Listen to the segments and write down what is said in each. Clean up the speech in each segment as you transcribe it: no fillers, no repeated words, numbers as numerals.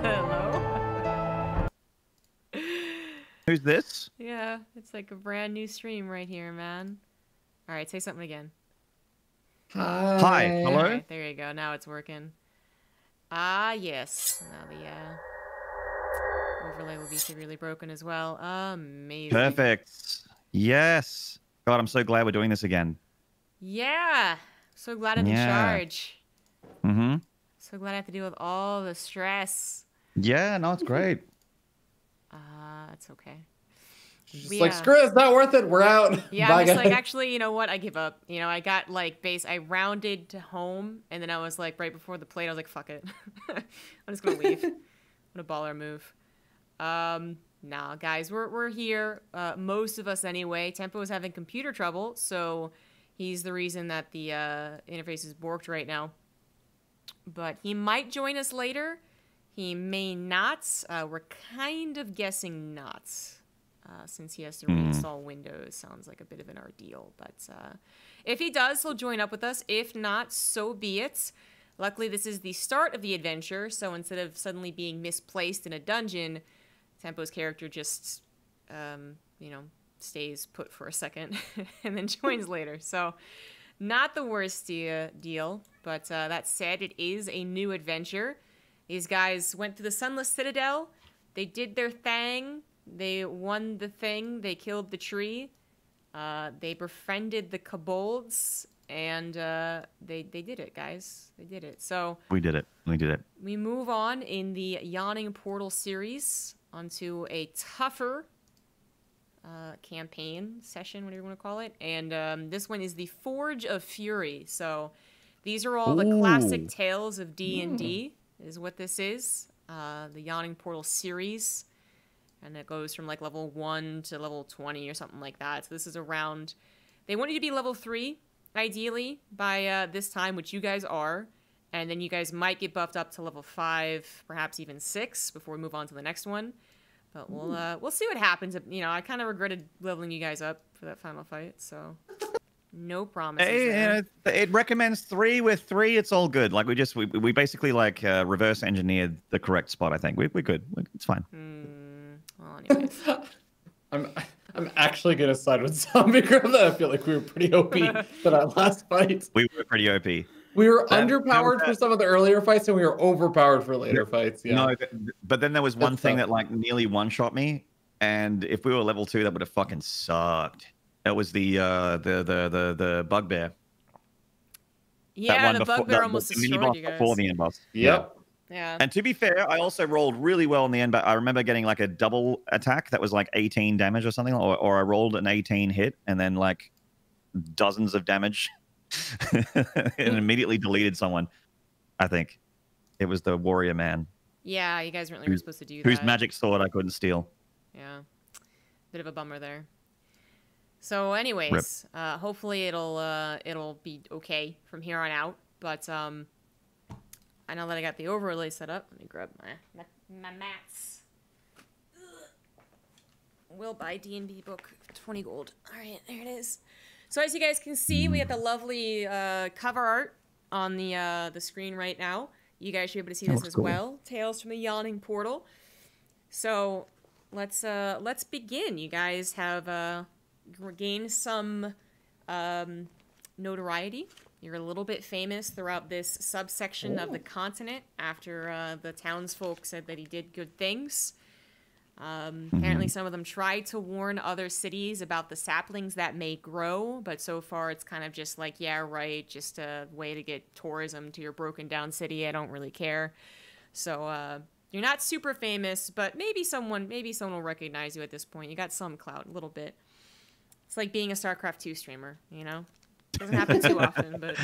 Hello? Who's this? Yeah, it's like a brand new stream right here, man. Alright, say something again. Hi. Hi. Hello? Alright, there you go. Now it's working. Ah, yes. Now the overlay will be severely broken as well. Amazing. Perfect. Yes. God, I'm so glad we're doing this again. Yeah. So glad I'm in charge. Mm-hmm. So glad I have to deal with all the stress. Yeah, no, it's great. It's okay. Just like, screw it, it's not worth it. We're out. Yeah, Bye, I'm just guys. like, actually, you know what? I give up. You know, I got like I rounded to home, and then I was like, right before the plate, I was like, fuck it. I'm just gonna leave. I'm gonna baller move. Nah, guys, we're here. Most of us anyway. Tempo is having computer trouble, so he's the reason that the interface is borked right now. But he might join us later. He may not. We're kind of guessing not. Since he has to reinstall Windows. Sounds like a bit of an ordeal. But if he does, he'll join up with us. If not, so be it. Luckily, this is the start of the adventure, so instead of suddenly being misplaced in a dungeon, Tempo's character just, you know, stays put for a second and then joins later. So not the worst deal. But that said, it is a new adventure. These guys went through the Sunless Citadel. They did their thing. They won the thing. They killed the tree. They befriended the kobolds, and they did it, guys. They did it. So we did it. We did it. We move on in the Yawning Portal series onto a tougher campaign session, whatever you want to call it. And this one is the Forge of Fury. So these are all the classic tales of D&D, is what this is. The Yawning Portal series. And it goes from like level 1 to level 20 or something like that. So this is around... They want you to be level 3, ideally, by this time, which you guys are. And then you guys might get buffed up to level 5, perhaps even 6, before we move on to the next one. But we'll see what happens. You know, I kind of regretted leveling you guys up for that final fight, so... No promises there. It recommends 3 with 3. It's all good. Like, we basically, like, reverse engineered the correct spot, I think. We're good. It's fine. Well, anyways. I'm actually gonna side with ZombieGrub. I feel like we were pretty OP for that last fight. We were pretty OP. We were underpowered for some of the earlier fights, and we were overpowered for later fights. Yeah. No, but then there was one thing that like nearly one-shot me, and if we were level 2, that would have fucking sucked. That was the bugbear. Yeah, the bugbear almost destroyed you guys. Before the end boss. Yep. Yeah. And to be fair, I also rolled really well in the end, but I remember getting like a double attack that was like 18 damage or something, or I rolled an 18 hit and then like dozens of damage and immediately deleted someone. I think it was the warrior man. Yeah, you guys weren't really supposed to do that. Whose magic sword I couldn't steal. Yeah. Bit of a bummer there. So anyways, hopefully it'll be okay from here on out, but I know that I got the overlay set up. Let me grab my mats. Will buy D&D book, 20 gold. All right, there it is. So as you guys can see, we have the lovely cover art on the screen right now. You guys should be able to see this as well. Tales from the Yawning Portal. So let's begin. You guys have gained some notoriety. You're a little bit famous throughout this subsection of the continent after the townsfolk said that he did good things. Apparently some of them tried to warn other cities about the saplings that may grow, but so far it's kind of just like, yeah, right, just a way to get tourism to your broken down city. I don't really care. So you're not super famous, but maybe someone will recognize you at this point. You got some clout, a little bit. It's like being a StarCraft 2 streamer, you know? Doesn't happen too often, but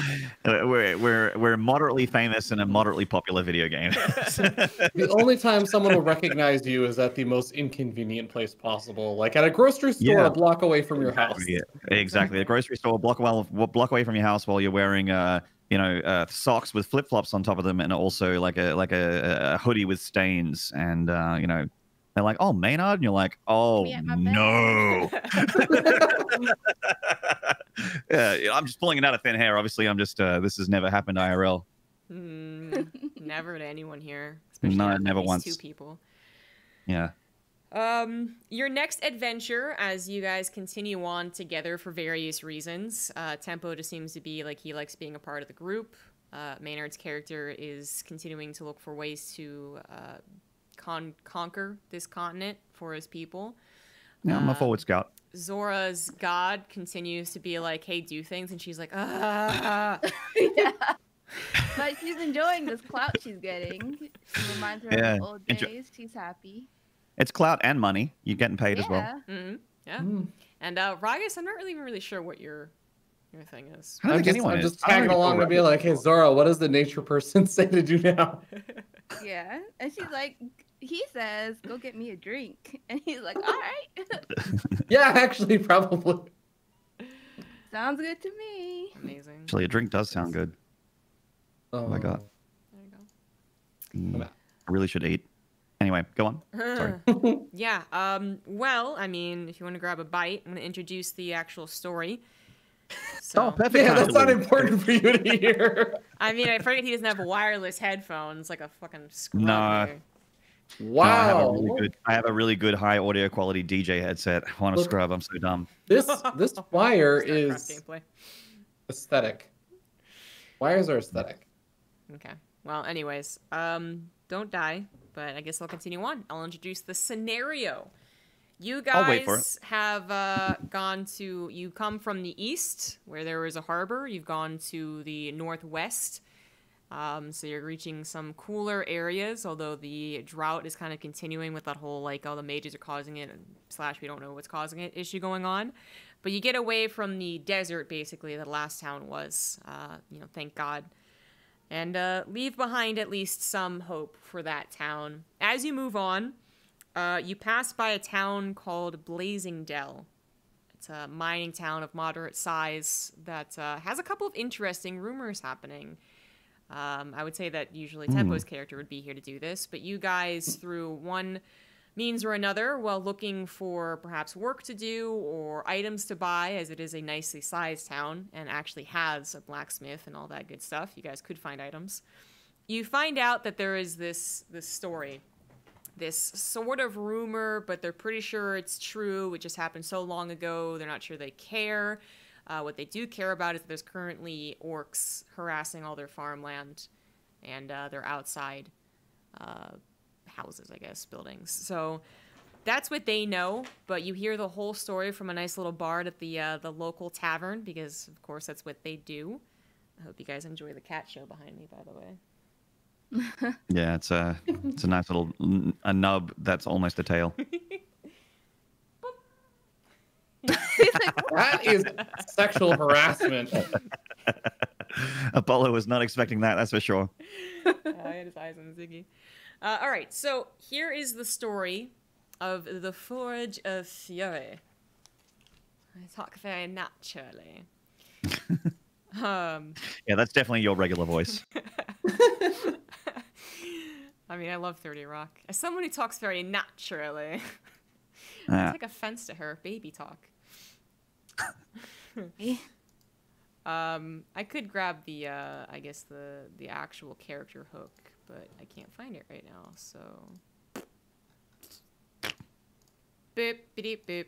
we're moderately famous in a moderately popular video game. The only time someone will recognize you is at the most inconvenient place possible, like at a grocery store a block away from your house. Yeah, exactly. A grocery store a block away from your house while you're wearing socks with flip-flops on top of them, and also like a hoodie with stains, and they're like, "Oh, Maynarde," and you're like, "Oh no." Yeah, I'm just pulling it out of thin hair. Obviously, I'm just this has never happened IRL. Never to anyone here. Especially No, after never these once. 2 people. Yeah. Your next adventure, as you guys continue on together for various reasons, Tempo just seems to be like he likes being a part of the group. Maynard's character is continuing to look for ways to conquer this continent for his people. Yeah, I'm a forward scout. Zora's god continues to be like, hey, do things, and she's like, ah. Yeah. But she's enjoying this clout she's getting. It reminds her of the old days. She's happy. It's clout and money. You're getting paid as well. Mm-hmm. Yeah. And Ragas, I'm not really sure what your thing is. I don't think anyone I'm is. just tagging along to be like, hey, Zora, what does the nature person say to do now? Yeah. And she's like, he says, go get me a drink. And he's like, all right. Yeah, actually, probably. Sounds good to me. Amazing. Actually, a drink does sound good. Oh my god. There you go. I really should eat. Anyway, go on. Sorry. Yeah. Well, I mean, if you want to grab a bite, I'm going to introduce the actual story. So, Oh, perfect. Yeah, that's not timing. important for you to hear. I mean, I forget he doesn't have wireless headphones, like a fucking scrub. No. here. Wow. I have a really good high audio quality DJ headset. I want to scrub. I'm so dumb. This wire StarCraft is gameplay. aesthetic. Wires are aesthetic. Okay. Well, anyways, don't die, but I guess I'll continue on. I'll introduce the scenario. You I'll wait for guys have you come from the east, where there is a harbor. You've gone to the northwest. So you're reaching some cooler areas, although the drought is kind of continuing with that whole, like, all the mages are causing it, / we don't know what's causing it issue going on. But you get away from the desert, basically, the last town was, thank God. And leave behind at least some hope for that town. As you move on, you pass by a town called Blazing Dell. It's a mining town of moderate size that has a couple of interesting rumors happening. I would say that usually Tempo's character would be here to do this, but you guys, through one means or another, while looking for perhaps work to do or items to buy, as it is a nicely sized town and actually has a blacksmith and all that good stuff, you guys could find items. You find out that there is this story, this sort of rumor, but they're pretty sure it's true. It just happened so long ago, they're not sure they care. What they do care about is that there's currently orcs harassing all their farmland and their outside houses, I guess, buildings. So that's what they know, but you hear the whole story from a nice little bard at the local tavern, because, of course, that's what they do. I hope you guys enjoy the cat show behind me, by the way. Yeah, it's a nice little a nub that's almost a tail. That is sexual harassment. Apollo was not expecting that, that's for sure. I had his eyes on Ziggy. All right, so here is the story of the Forge of Fury. I talk very naturally. Yeah, that's definitely your regular voice. I mean, I love 30 Rock. As someone who talks very naturally, I Yeah. take offense to her baby talk. I could grab the, I guess the actual character hook, but I can't find it right now, so. Boop, beep, boop.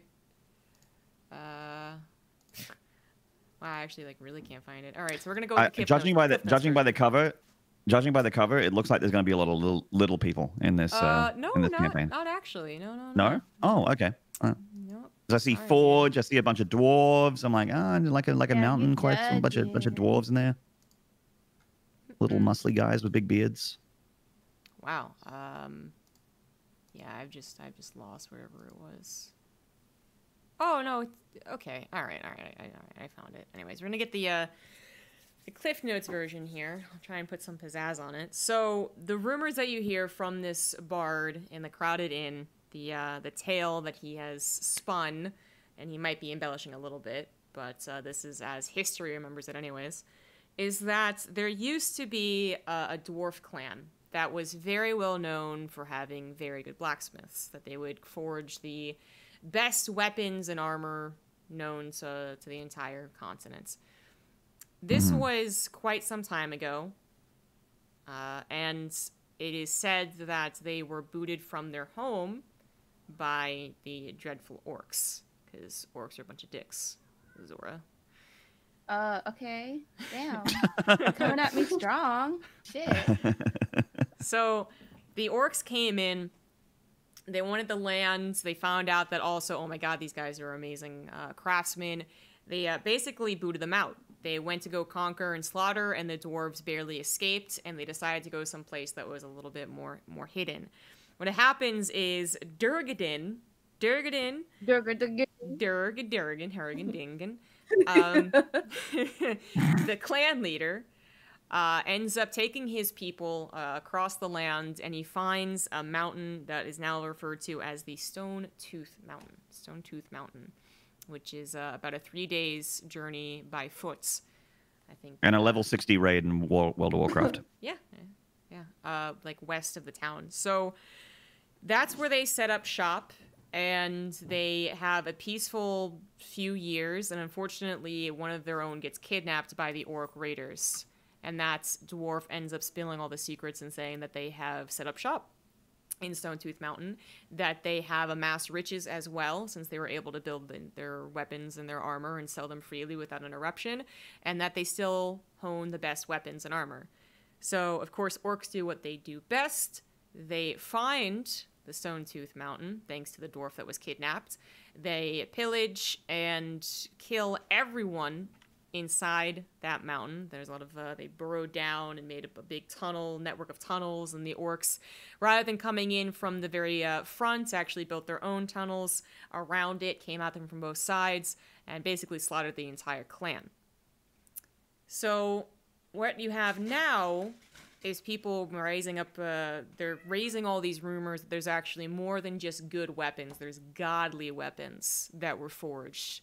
Wow, I actually really can't find it. All right, so we're gonna go with the judging by the cover, it looks like there's going to be a lot of little people in this campaign. Not actually. No. No? Oh, okay. Nope. 'Cause I see Sorry. Forge, I see a bunch of dwarves. I'm like, like a Yeah, mountain you quest, a bunch of dwarves in there. Little muscly guys with big beards. Wow. Yeah, I've just lost wherever it was. Oh no. Okay. All right. I found it. Anyways, we're gonna get the Cliff Notes version here. I'll try and put some pizzazz on it. So the rumors that you hear from this bard in the crowded inn, the tale that he has spun, and he might be embellishing a little bit, but this is as history remembers it anyways, is that there used to be a dwarf clan that was very well known for having very good blacksmiths, that they would forge the best weapons and armor known to the entire continent. This was quite some time ago, And it is said that they were booted from their home by the dreadful orcs, because orcs are a bunch of dicks, Zora. Okay. Damn. You're coming at me strong. Shit. So the orcs came in. They wanted the lands. They found out that also, oh my god, these guys are amazing craftsmen. They basically booted them out. They went to go conquer and slaughter, and the dwarves barely escaped, and they decided to go someplace that was a little bit more hidden. What happens is Durgadin, the clan leader, ends up taking his people across the land, and he finds a mountain that is now referred to as the Stone Tooth Mountain, which is about a 3 days journey by foot, I think. And a level 60 raid in World of Warcraft. Yeah. Like west of the town. So that's where they set up shop, and they have a peaceful few years, and unfortunately one of their own gets kidnapped by the orc raiders. And that dwarf ends up spilling all the secrets and saying that they have set up shop in Stone Tooth Mountain, that they have amassed riches as well, since they were able to build their weapons and their armor and sell them freely without interruption, and that they still hone the best weapons and armor. So, of course, orcs do what they do best. They find the Stone Tooth Mountain, thanks to the dwarf that was kidnapped. They pillage and kill everyone inside that mountain. There's a lot of, they burrowed down and made a big network of tunnels, and the orcs, rather than coming in from the very front, actually built their own tunnels around it, came at them from both sides, and basically slaughtered the entire clan. So what you have now is people raising up, they're raising all these rumors that there's actually more than just good weapons. There's godly weapons that were forged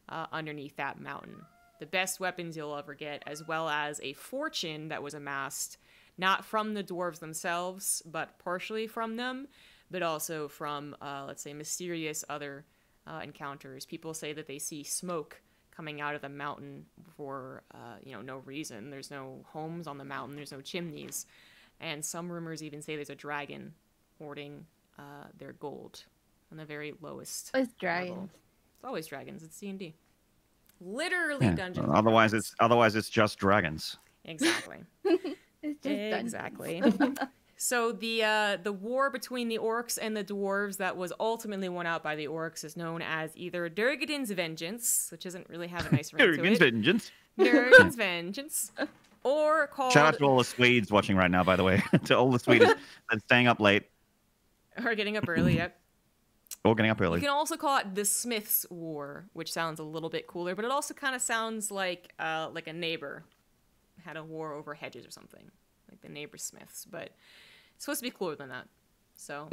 underneath that mountain. The best weapons you'll ever get, as well as a fortune that was amassed, not from the dwarves themselves, but partially from them, but also from, let's say, mysterious other encounters. People say that they see smoke coming out of the mountain for, no reason. There's no homes on the mountain. There's no chimneys. And some rumors even say there's a dragon hoarding their gold on the very lowest It's dragons. level. It's always dragons. It's D&D. Literally Dungeons. Otherwise it's just dragons. Exactly. It's just exactly. So the war between the orcs and the dwarves that was ultimately won out by the orcs is known as either Durgadin's Vengeance, which doesn't really have a nice ring to it. Durgadin's Vengeance. Durgadin's Vengeance. Or called... Shout out to all the Swedes watching right now, by the way. To all the Swedes that's staying up late. Or getting up early, yep. Or getting up early. You can also call it the Smiths' War, which sounds a little bit cooler, but it also kind of sounds like a neighbor had a war over hedges or something, like the neighbor Smiths. But it's supposed to be cooler than that. So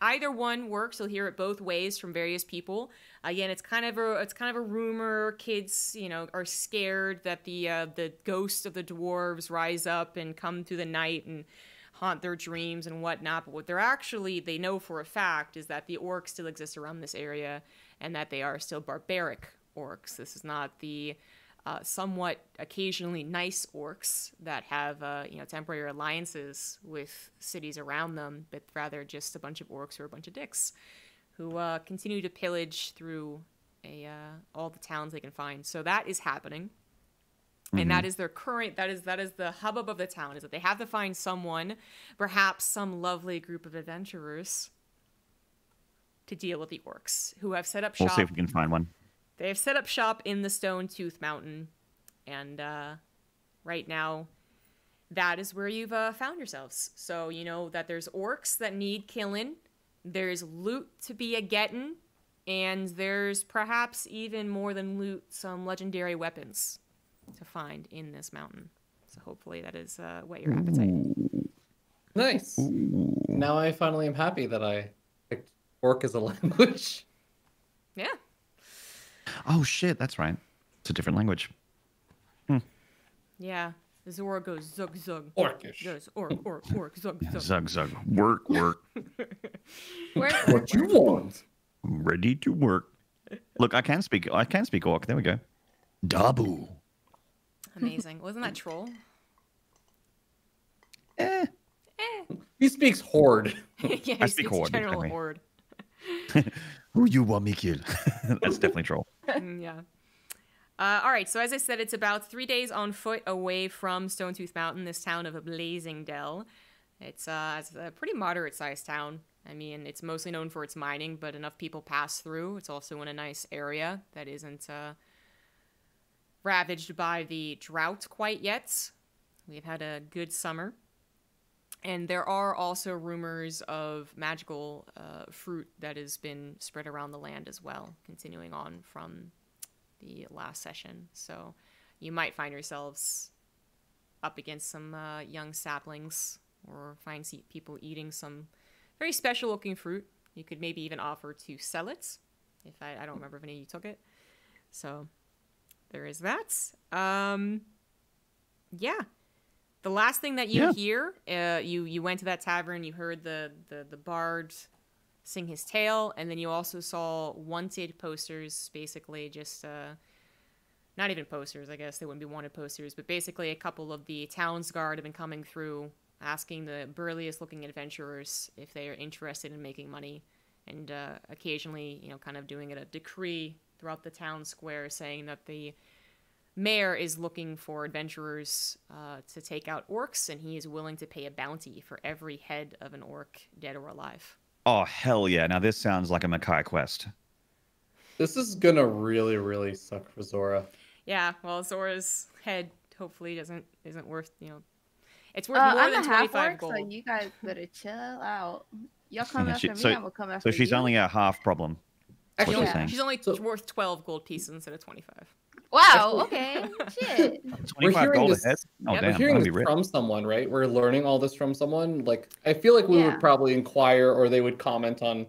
either one works. You'll hear it both ways from various people. Again, it's kind of a rumor. Kids, are scared that the ghosts of the dwarves rise up and come through the night and haunt their dreams and whatnot, but what they know for a fact is that the orcs still exist around this area, and that they are still barbaric orcs. This is not the somewhat occasionally nice orcs that have temporary alliances with cities around them, but rather just a bunch of orcs who are a bunch of dicks who continue to pillage through all the towns they can find. So that is happening. And that is their current, that is the hubbub of the town, is that they have to find someone, perhaps some lovely group of adventurers, to deal with the orcs, who have set up shop. We'll see if we can find one. They have set up shop in the Stone Tooth Mountain, and right now, that is where you've found yourselves. So you know that there's orcs that need killing, there's loot to be a-getting, and there's perhaps even more than loot, some legendary weapons to find in this mountain. So hopefully that is whet your appetite. Nice. Now I finally am happy that I picked orc as a language. Yeah. Oh shit, that's right. It's a different language. Yeah. Zora goes zug zug. Orcish. Goes orc zug zug. Zug zug. Work. What you want? Ready to work. Look, I can speak orc. There we go. Dabu. Amazing. Wasn't that troll? He speaks horde. Yeah, I speak horde. General horde. Who you want me kill? That's definitely troll. Yeah. All right, so as I said, it's about 3 days on foot away from Stonetooth Mountain, this town of Blazing Dell. It's a pretty moderate-sized town. I mean, it's mostly known for its mining, but enough people pass through. It's also in a nice area that isn't ravaged by the drought quite yet. We've had a good summer. And there are also rumors of magical fruit that has been spread around the land as well, continuing on from the last session. So you might find yourselves up against some young saplings, or find people eating some very special looking fruit. You could maybe even offer to sell it. If I don't remember if any of you took it. So there is that. Yeah. The last thing that you hear, you went to that tavern, you heard the bard sing his tale, and then you also saw wanted posters, basically just, not even posters, I guess, they wouldn't be wanted posters, but basically a couple of the town's guard have been coming through, asking the burliest looking adventurers if they are interested in making money, and occasionally, you know, kind of doing a decree throughout the town square saying that the mayor is looking for adventurers to take out orcs, and he is willing to pay a bounty for every head of an orc, dead or alive. Oh, hell yeah. Now this sounds like a Mackay quest. This is gonna really, really suck for Zora. Yeah, well, Zora's head hopefully isn't worth, you know, it's worth more than 25 gold. So you guys better chill out. Y'all come after me, I'm gonna come after So you. she's only a half problem. Actually, She's only worth 12 gold pieces instead of 25. Wow, okay. Shit. 25 gold a head? Oh, Yep. damn. We're hearing That'd be this rich. from someone, right? We're learning all this from someone. Like, I feel like we would probably inquire, or they would comment on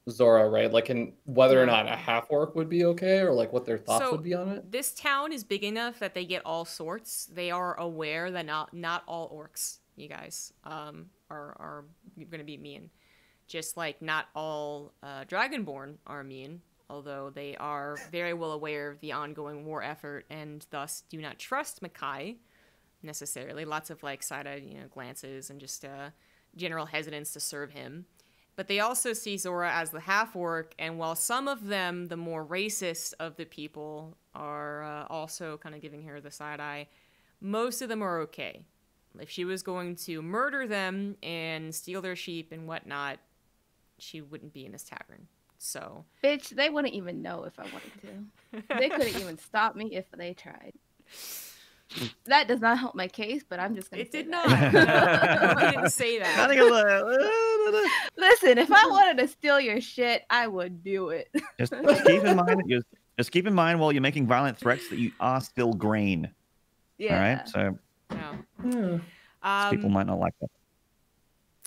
Zora, right? Like, in whether or not a half orc would be okay, or like what their thoughts would be on it. This town is big enough that they get all sorts. They are aware that not all orcs, you guys, are going to be mean. Just like not all Dragonborn are mean. Although they are very well aware of the ongoing war effort and thus do not trust Mackay necessarily. Lots of like side-eyed, you know, glances and just general hesitance to serve him. But they also see Zora as the half-orc, and while some of them, the more racist of the people, are also kind of giving her the side-eye, most of them are okay. If she was going to murder them and steal their sheep and whatnot, she wouldn't be in this tavern. So, Bitch, they wouldn't even know if I wanted to. They couldn't even stop me if they tried. That does not help my case, but I'm just gonna. It did not. I didn't say that. Listen, if I wanted to steal your shit, I would do it. Just keep in mind while you're making violent threats that you are still green. Yeah. All right. So people might not like that.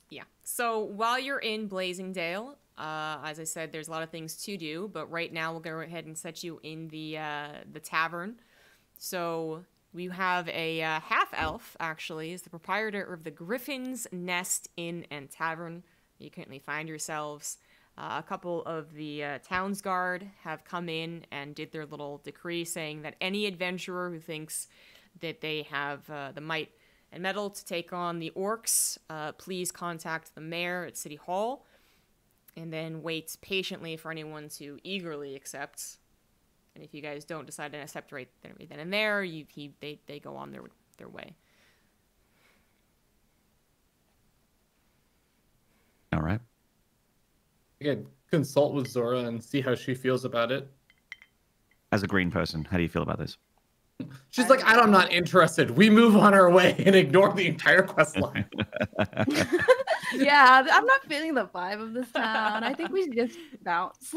Yeah. So while you're in Blazing Dale, as I said, there's a lot of things to do, but right now we'll go ahead and set you in the tavern. So we have a half-elf, actually, is the proprietor of the Griffin's Nest Inn and Tavern. You currently find yourselves. A couple of the town's guard have come in and did their little decree saying that any adventurer who thinks that they have the might and mettle to take on the orcs, please contact the mayor at City Hall, and then wait patiently for anyone to eagerly accept. And if you guys don't decide to accept right then and there, they go on their way. All right. You could consult with Zora and see how she feels about it. As a green person, how do you feel about this? She's like, I'm not interested. We move on our way and ignore the entire quest line. Yeah, I'm not feeling the vibe of this town. I think we should just bounce.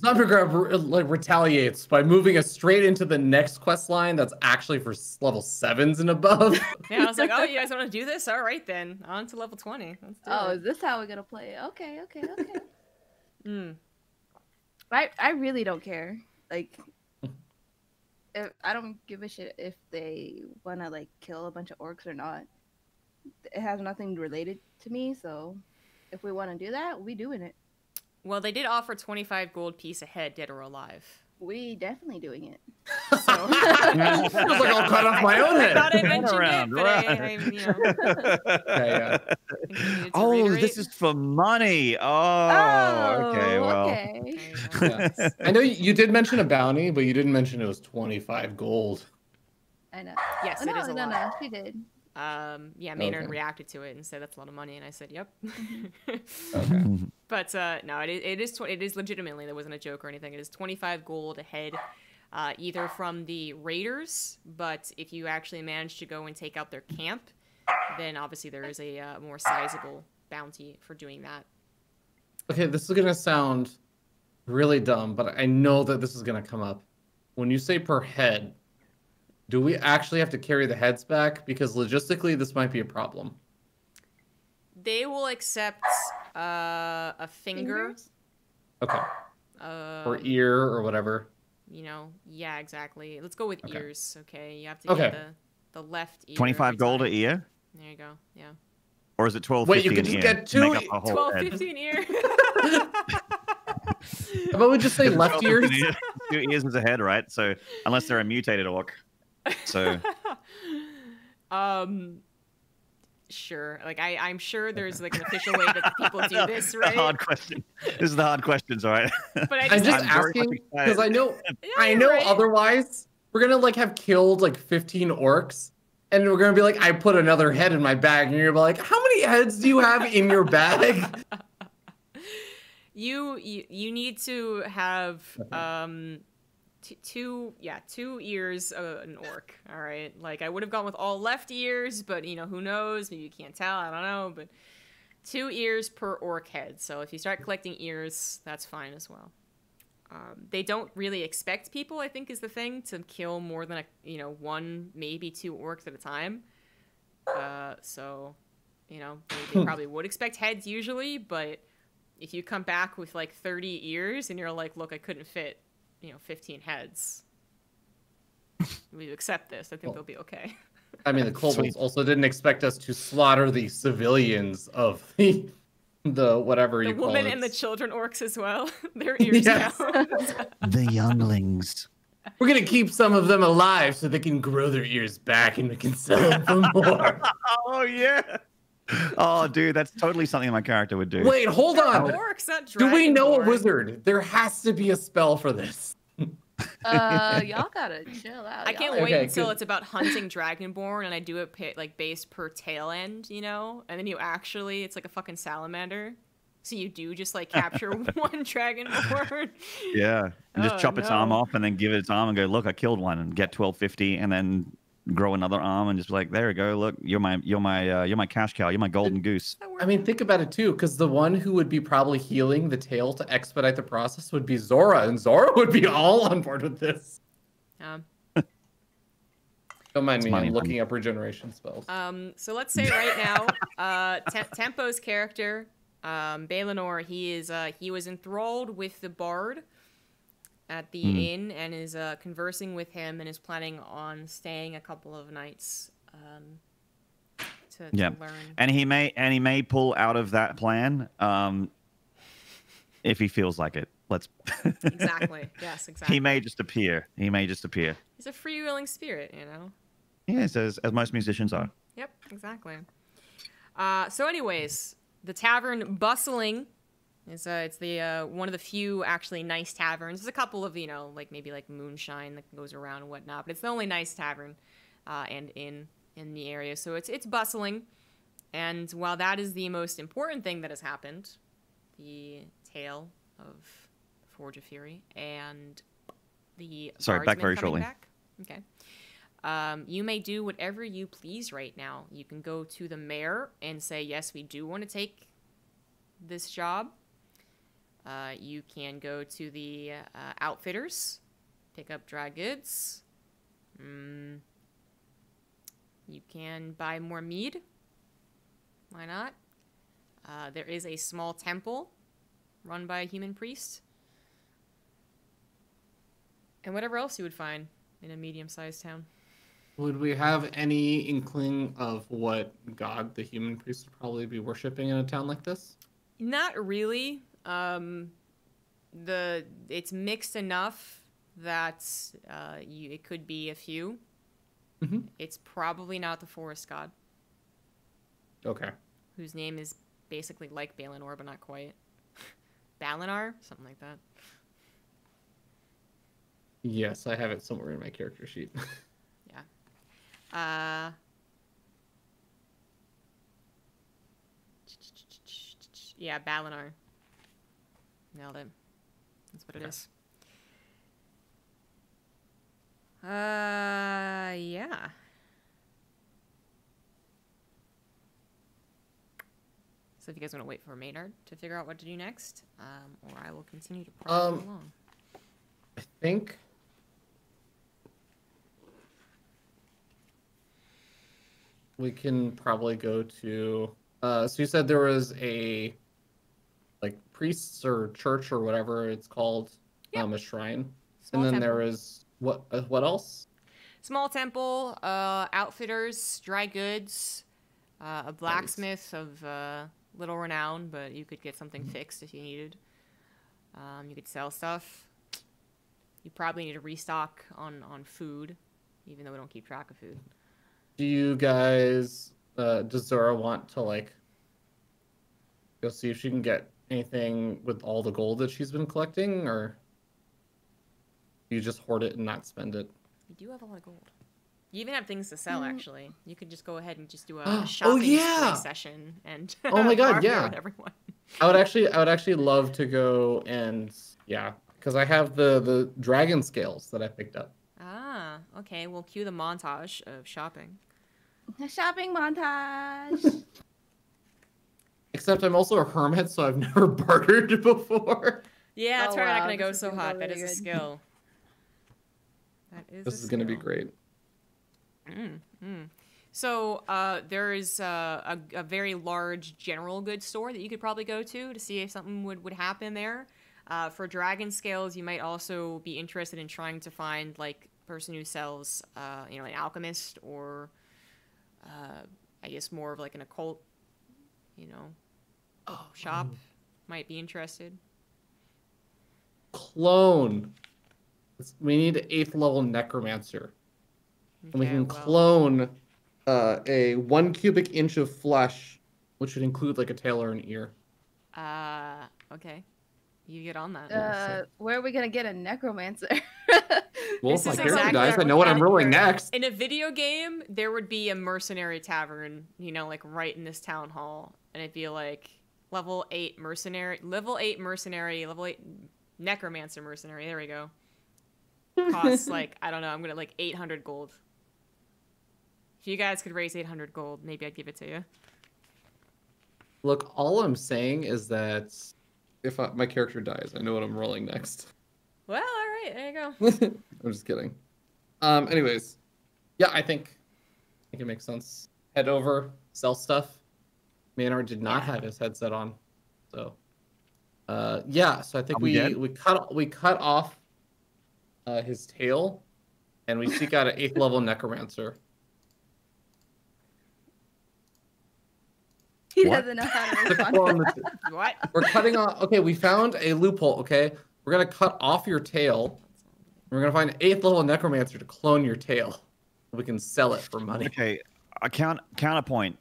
ZombieGrub like retaliates by moving us straight into the next quest line that's actually for level 7s and above. Yeah, I was like, oh, you guys want to do this? All right, then. On to level 20. Let's do it. Is this how we're going to play it? Okay. I really don't care. Like, I don't give a shit if they want to, like, kill a bunch of orcs or not. It has nothing related to me, so if we want to do that, we doing it. Well, they did offer 25 gold piece a head, dead or alive. We definitely doing it. So I was like, I'll cut off my own head. I thought I mentioned Around, it, but Yeah. Oh, this is for money. Oh, okay. Well, okay. Yeah. I know you did mention a bounty, but you didn't mention it was 25 gold. I know. Yes, Oh, it is a lot. No, she did. Yeah, Maynard Okay. reacted to it and said that's a lot of money, and I said, "Yep." Okay. But no, it is legitimately, there wasn't a joke or anything. It is 25 gold a head, either from the raiders, but if you actually manage to go and take out their camp, then obviously there is a more sizable bounty for doing that. Okay, this is gonna sound really dumb, but I know that this is gonna come up. When you say per head, do we actually have to carry the heads back? Because logistically, this might be a problem. They will accept a finger. Fingers? Okay. Or ear or whatever. You know, yeah, exactly. Let's go with Okay. ears. Okay, you have to Okay. get the left ear. 25 every gold a time. ear? There you go. Yeah. Or is it 12.50 Wait, you could an just ear get to make two up a whole 12, head? 15 ear. How about we just say left 12, ears? 15 ears. 2 ears is a head, right? So unless they're a mutated orc. So Sure. Like I'm sure there's like an official way that people do this, the right? hard question. This is the hard questions, all right? But I I'm just, just I'm very asking much because I know you're right. otherwise we're gonna like have killed like 15 orcs, and we're gonna be like, I put another head in my bag, and you're gonna be like, how many heads do you have in your bag? you need to have two ears an orc. All right. Like I would have gone with all left ears, but you know, who knows? Maybe you can't tell. I don't know, but 2 ears per orc head. So if you start collecting ears, that's fine as well. They don't really expect people, I think, is the thing, to kill more than 1, maybe 2 orcs at a time. So, you know, they probably would expect heads usually, but if you come back with like 30 ears and you're like, look, I couldn't fit 15 heads. We accept this. I think they'll be okay. I mean, the kobolds also didn't expect us to slaughter the civilians of the whatever The you call it. woman and the children orcs as well. Their ears Yes. down. The younglings. We're gonna keep some of them alive so they can grow their ears back and we can sell them for more. Oh yeah. Oh, dude, that's totally something my character would do. Wait, hold on. Orcs, not Do we know a dragonborn. wizard? There has to be a spell for this. Y'all gotta chill out. I can't y'all. wait Okay, until good. it's about hunting dragonborn and I do it like based per tail end, and then it's like a fucking salamander. So you do just like capture one dragonborn. Yeah. And just Oh, chop its no. arm off and then give it its arm and go, look, I killed one, and get 12.50 and then grow another arm and just be like, there we go, look, you're my cash cow, you're my golden goose. I mean, think about it too, because the one who would be probably healing the tail to expedite the process would be Zora, and Zora would be all on board with this. Don't mind me, money, I'm looking up regeneration spells. So let's say right now, Tempo's character, Baleanor, he was enthralled with the bard at the inn and is conversing with him and is planning on staying a couple of nights to learn. And he may pull out of that plan if he feels like it. Exactly. Yes, exactly. He may just appear. He's a freewheeling spirit, Yes, as most musicians are. Yep, exactly. So anyways, the tavern bustling is it's the one of the few actually nice taverns. There's a couple of maybe moonshine that goes around and whatnot, but it's the only nice tavern and inn in the area. So it's bustling, and while that is the most important thing that has happened, the tale of Forge of Fury and the Sorry, back very shortly. back. Okay. You may do whatever you please right now. You can go to the mayor and say, yes, we do want to take this job. You can go to the outfitters, pick up dry goods. You can buy more mead. Why not? There is a small temple run by a human priest. And whatever else you would find in a medium-sized town. Would we have any inkling of what god the human priest would probably be worshipping in a town like this? Not really. It's mixed enough that it could be a few. It's probably not the forest god. Okay. Whose name is basically like Baleanor, but not quite. Baleanor? Something like that. Yes, I have it somewhere in my character sheet. Yeah. Yeah, Baleanor. Nailed it. That's what it is. Yeah. So if you guys want to wait for Maynard to figure out what to do next, or I will continue to prod along. I think we can probably go to. So you said there was a like priests or church or whatever it's called, a shrine, Small and then temple. there is what else? Small temple, outfitters, dry goods, a blacksmith of little renown, but you could get something fixed if you needed. You could sell stuff. You probably need to restock on food, even though we don't keep track of food. Do you guys, does Zora want to like go see if she can get anything with all the gold that she's been collecting, or do you just hoard it and not spend it? You do have a lot of gold. You even have things to sell, actually. You could just go ahead and just do a shopping spree session and oh my god, yeah, with everyone. I would actually love to go and because I have the dragon scales that I picked up. Ah, okay. We'll cue the montage of shopping. A shopping montage. Except I'm also a hermit, so I've never bartered before. Yeah, it's Oh, probably not wow, going to go this is so gonna hot. go That really is a good. skill. That is This is going to be great. So there is a very large general goods store that you could probably go to see if something would happen there. For dragon scales, you might also be interested in trying to find like a person who sells, an alchemist or, I guess more of like an occult, shop might be interested. Clone. We need an 8th level necromancer. And we Okay, can well, clone a 1 cubic inch of flesh, which would include like a tail or an ear. okay. You get on that. Where are we gonna get a necromancer? Well, This if my is character exactly dies, I what know what we're I'm gonna rolling do. next. In a video game, there would be a mercenary tavern, like right in this town hall. And it'd be like level 8 mercenary, level 8 necromancer mercenary. There we go. Costs like, I don't know, I'm gonna like 800 gold. If you guys could raise 800 gold, maybe I'd give it to you. Look, all I'm saying is that if my character dies, I know what I'm rolling next. Well, all right, there you go. I'm just kidding. Anyways, yeah, I think it makes sense. Head over, sell stuff. Maynard did not have his headset on, so so I think we cut off his tail, and we seek out an 8th level necromancer. He What? doesn't know how to respond. What? We're cutting off. Okay, we found a loophole. Okay, we're gonna cut off your tail. We're gonna find an 8th level necromancer to clone your tail. We can sell it for money. Okay, counterpoint.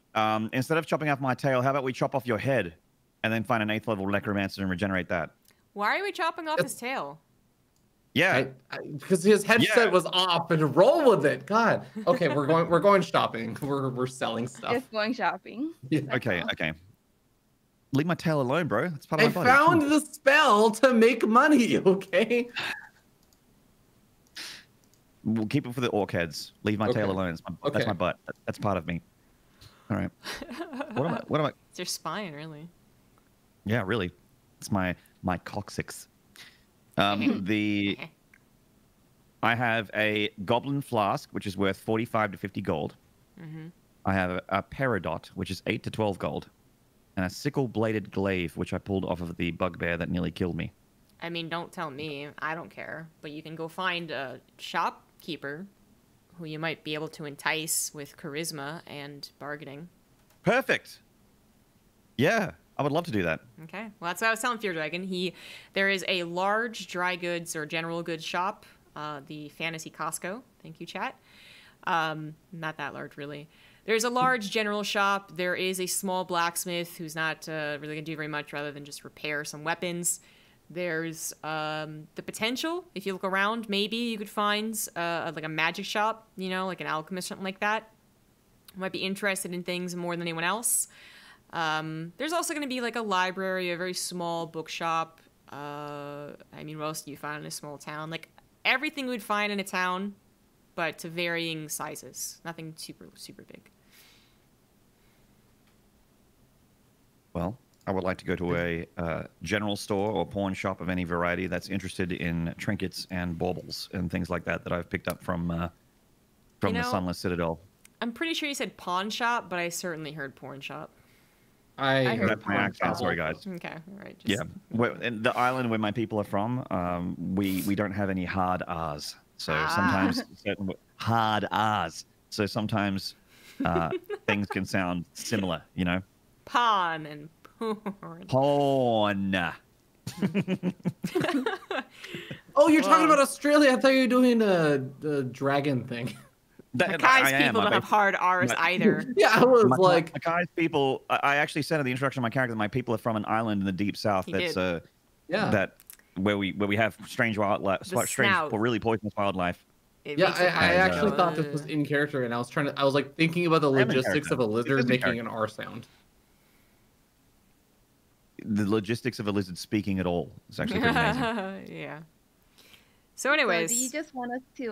Instead of chopping off my tail, how about we chop off your head, and then find an 8th level necromancer and regenerate that? Why are we chopping off his tail? Yeah. Because his headset was off, and roll with it. God. Okay, we're going shopping. We're selling stuff. Just going shopping. Yeah. Okay. Leave my tail alone, bro. It's part of I my body. found the spell to make money. Okay. We'll keep it for the orc heads. Leave my tail alone. That's my butt. That's part of me. All right. What am I? It's your spine, really. Yeah, really. It's my coccyx. I have a goblin flask, which is worth 45 to 50 gold. Mm-hmm. I have a peridot, which is 8 to 12 gold, and a sickle-bladed glaive, which I pulled off of the bugbear that nearly killed me. I mean, don't tell me. I don't care. But you can go find a shopkeeper who you might be able to entice with charisma and bargaining. Perfect. Yeah, I would love to do that. Okay. Well, that's what I was telling feardragon. There is a large dry goods or general goods shop the Fantasy Costco. Thank you, chat. Not that large, really. There's a large general shop. There is a small blacksmith who's not really going to do very much rather than just repair some weapons. There's the potential, if you look around, maybe you could find like a magic shop, you know, like an alchemist, something like that. Might be interested in things more than anyone else. There's also going to be like a library, a very small bookshop. I mean, what else do you find in a small town? Like everything we'd find in a town, but to varying sizes. Nothing super, super big. Well, I would like to go to a general store or pawn shop of any variety that's interested in trinkets and baubles and things like that I've picked up from the Sunless Citadel. I'm pretty sure you said pawn shop, but I certainly heard porn shop. I heard That's my accent. Sorry, guys. Okay, all right. Yeah, in the island where my people are from, we don't have any hard R's. So sometimes certain hard R's. So sometimes things can sound similar, you know. Pawn and porn. Pawn. Oh, you're talking about Australia. I thought you were doing the dragon thing. Mackay's people don't have hard R's either. Yeah, I was like... Mackay's people, I actually said in the introduction of my character that my people are from an island in the deep south where we have strange wildlife, really poisonous wildlife. I actually thought this was in character, and I was like thinking about the logistics of a lizard making an R sound. The logistics of a lizard speaking at all is actually pretty amazing. Yeah. So anyways. So do you just want us to,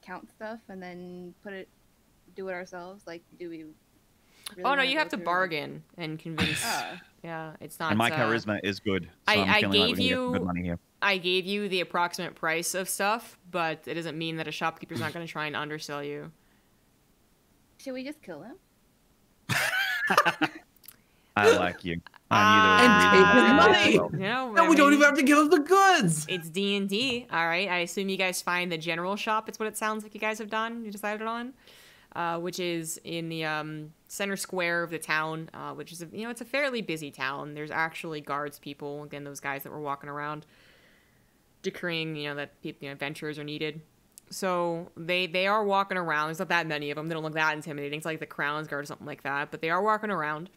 count stuff and then do it ourselves? Like, do we really you have to bargain and convince. Yeah, it's not. And my charisma is good. So I gave you good money here. I gave you the approximate price of stuff, but it doesn't mean that a shopkeeper's not going to try and undersell you. Should we just kill him? I like you. And take his money. No, we don't even have to give him the goods. It's D&D. All right. I assume you guys find the general shop. It's what it sounds like you guys have done. You decided on, which is in the center square of the town, which is it's a fairly busy town. There's actually guards people. Again, those guys that were walking around, decreeing that people adventurers are needed. So they are walking around. There's not that many of them. They don't look that intimidating. It's like the Crown's Guard or something like that. But they are walking around.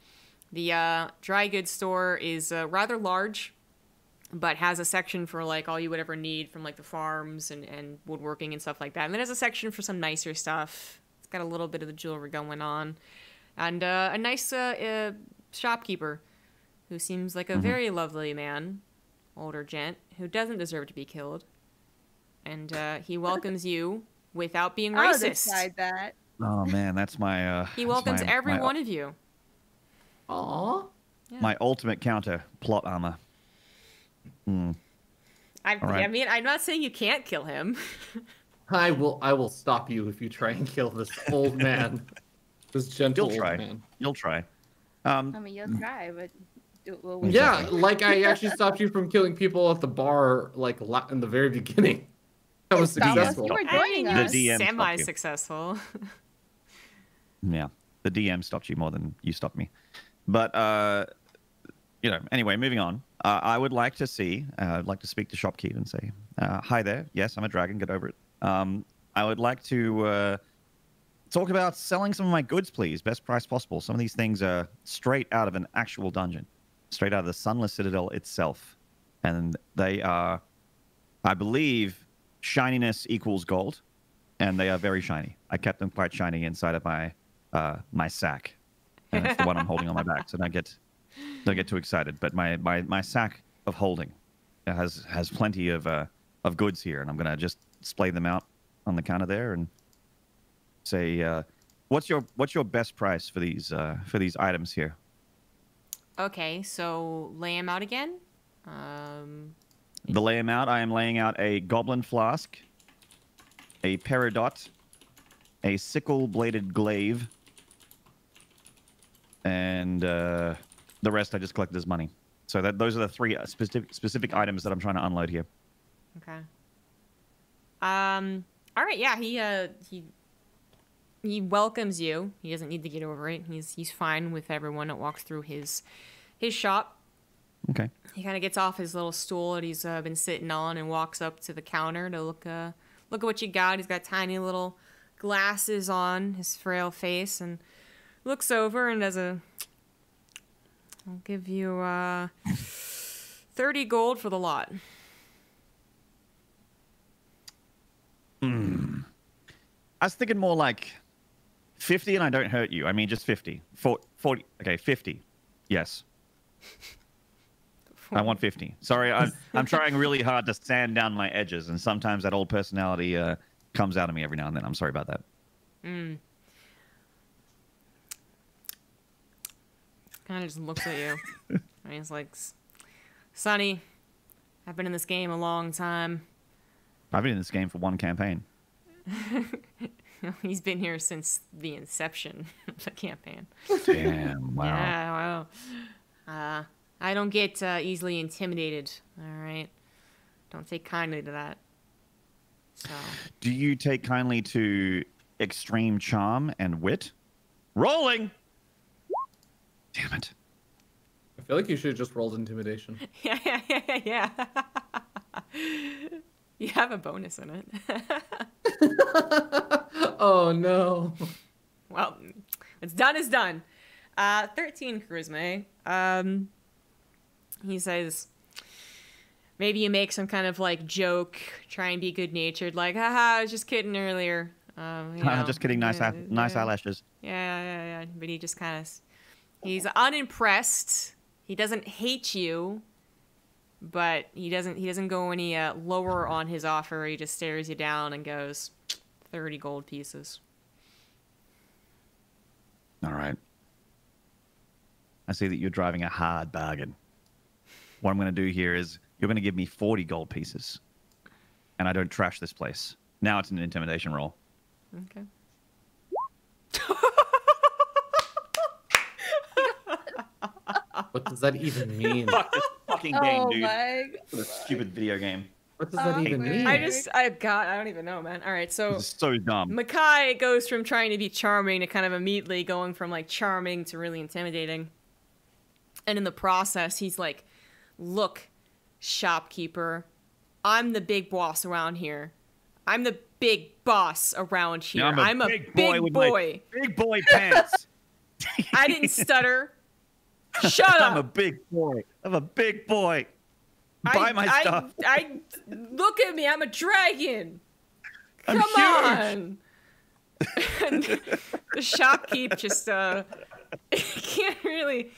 The dry goods store is rather large, but has a section for like all you would ever need from like the farms and woodworking and stuff like that. And then has a section for some nicer stuff. It's got a little bit of the jewelry going on, and a nice shopkeeper who seems like a very lovely man, older gent who doesn't deserve to be killed, and he welcomes you without being racist. I'll decide that. Oh man, that's my. He welcomes every one of you. Aww. Yeah. My ultimate counter plot armor. I mean, I'm not saying you can't kill him. I will stop you if you try and kill this old man. This gentle old man. You'll try. I mean, you'll try, but like I actually stopped you from killing people at the bar, like in the very beginning. That was successful. You were joining us. The DM semi-successful. Yeah, the DM stopped you more than you stopped me. But, anyway, moving on. I would like to speak to Shopkeep and say, hi there. Yes, I'm a dragon. Get over it. I would like to talk about selling some of my goods, please. Best price possible. Some of these things are straight out of an actual dungeon, straight out of the Sunless Citadel itself. And they are, I believe, shininess equals gold, and they are very shiny. I kept them quite shiny inside of my sack. And it's the one I'm holding on my back, so don't get too excited. But my sack of holding has plenty of goods here, and I'm gonna just display them out on the counter there and say, what's your best price for these items here? Okay, so lay them out again. The lay them out. I am laying out a goblin flask, a peridot, a sickle-bladed glaive. And the rest I just collected as money. So those are the three specific items that I'm trying to unload here. Okay. All right. Yeah. He welcomes you. He doesn't need to get over it. He's fine with everyone that walks through his shop. Okay. He kind of gets off his little stool that he's been sitting on and walks up to the counter to look at what you got. He's got tiny little glasses on his frail face and looks over and does a... I'll give you 30 gold for the lot. I was thinking more like 50 and I don't hurt you. I mean, just 50. 40. Okay, 50. Yes. I want 50. Sorry, I'm trying really hard to sand down my edges, and sometimes that old personality comes out of me every now and then. I'm sorry about that. Kind of just looks at you. And he's like, Sonny, I've been in this game a long time. I've been in this game for one campaign. He's been here since the inception of the campaign. Damn, wow. Yeah, well, I don't get easily intimidated, all right? Don't take kindly to that. So. Do you take kindly to extreme charm and wit? Rolling! Damn it. I feel like you should have just rolled intimidation. Yeah. You have a bonus in it. Oh, no. Well, what's done is done. 13 charisma, eh? He says, maybe you make some kind of, like, joke, try and be good-natured, like, haha, I was just kidding earlier. You know, Just kidding, nice eyelashes. Yeah. But he just kind of... He's unimpressed. He doesn't hate you, but he doesn't go any lower on his offer. He just stares you down and goes, 30 gold pieces. All right. I see that you're driving a hard bargain. What I'm going to do here is you're going to give me 40 gold pieces, and I don't trash this place. Now it's an intimidation roll. Okay. What does that even mean? Fuck this fucking game, Oh dude. my What a stupid video game. What does that even mean? I don't even know, man. All right, so This is so dumb. Makai goes from trying to be charming to kind of immediately going from like charming to really intimidating. And in the process, he's like, look, shopkeeper, I'm the big boss around here. I'm the big boss around here. Now I'm a big boy. with my big boy pants. I didn't stutter. Shut up. I'm a big boy. I'm a big boy. Buy my stuff. Look at me. I'm a dragon. I'm Come huge. on. And the shopkeep just can't really.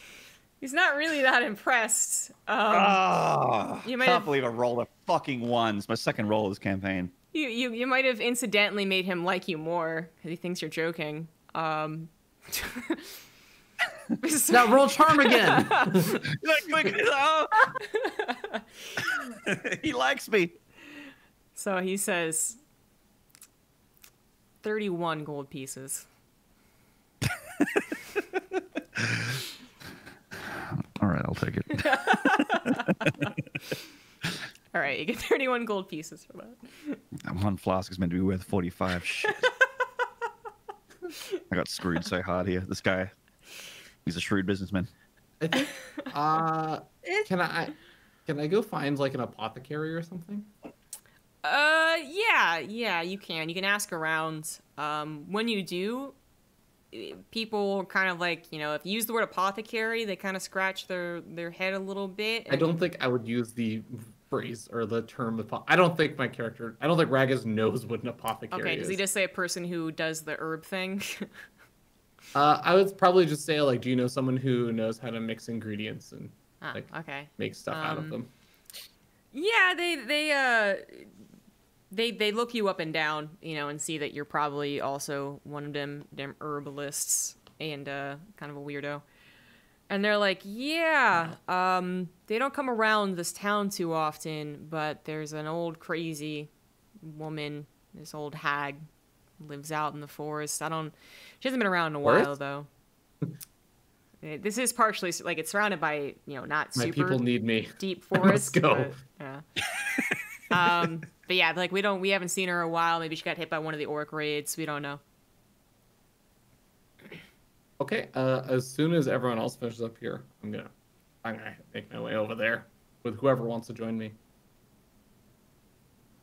He's not really that impressed. You might can't have, believe I rolled a fucking one. It's my second roll of this campaign. you might have incidentally made him like you more because he thinks you're joking. Now roll charm again. He likes me. So he says 31 gold pieces. All right, I'll take it. All right, you get 31 gold pieces for that. That one flask is meant to be worth 45. Shit. I got screwed so hard here. This guy, he's a shrewd businessman. I think. Can I go find like an apothecary or something? Yeah, you can. You can ask around. When you do, people kind of like, you know, if you use the word apothecary, they kind of scratch their head a little bit. I don't think I would use the phrase or the term. I don't think Ragas knows what an apothecary Okay, is. does he just say a person who does the herb thing? I would probably just say, like, do you know someone who knows how to mix ingredients and Okay. make stuff out of them? Yeah, they look you up and down, you know, and see that you're probably also one of them herbalists and kind of a weirdo. And they're like, yeah, they don't come around this town too often, but there's an old crazy woman, this old hag, lives out in the forest. She hasn't been around in a while, though. This is partially, like, it's surrounded by, you know, not My super people need me. deep forest. Let's go. But, yeah. But yeah, like, we haven't seen her in a while. Maybe she got hit by one of the orc raids. We don't know. Okay, as soon as everyone else finishes up here, I'm gonna I'm gonna make my way over there with whoever wants to join me.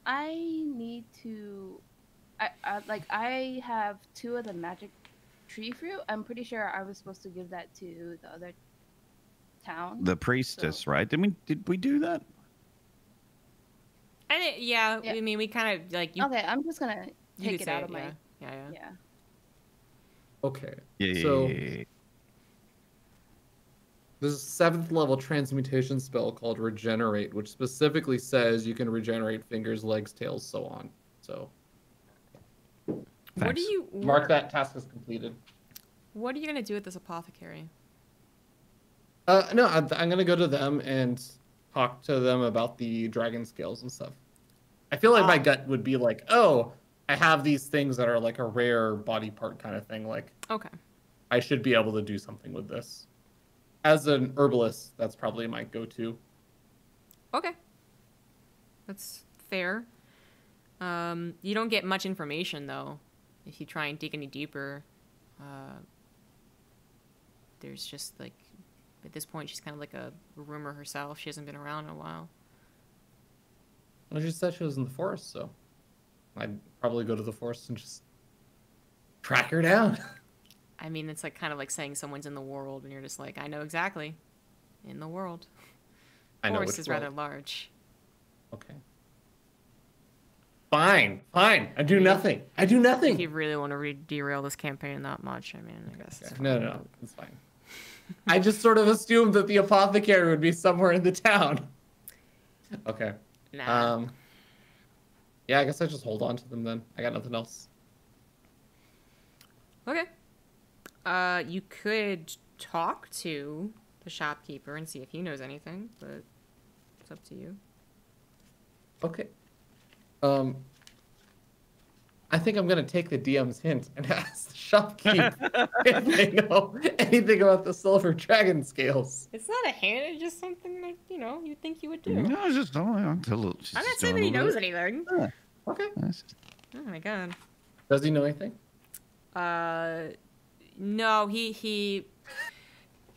I need to. I have 2 of the magic tree fruit. I'm pretty sure I was supposed to give that to the other town. The priestess, right? Did we do that? Yeah. I mean, we kind of like. Okay, I'm just gonna you take could it say out it, of my. Yeah. Okay. Yeah. So there's a 7th level transmutation spell called Regenerate, which specifically says you can regenerate fingers, legs, tails, so on. So What do you mark that task as completed. What are you gonna do with this apothecary? No, I'm gonna go to them and talk to them about the dragon scales and stuff. I feel like my gut would be like, oh, I have these things that are like a rare body part kind of thing. Like, Okay. I should be able to do something with this. As an herbalist, that's probably my go-to. Okay. That's fair. You don't get much information though. If you try and dig any deeper, there's just like, at this point, she's kind of like a rumor herself. She hasn't been around in a while. Well, she said she was in the forest, so I'd probably go to the forest and just track her down. I mean, it's like kind of like saying someone's in the world, and you're just like, I know exactly. In the world. I know Forest which is world. rather large. Okay. Fine. I do nothing. If you really want to derail this campaign that much, I mean, I guess. Okay. No, it's fine. I just sort of assumed that the apothecary would be somewhere in the town. Okay. Nah. Yeah, I guess I just hold on to them then. I got nothing else. Okay. You could talk to the shopkeeper and see if he knows anything, but it's up to you. Okay. I think I'm gonna take the DM's hint and ask the shopkeep if they know anything about the silver dragon scales. It's not a hint, it's just something that, you think you would do. No, I just don't. I'm not saying that he knows anything. Okay. Oh my god. Does he know anything? No, he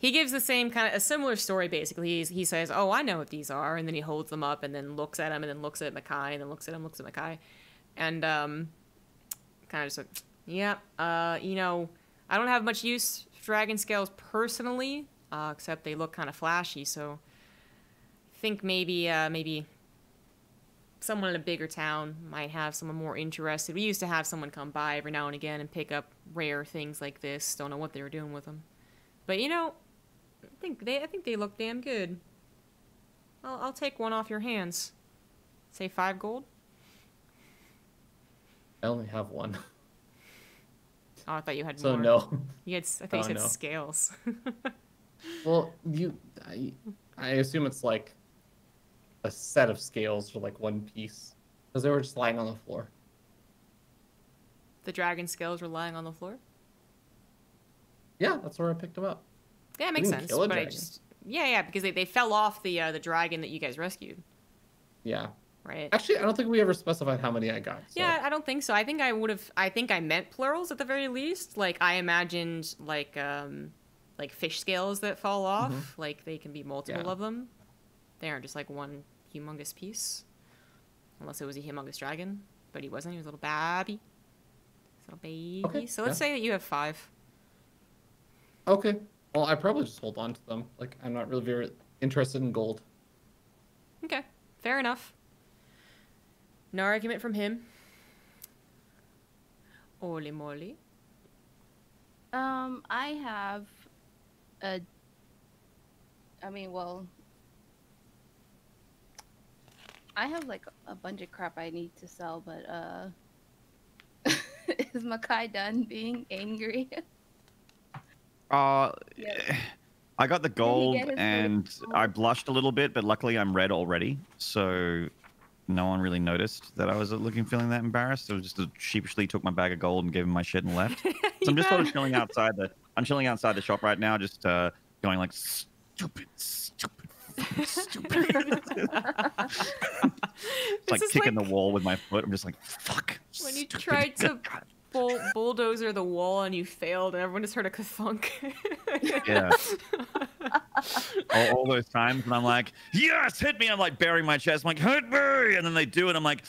gives the same a similar story basically. He says, "Oh, I know what these are," and then he holds them up and then looks at them and then looks at Mackay and then looks at him, looks at Mackay, and kind of just like, yeah, I don't have much use for dragon scales personally, except they look kind of flashy. So I think maybe someone in a bigger town might have someone more interested. We used to have someone come by every now and again and pick up rare things like this. Don't know what they were doing with them, but I think they look damn good. I'll take one off your hands. Say 5 gold. I only have one. Oh, I thought you had So more. no. I thought you said no. scales. Well, I assume it's like a set of scales for like one piece. Because they were just lying on the floor. The dragon scales were lying on the floor? Yeah, that's where I picked them up. Yeah, it makes didn't sense. kill a But dragon. yeah, because they fell off the dragon that you guys rescued, Yeah. right? Actually, I don't think we ever specified how many I got. So. Yeah, I don't think so. I think I meant plurals at the very least. Like I imagined like fish scales that fall off. Like they can be multiple of them. They aren't just like one humongous piece. Unless it was a humongous dragon. But he wasn't, he was a little baby. Okay, So let's say that you have 5. Okay. Well, I probably just hold on to them. Like, I'm not really very interested in gold. Okay, fair enough. No argument from him. Olimoley. I have I have like a bunch of crap I need to sell, but is Mackay done being angry? I got the he gold get his and gold? I blushed a little bit, but luckily I'm red already, so no one really noticed that I was feeling that embarrassed. So I just sheepishly took my bag of gold and gave him my shit and left. So I'm just sort of chilling outside the shop right now, just going like stupid. It's like kicking the wall with my foot. I'm just like, fuck. When you stupid. tried to bulldozer the wall and you failed and everyone just heard a ka-thunk. Yeah. all those times when I'm like, yes, hit me. I'm like burying my chest. I'm like, hit me. And then they do it. I'm like,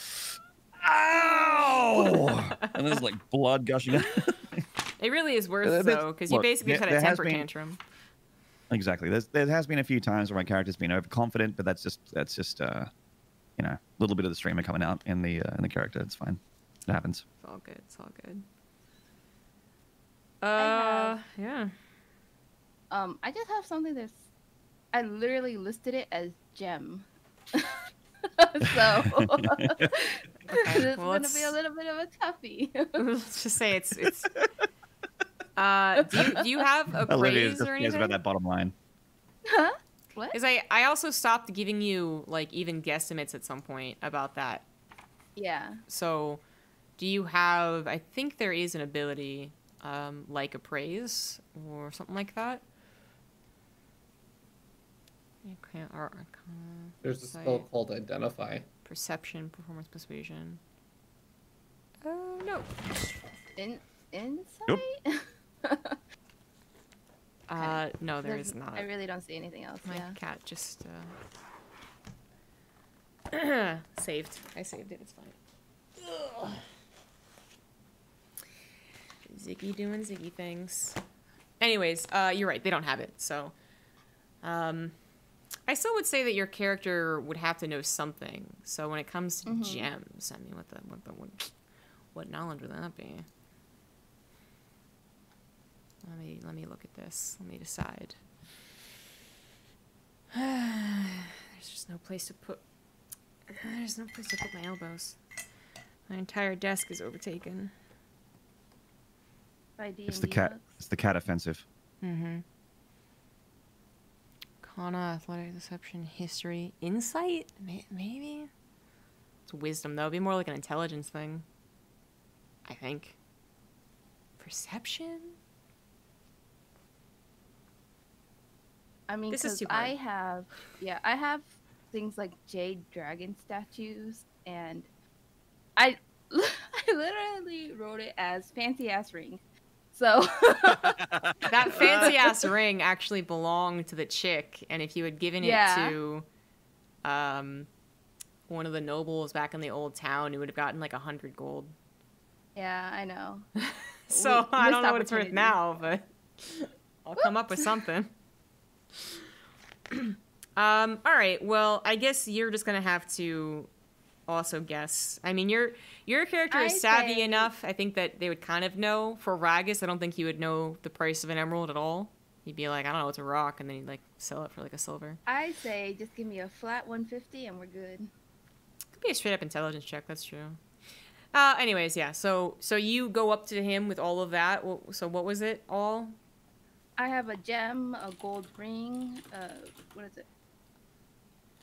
ow. And there's like blood gushing out. It really is worth though, because you basically just had a temper tantrum. Exactly. There has been a few times where my character's been overconfident, but that's just you know, a little bit of the streamer coming out in the character. It's fine. It happens. It's all good. It's all good. Yeah. I just have something that's. I literally listed it as gem. So Okay, it's well, gonna be a little bit of a toughie. Let's just say it's. Do you have a praise or anything? About that bottom line. Huh? What? Because I also stopped giving you like even guesstimates at some point about that. Yeah. So, do you have? I think there is an ability, like appraise or something like that. You can't. There's a spell called identify. Perception, performance, persuasion. Oh no. Insight. Nope. No, there is not. I really don't see anything else. My Yeah. cat just saved. I saved it. It's fine. Ugh. Ziggy doing Ziggy things. Anyways, you're right. They don't have it. So, I still would say that your character would have to know something. So when it comes to gems, I mean, what knowledge would that be? Let me look at this. Let me decide. There's just no place to put. There's no place to put my elbows. My entire desk is overtaken. By D&D It's the cat. books. It's the cat offensive. Mm-hmm. Kana, athletic, deception, history, insight. Maybe. It's wisdom though. It'd be more like an intelligence thing. I think. Perception. I mean, This is because too hard. I have things like jade dragon statues, and I literally wrote it as fancy ass ring. So That fancy ass ring actually belonged to the chick, and if you had given it to one of the nobles back in the old town, you would have gotten like 100 gold. yeah, I know. So I don't know what it's worth opportunity. now, but I'll come up with something. All right. Well, I guess you're just gonna have to also guess. I mean, your character is savvy enough. I think that they would kind of know. For Ragas, I don't think he would know the price of an emerald at all. He'd be like, I don't know, it's a rock, and then he'd like sell it for like a silver. I say just give me a flat 150 and we're good. Could be a straight up intelligence check. That's true. Anyways, yeah. So you go up to him with all of that. So what was it all? I have a gem, a gold ring. What is it?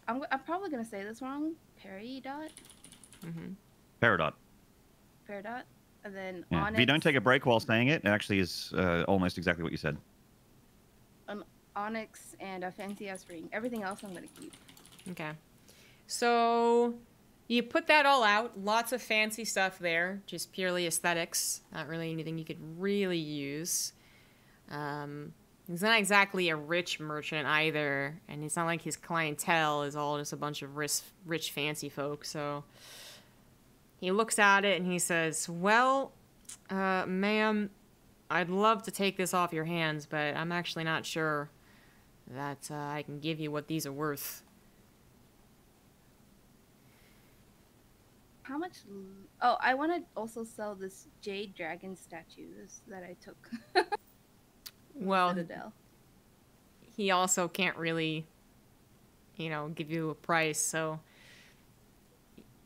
I'm probably gonna say this wrong. Peridot. Mm-hmm. Peridot. Peridot, and then Yeah. onyx. If you don't take a break while saying it, it actually is almost exactly what you said. An onyx and a fancy ass ring. Everything else I'm gonna keep. Okay. So you put that all out. Lots of fancy stuff there. Just purely aesthetics. Not really anything you could really use. He's not exactly a rich merchant either, and it's not like his clientele is all just a bunch of rich fancy folk. So he looks at it and he says, well, ma'am, I'd love to take this off your hands, but I'm actually not sure that I can give you what these are worth. How much? Oh, I want to also sell this jade dragon statues that I took. Well, Citadel. he also can't really, give you a price. So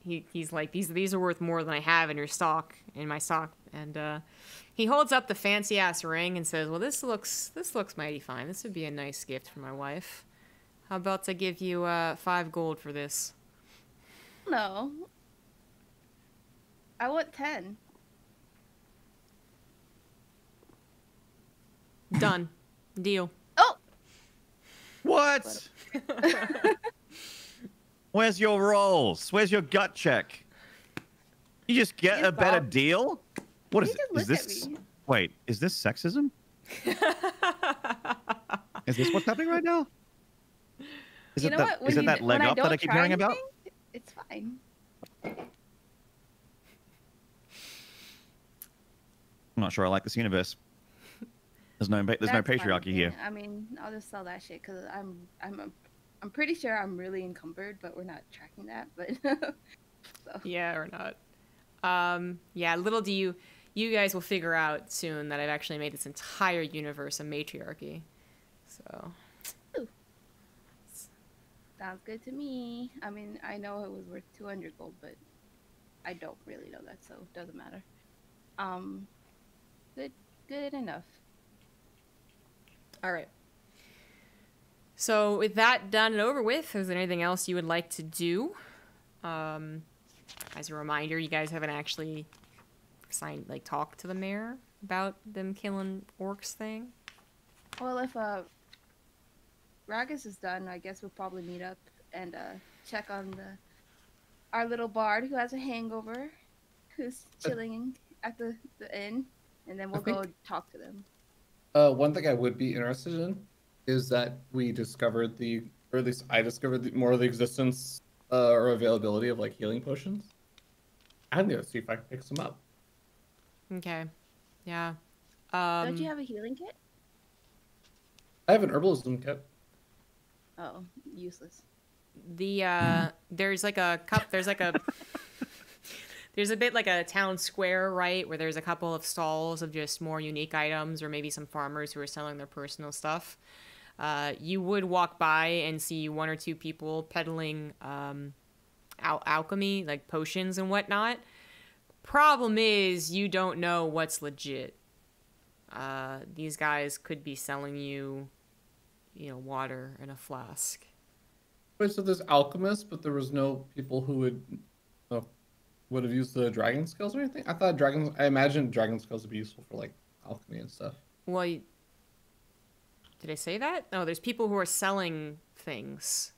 he's like, these are worth more than I have in my stock. And he holds up the fancy ass ring and says, well, this looks mighty fine. This would be a nice gift for my wife. How about I give you 5 gold for this? No. I want 10. Done. Deal. Oh! What? Where's your rolls? Where's your gut check? You just get You a better Bob. deal? What You is just is look at this? me. Wait, is this sexism? Is this what's happening right now? Is You it know that, what? is it that leg when up that I don't keep try hearing about? anything, it's fine. I'm not sure I like this universe. There's no That's patriarchy fine. here. I mean, I'll just sell that shit because I'm pretty sure I'm really encumbered, but we're not tracking that. But so. Yeah, or not. Yeah, little do you guys will figure out soon that I've actually made this entire universe a matriarchy. So. Ooh. Sounds good to me. I mean, I know it was worth 200 gold, but I don't really know that, so it doesn't matter. Good enough. All right. So with that done and over with, is there anything else you would like to do? As a reminder, you guys haven't actually talked to the mayor about them killing orcs thing. Well, if Ragas is done, I guess we'll probably meet up and check on our little bard who has a hangover, who's chilling at the inn, and then we'll go talk to them. One thing I would be interested in is that we discovered or at least I discovered more of the existence or availability of like healing potions. I'm gonna see if I can pick some up. Okay. Yeah. Don't you have a healing kit? I have an herbalism kit. Oh, useless. There's like a cup. There's like a. There's a bit like a town square, right, where there's a couple of stalls of just more unique items, or maybe some farmers who are selling their personal stuff. You would walk by and see one or two people peddling alchemy, like potions and whatnot. Problem is, you don't know what's legit. These guys could be selling you, water in a flask. Wait, so there's alchemists, but there was no people who would have used the dragon skills or anything? I imagined dragon skills would be useful for like alchemy and stuff. Well, did I say that? No, there's people who are selling things.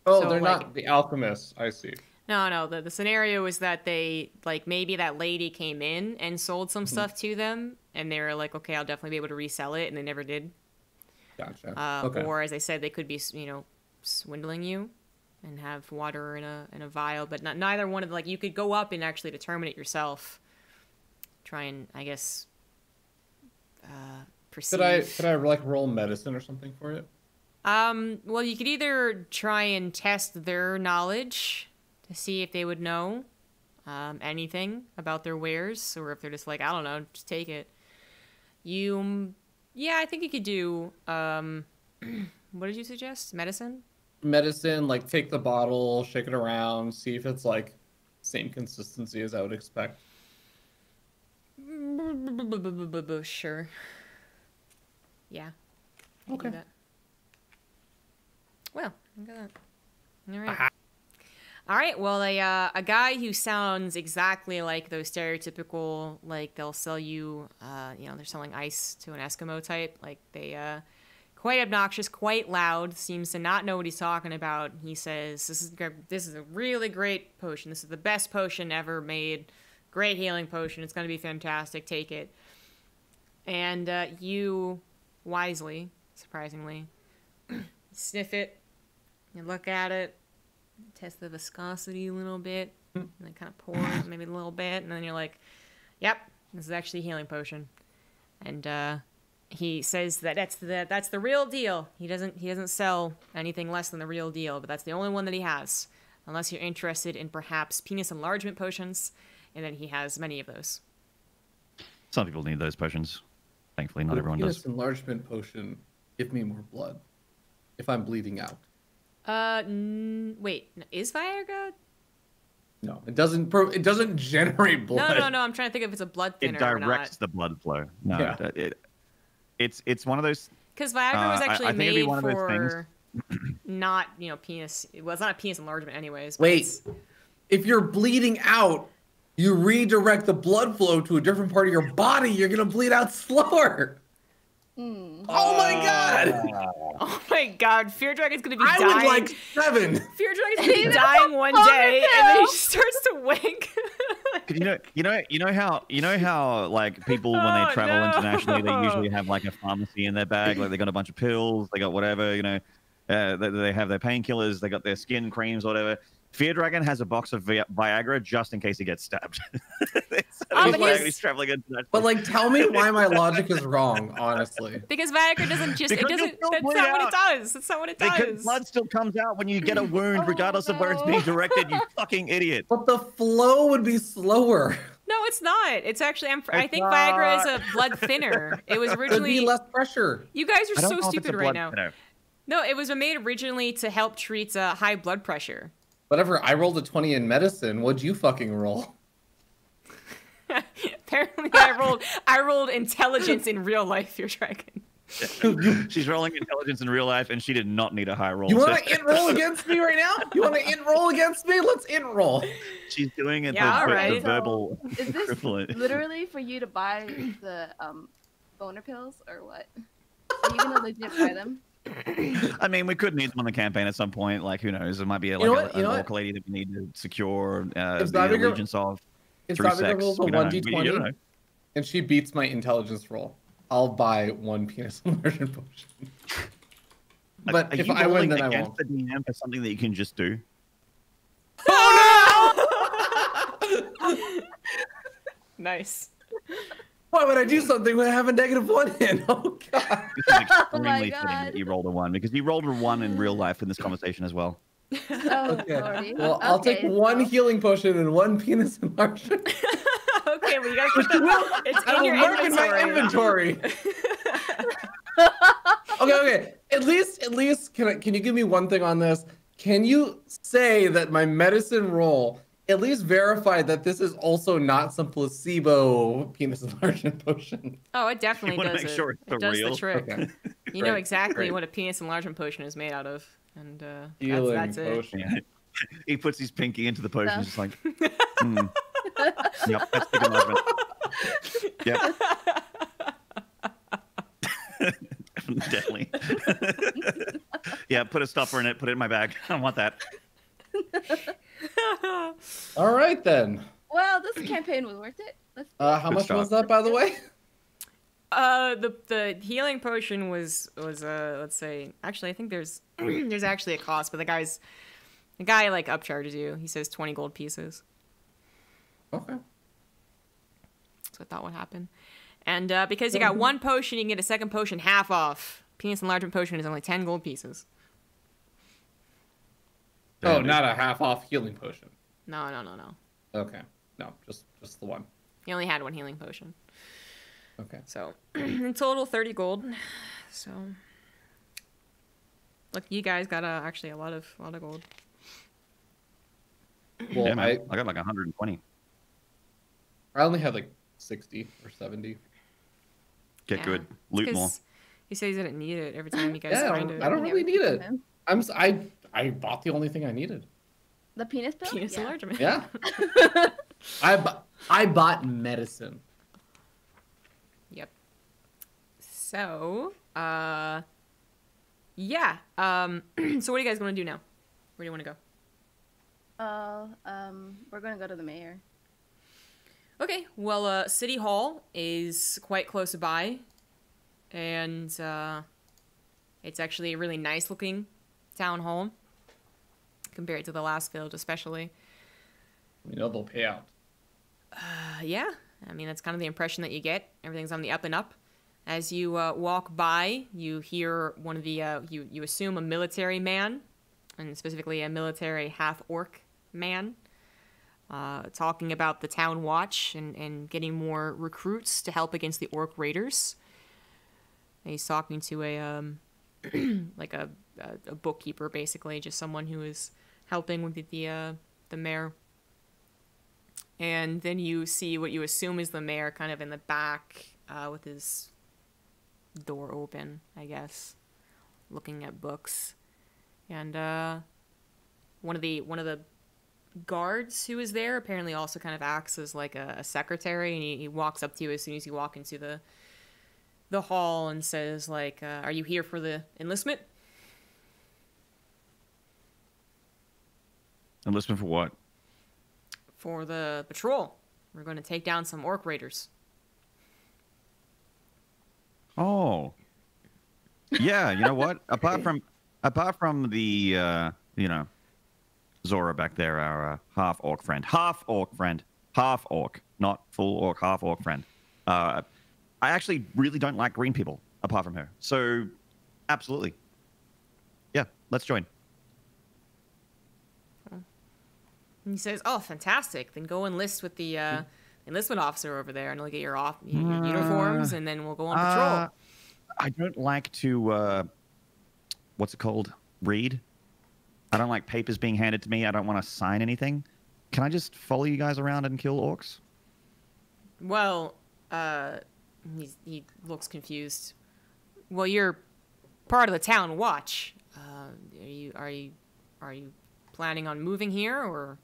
Oh, So, they're like- not the alchemists. I see. No. The scenario is that they, maybe that lady came in and sold some Mm-hmm. stuff to them, and they were like, okay, I'll definitely be able to resell it, and they never did. Gotcha. Okay. Or, as I said, they could be, swindling you and have water in a vial, but neither one of them. You could go up and actually determine it yourself. Try and, I guess, perceive. Could I like roll medicine or something for it? Well, you could either try and test their knowledge to see if they would know anything about their wares, or if they're just like, I don't know, just take it. I think you could do, what did you suggest? Medicine? Medicine, like take the bottle, shake it around, see if it's like same consistency as I would expect. Sure. Yeah. I can do Okay. that. Well, look at that. All right. All right. Well, a guy who sounds exactly like those stereotypical, they'll sell you, they're selling ice to an Eskimo type. Quite obnoxious, quite loud, seems to not know what he's talking about. He says, this is a really great potion. This is the best potion ever made. Great healing potion. It's going to be fantastic. Take it. And you, wisely, surprisingly, sniff it, you look at it, test the viscosity a little bit, and then kind of pour it maybe a little bit, and then you're like, yep, this is actually a healing potion. And he says that that's the real deal. He doesn't sell anything less than the real deal, but that's the only one that he has. Unless you're interested in perhaps penis enlargement potions, and then he has many of those. Some people need those potions. Thankfully, not everyone Penis does. enlargement potion. Give me more blood. If I'm bleeding out. Wait, is Viagra? No, it doesn't. It doesn't generate blood. No. I'm trying to think if it's a blood It thinner or directs not. the blood flow. No, Yeah. it's one of those. Because Viagra was I actually think it'd be made one of those for not, penis. Well, it's not a penis enlargement anyways. But Wait, it's- if you're bleeding out, you redirect the blood flow to a different part of your body. You're gonna bleed out slower. Oh my god! Oh my god, feardragon's gonna be I dying. was like 7. feardragon's gonna be dying one day, and then he just starts to wink. You know how like people when they travel internationally, they usually have like a pharmacy in their bag, like they got a bunch of pills, they got whatever, they have their painkillers, they got their skin creams, whatever. Feardragon has a box of Viagra just in case he gets stabbed. He's traveling internationally. But like, tell me why my logic is wrong, honestly. Because Viagra doesn't just that's not what it does. That's not what it does. Because blood still comes out when you get a wound, regardless of where it's being directed, you fucking idiot. But the flow would be slower. No, it's not. It's actually I think Viagra is a blood thinner. It was originally It'd be less pressure. You guys are so stupid right now. Thinner. No, it was made originally to help treat high blood pressure. Whatever, I rolled a 20 in medicine. What'd you fucking roll? Apparently I rolled intelligence in real life, your dragon. She's rolling intelligence in real life, and she did not need a high roll. You want to int roll against me right now? You want to int roll against me? Let's int roll. She's doing it the verbal Is this equivalent. literally for you to buy the boner pills or what? Are you gonna legit buy them? I mean, we could need them on the campaign at some point. Like, who knows? There might be an orc lady that we need to secure the allegiance of. If through ZombieGrub sex. rolls a 1d20 and she beats my intelligence roll, I'll buy one penis immersion potion. But if I win, then I won't. The DM for something that you can just do. Oh no! Nice. Why would I do something when I have a -1 in? Oh god. This is extremely fitting that you rolled a 1 because you rolled a 1 in real life in this conversation as well. Okay. Well, I'll take one healing potion and one penis enlargement. Okay, well you gotta put that. It's in your inventory. Okay. At least, can you give me one thing on this? Can you say that my medicine roll at least verify that this is also not some placebo penis enlargement potion? Oh, it definitely does. Make sure it does real. the trick. Okay. You know exactly what a penis enlargement potion is made out of, and that's potion. it. Yeah. He puts his pinky into the potion, just like, Yep, that's big enlargement. Yep. Definitely. Yeah, put a stopper in it, put it in my bag. I don't want that. All right, then. Well, this campaign was worth it. How much was that, by the way? The healing potion was let's say, actually I think there's actually a cost, but the guy like upcharges you. He says 20 gold pieces. Okay. So I thought would happen. And because you got one potion, you can get a second potion half off. Penis enlargement potion is only 10 gold pieces. Oh, not a half off healing potion. No. Okay. No, just the one. He only had one healing potion. Okay. So in total 30 gold. So look, you guys got actually a lot of gold. Well, yeah, man. I got like 120. I only had like 60 or 70. Get good. Loot more. He says he didn't need it every time you guys find it. I don't really need it. I bought the only thing I needed. The penis pill? Penis enlargement. Yeah. I bought medicine. Yep. So, yeah. So what are you guys going to do now? Where do you want to go? We're going to go to the mayor. Okay, well, City Hall is quite close by, and it's actually a really nice-looking town hall, compared to the last village, especially. You know they'll pay out. Yeah, I mean, that's kind of the impression that you get. Everything's on the up and up. As you walk by, you hear one of the, you assume a military man, and specifically a military half-orc man, talking about the town watch and getting more recruits to help against the orc raiders. And he's talking to a like a bookkeeper, basically, just someone who is helping with the mayor. And then you see what you assume is the mayor kind of in the back with his door open, I guess, looking at books. And one of the guards who is there apparently also kind of acts as like a secretary, and he walks up to you as soon as you walk into the hall and says like, are you here for the enlistment? Enlistment for what? For the patrol. We're going to take down some orc raiders. Oh. Yeah, you know what? Apart from the Zora back there, our half orc friend, half orc, not full orc, half orc friend. I actually really don't like green people apart from her. So, absolutely, yeah, let's join. And he says, "Oh, fantastic! Then go enlist with the enlistment officer over there, and look at your uniforms, and then we'll go on patrol." I don't like to, what's it called? Read. I don't like papers being handed to me. I don't want to sign anything. Can I just follow you guys around and kill orcs? Well, he looks confused. Well, you're part of the town watch. Are you planning on moving here, or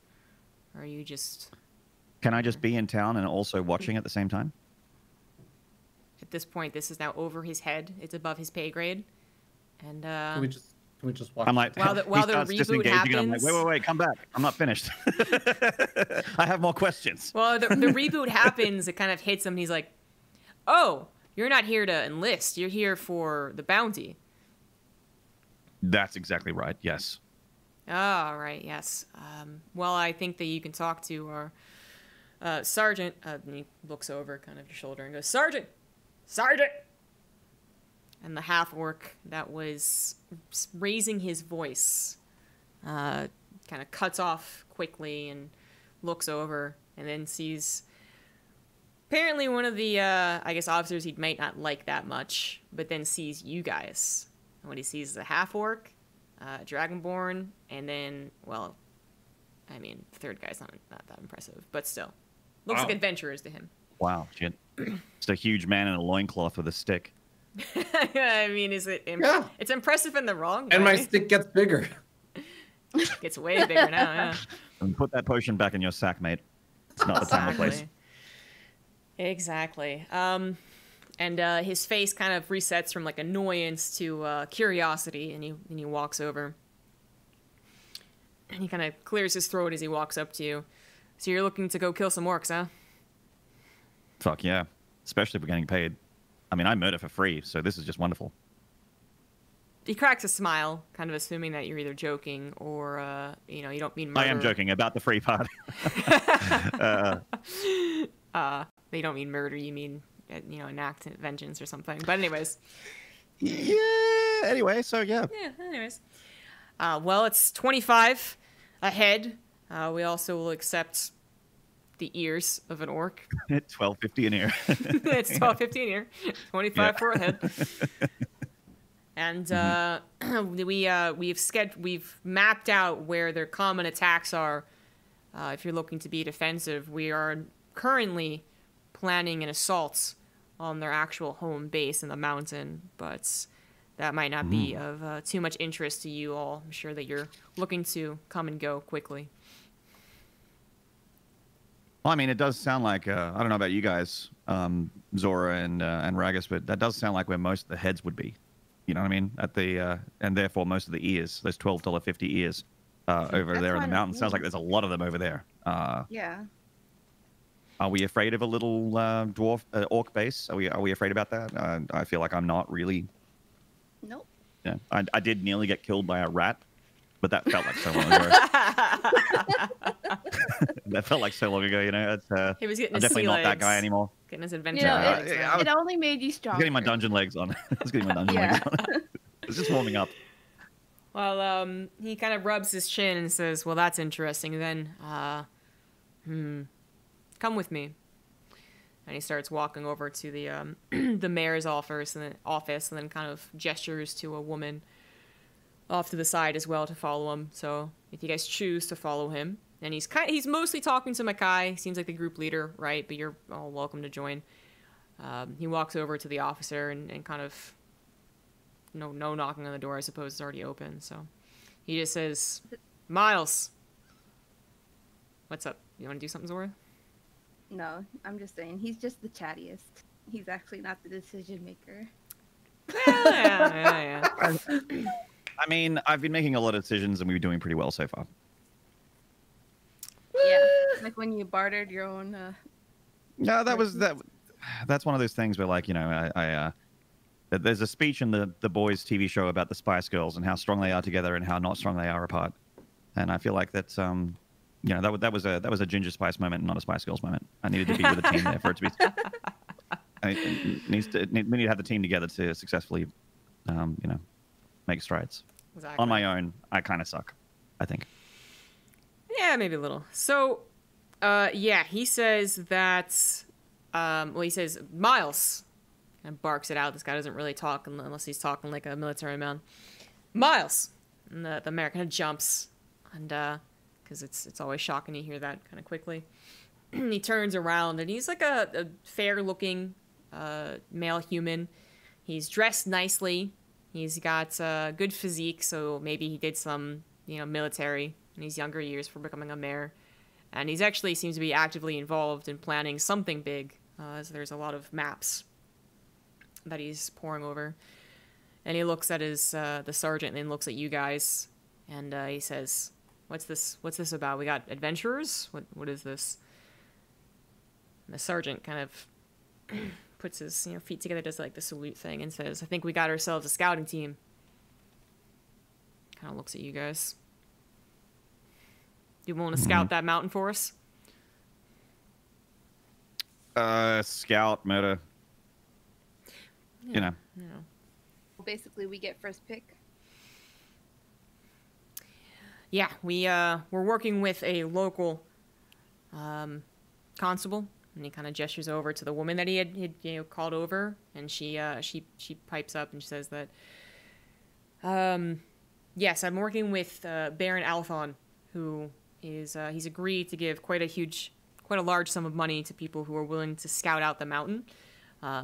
are you just... Can I just be in town and also watching at the same time? At this point, this is now over his head. It's above his pay grade. And Can we just watch? I'm like, while the reboot happens... I'm like, wait, come back. I'm not finished. I have more questions. Well, the reboot happens. It kind of hits him. And he's like, "Oh, you're not here to enlist. You're here for the bounty." That's exactly right. Yes. Oh, right. Yes. Well, I think that you can talk to our sergeant. And he looks over kind of your shoulder and goes, "Sergeant! Sergeant!" And the half-orc that was raising his voice kind of cuts off quickly and looks over and then sees apparently one of the, I guess, officers he might not like that much, but then sees you guys. And what he sees is a half-orc, dragonborn, and then, well, I mean, the third guy's not that impressive, but still. Looks like adventurers to him. Wow, shit. Just a huge man in a loincloth with a stick. I mean, is it... Yeah. It's impressive in the wrong way. And my stick gets bigger. Gets way bigger now, yeah. And put that potion back in your sack, mate. It's not the time or place. Exactly. And his face kind of resets from like annoyance to curiosity, and he walks over. And he kind of clears his throat as he walks up to you. "So you're looking to go kill some orcs, huh?" Fuck yeah. Especially if we're getting paid. I mean, I murder for free, so this is just wonderful. He cracks a smile, kind of assuming that you're either joking or, you don't mean murder. I am joking about the free part. They don't mean murder, you mean, enact vengeance or something. But anyways. Yeah, anyway, so yeah. Yeah, anyways. Well, it's 25 ahead. We also will accept the ears of an orc. $12.50 an ear. It's $12.50 an ear. 25 for a head. And we've mapped out where their common attacks are. If you're looking to be defensive, we are currently planning an assault on their actual home base in the mountain, but that might not be of too much interest to you all. I'm sure that you're looking to come and go quickly. Well, I mean, it does sound like, I don't know about you guys, Zora and Ragas, but that does sound like where most of the heads would be. You know what I mean? At the and therefore most of the ears, those $12.50 ears over there in the mountain. Sounds like there's a lot of them over there. Yeah. Are we afraid of a little dwarf orc base? Are we afraid about that? I feel like I'm not really. Nope. Yeah, I did nearly get killed by a rat, but that felt like so long ago. That felt like so long ago, It's, He was getting I'm his definitely sea not legs. that guy anymore. Getting his adventure. It only made you stronger. I'm getting my dungeon legs on. I was getting my dungeon legs on. It's just warming up. Well, he kind of rubs his chin and says, "Well, that's interesting. Then, come with me." And he starts walking over to the the mayor's office, and then kind of gestures to a woman off to the side as well to follow him. So if you guys choose to follow him, and he's mostly talking to Makai. Seems like the group leader, right? But you're all welcome to join. He walks over to the officer and kind of no knocking on the door. I suppose it's already open. So he just says, "Miles, what's up? You want to do something, Zora?" No, I'm just saying he's just the chattiest. He's actually not the decision maker. Yeah. I mean, I've been making a lot of decisions, and we've been doing pretty well so far. Yeah, like when you bartered your own Yeah, that's one of those things where, like, you know, there's a speech in the Boys TV show about the Spice Girls and how strong they are together and how not strong they are apart. And I feel like that's you know, that was a Ginger Spice moment, not a Spice Girls moment. I needed to be with a team there for it to be. We need to have the team together to successfully, you know, make strides. Exactly. On my own, I kind of suck, I think. Yeah, maybe a little. So, yeah, he says that. Well, he says Miles, and barks it out. This guy doesn't really talk unless he's talking like a military man. Miles, and the mayor kind of jumps, and because it's always shocking to hear that kind of quickly. He turns around, and he's like a fair-looking male human. He's dressed nicely. He's got good physique, so maybe he did some, you know, military in his younger years for becoming a mayor. And he's actually seems to be actively involved in planning something big, as there's a lot of maps that he's poring over. And he looks at his the sergeant and then looks at you guys, and he says, "What's this about? We got adventurers? What is this?" And the sergeant kind of puts his, you know, feet together, does like the salute thing, and says, "I think we got ourselves a scouting team." Kind of looks at you guys. You willing to scout that mountain for us? Scout, murder. Yeah, You know. Basically, we get first pick. Yeah, we're working with a local constable, and he kind of gestures over to the woman that he had you know, called over, and she pipes up and she says that, yes, I'm working with Baron Alphon, who is he's agreed to give quite a large sum of money to people who are willing to scout out the mountain.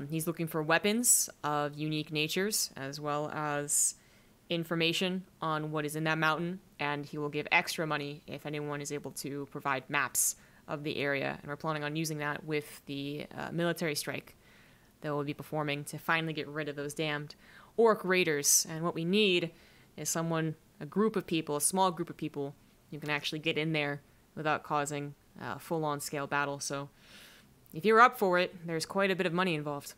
He's looking for weapons of unique natures, as well as information on what is in that mountain, and he will give extra money if anyone is able to provide maps of the area. And we're planning on using that with the military strike that we'll be performing to finally get rid of those damned orc raiders. And what we need is a group of people, a small group of people, who can actually get in there without causing a full-on scale battle. So if you're up for it, there's quite a bit of money involved.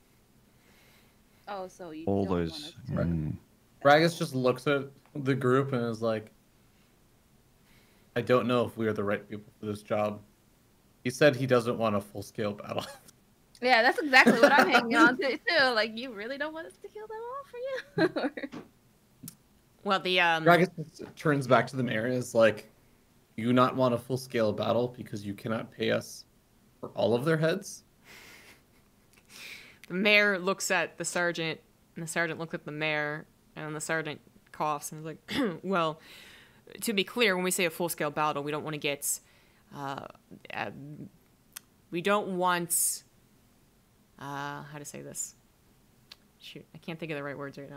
Oh, so you All don't those. want us to... Ragas just looks at the group and is like, I don't know if we are the right people for this job. He said he doesn't want a full-scale battle. Yeah, that's exactly what I'm hanging on to too. Like, you really don't want us to kill them all for you? Well, the Ragas turns back to the mayor and is like, you not want a full-scale battle because you cannot pay us for all of their heads? The mayor looks at the sergeant, and the sergeant looks at the mayor, and the sergeant coughs and is like, well, to be clear, when we say a full-scale battle, we don't want to get... we don't want... how to say this? Shoot, I can't think of the right words right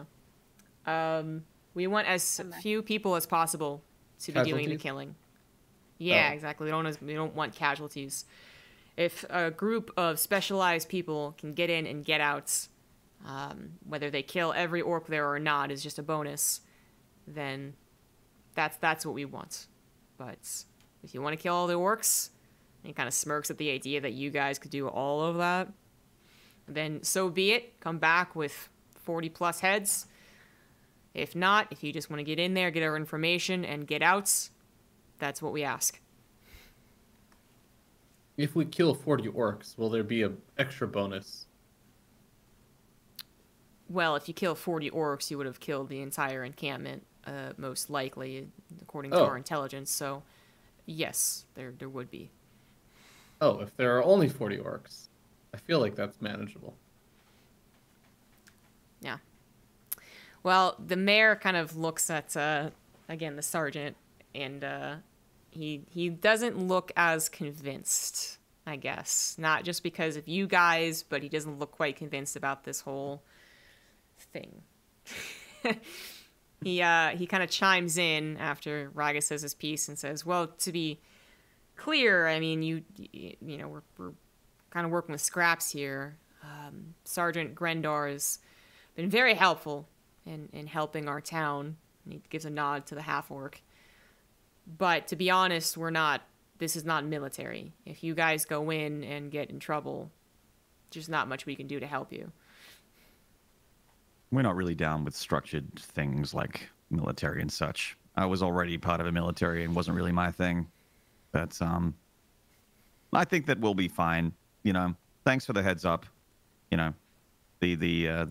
now. We want as few people as possible to be doing the killing. Yeah, exactly. We don't want casualties. If a group of specialized people can get in and get out, whether they kill every orc there or not is just a bonus, then that's what we want. But if you want to kill all the orcs, and he kind of smirks at the idea that you guys could do all of that, then so be it. Come back with 40 plus heads. If not, if you just want to get in there, get our information, and get out, that's what we ask. If we kill 40 orcs, will there be an extra bonus? Well, if you kill 40 orcs, you would have killed the entire encampment, most likely, according to our intelligence. So, yes, there would be. Oh, if there are only 40 orcs, I feel like that's manageable. Yeah. Well, the mayor kind of looks at, again, the sergeant, and he doesn't look as convinced, I guess. Not just because of you guys, but he doesn't look quite convinced about this whole thing. He kind of chimes in after Ragas says his piece and says, well, to be clear, I mean, you know, we're kind of working with scraps here. Sergeant Grendar has been very helpful in helping our town. And he gives a nod to the half-orc. But to be honest, we're not this is not military. If you guys go in and get in trouble, there's not much we can do to help you. We're not really down with structured things like military and such. I was already part of a military and wasn't really my thing. But I think that we'll be fine. You know, thanks for the heads up. You know, the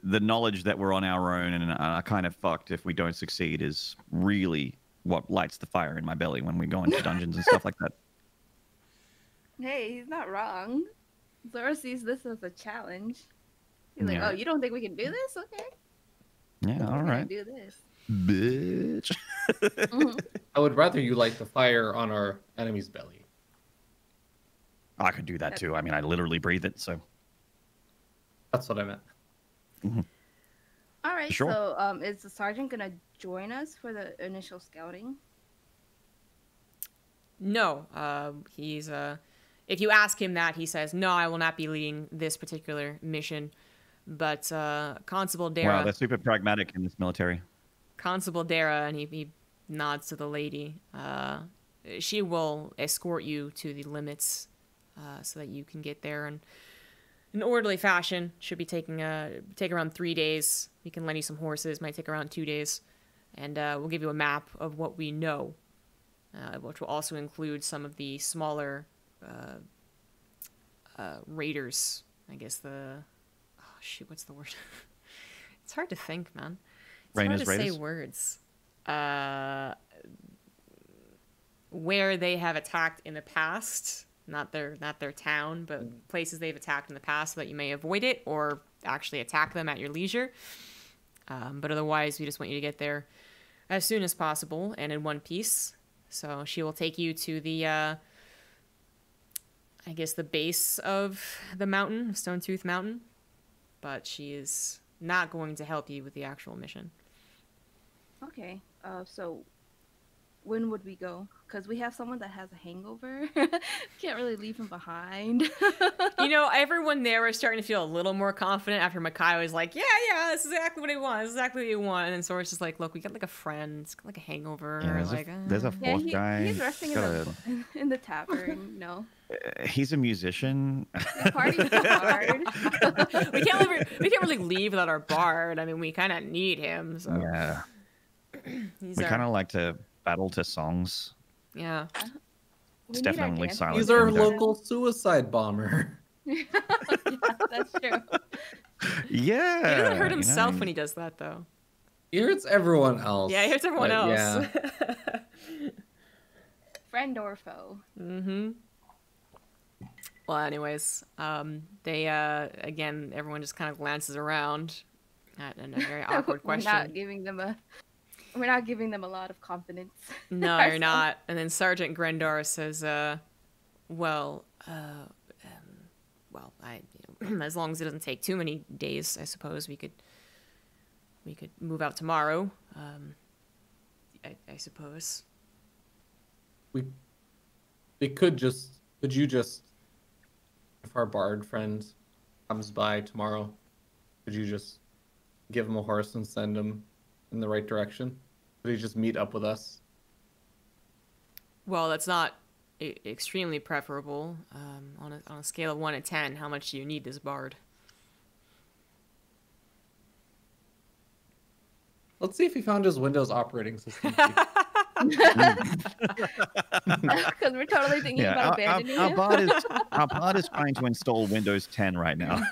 knowledge that we're on our own and are kind of fucked if we don't succeed is really what lights the fire in my belly when we go into dungeons and stuff like that. Hey, he's not wrong. Zora sees this as a challenge. He's like, Yeah. oh, you don't think we can do this? Okay. Yeah, all We're right. gonna do this. Bitch. Mhm. I would rather you light the fire on our enemy's belly. I could do that too. I mean, I literally breathe it, so. That's what I meant. All right. Sure. So, is the sergeant gonna join us for the initial scouting? No, he's if you ask him that, he says, no, I will not be leading this particular mission. But Constable Dara, Wow, they're super pragmatic in this military. Constable Dara, and he nods to the lady. She will escort you to the limits so that you can get there in an orderly fashion. Should be take around 3 days. We can lend you some horses. Might take around 2 days, and we'll give you a map of what we know, which will also include some of the smaller raiders. I guess what's the word? It's hard to think, man. It's hard to say words. Where they have attacked in the past, not their town, but places they've attacked in the past, so that you may avoid it or actually attack them at your leisure. But otherwise, we just want you to get there as soon as possible and in one piece. So she will take you to the, I guess, the base of the mountain, Stonetooth Mountain. But she is not going to help you with the actual mission. Okay. So, when would we go? Because we have someone that has a hangover. Can't really leave him behind. You know, everyone there was starting to feel a little more confident after Makai was like, yeah, this is exactly what he wants. This is exactly what he wants. And Sora's just like, look, we got like a friend. It's got like a hangover. Yeah, there's a fourth guy. He's resting in the tavern. No. He's a musician. The party's hard. we can't really leave without our bard. I mean, we kind of need him. So. Yeah. We kind of like to battle to songs. Yeah. It's definitely silent. He's our local suicide bomber. Yeah, that's true. Yeah. He doesn't hurt himself when he does that, though. He hurts everyone else. Yeah, he hurts everyone else. Yeah. Friend or foe. Mm-hmm. Well, anyways, they again, everyone just kind of glances around at a very awkward question. We're not giving them a lot of confidence. No, you're not. And then Sergeant Grendar says, as long as it doesn't take too many days, I suppose we could move out tomorrow. I suppose. Could you just, if our bard friend comes by tomorrow, could you just give him a horse and send him in the right direction? Could he just meet up with us? Well, that's not extremely preferable. On a scale of 1 to 10, how much do you need this bard? Let's see if he found his Windows operating system. Because we're totally thinking about abandoning him. Our bard is trying to install Windows 10 right now.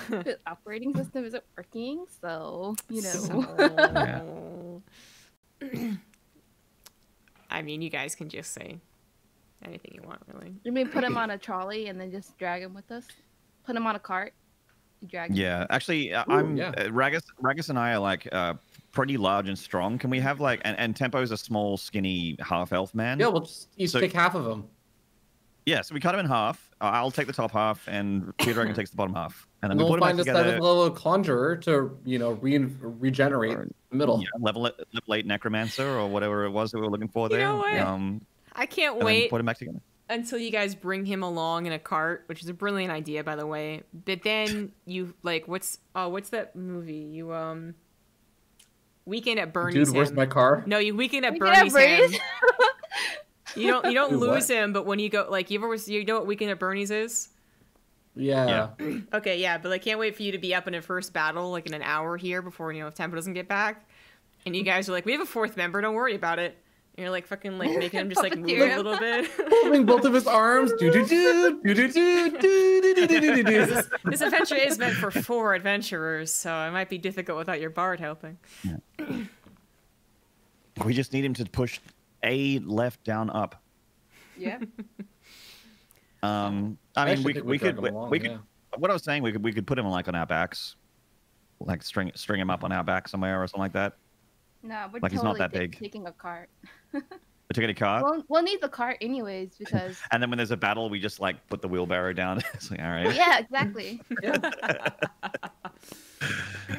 The operating system isn't working, so you know. I mean, you guys can just say anything you want, really. You mean put him on a trolley and then just drag him with us? Put him on a cart, drag him. Yeah, actually, Ragas and I are like pretty large and strong. Can we have like and Tempo's a small, skinny half elf man? Yeah, we'll just take half of him. Yeah, so we cut him in half. I'll take the top half, and feardragon takes the bottom half, and then we'll put find him a back together. 7th level conjurer to regenerate the middle. Yeah, level 8 necromancer or whatever it was that we were looking for there. You know what? I can't wait put him back together until you guys bring him along in a cart, which is a brilliant idea, by the way. But then you like what's that movie? You weekend at Bernie's. Dude, where's my car? No, you weekend at We can have Bernie's. Bernie's? You don't Dude, lose what? him, but when you go, like, you know what weekend at Bernie's is? Yeah. Okay, yeah, but I can't wait for you to be up in a first battle, like in an hour here before, if Tempo doesn't get back. And you guys are like, we have a fourth member, don't worry about it. And you're like fucking like making him just like move a little bit. Holding both of his arms. This adventure is meant for 4 adventurers, so it might be difficult without your bard helping. Yeah. We just need him to push A, left, down, up. Yeah. I mean, we could. What I was saying, we could put him like on our backs, like string him up on our back somewhere or something like that. No, we're Like he's totally not that big. taking a cart. We took a cart, We'll need the cart anyways because. and then when there's a battle, we just like put the wheelbarrow down. It's like, all right. Yeah, exactly.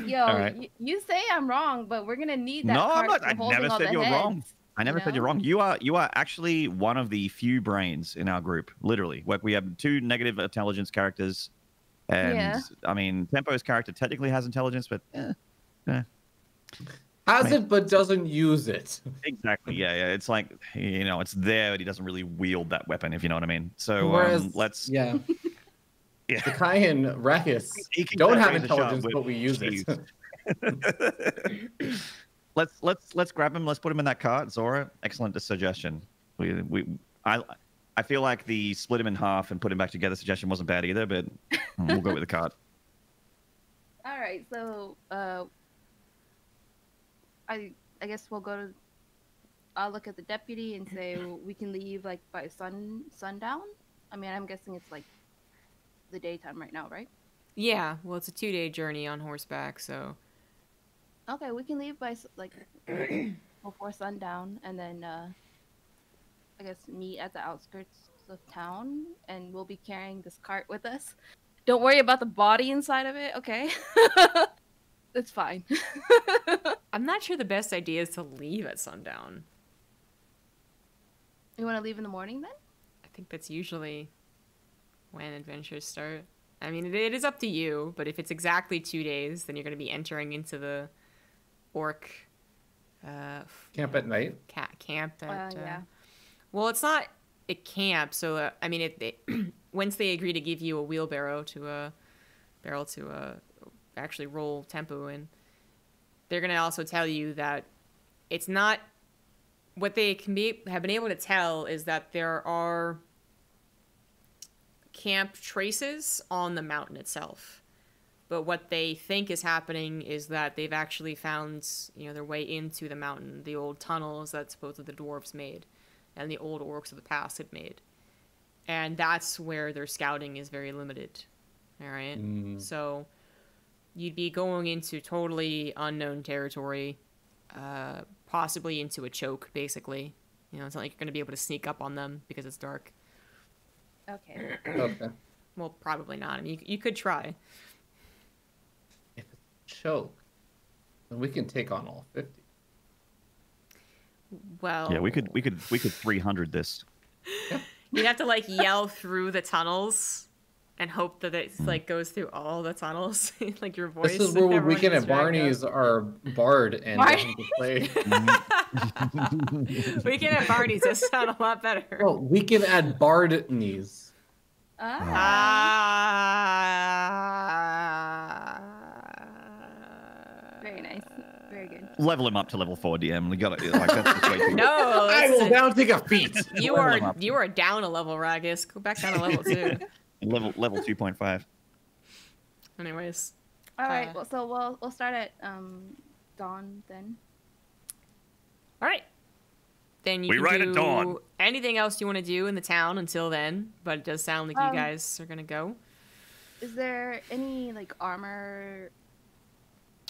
Yo, All right. you say I'm wrong, but we're gonna need that. No, cart I'm not. for I holding never all said the you were wrong. heads, I never said you're wrong. You are actually one of the few brains in our group. Literally, like we have 2 negative intelligence characters, and Yeah. I mean, Tempo's character technically has intelligence, but Has it, but doesn't use it. exactly, yeah. It's like it's there, but he doesn't really wield that weapon, if you know what I mean. So Whereas, let's yeah. Yeah. The Kai and Ragas He can don't have razor sharp intelligence, with but we use it. cheese. Let's grab him. Let's put him in that cart, Zora. Excellent suggestion. I feel like the split him in half and put him back together suggestion wasn't bad either, but we'll go with the cart. All right, so I guess we'll go to. I'll look at the deputy and say we can leave like by sundown. I mean, I'm guessing it's like the daytime right now, right? Yeah, well, it's a 2-day journey on horseback, so. Okay, we can leave by like before sundown, and then I guess meet at the outskirts of town, and we'll be carrying this cart with us. Don't worry about the body inside of it, okay? It's fine. I'm not sure the best idea is to leave at sundown. You want to leave in the morning then? I think that's usually when adventures start. I mean, it is up to you, but if it's exactly 2 days, then you're going to be entering into the orc Camp at night. camp. Yeah. Well, it's not a camp, so I mean, once they agree to give you a wheelbarrow to barrel to actually roll Tempo in, they're going to also tell you that it's not what they have been able to tell is that there are camp traces on the mountain itself. But what they think is happening is that they've actually found, their way into the mountain, the old tunnels that supposedly the dwarves made and the old orcs of the past had made. And that's where their scouting is very limited. All right? So you'd be going into totally unknown territory, possibly into a choke, basically. It's not like you're going to be able to sneak up on them because it's dark. Okay. Okay. Well, probably not. I mean, you could try. If it's a choke, then we can take on all 50. Well, Yeah, we could 300 this. you'd have to like yell through the tunnels and hope that it like goes through all the tunnels, like your voice. This is where everyone Weekend gets at dragged up. Barney's are barred and doesn't get played. Weekend at Barney's does sound a lot better. Oh, Weekend at Barney's. Very nice. Very good. Level him up to level 4 DM. We got it. Like, that's just way too No, I will now take a feat. you are down a level, Ragas. Go back down a level 2. level 2.5. Anyways. All right. Well, so we'll start at dawn then. All right. Then you We can ride do at dawn. anything else you want to do in the town until then, but it does sound like you guys are gonna go. Is there any like armor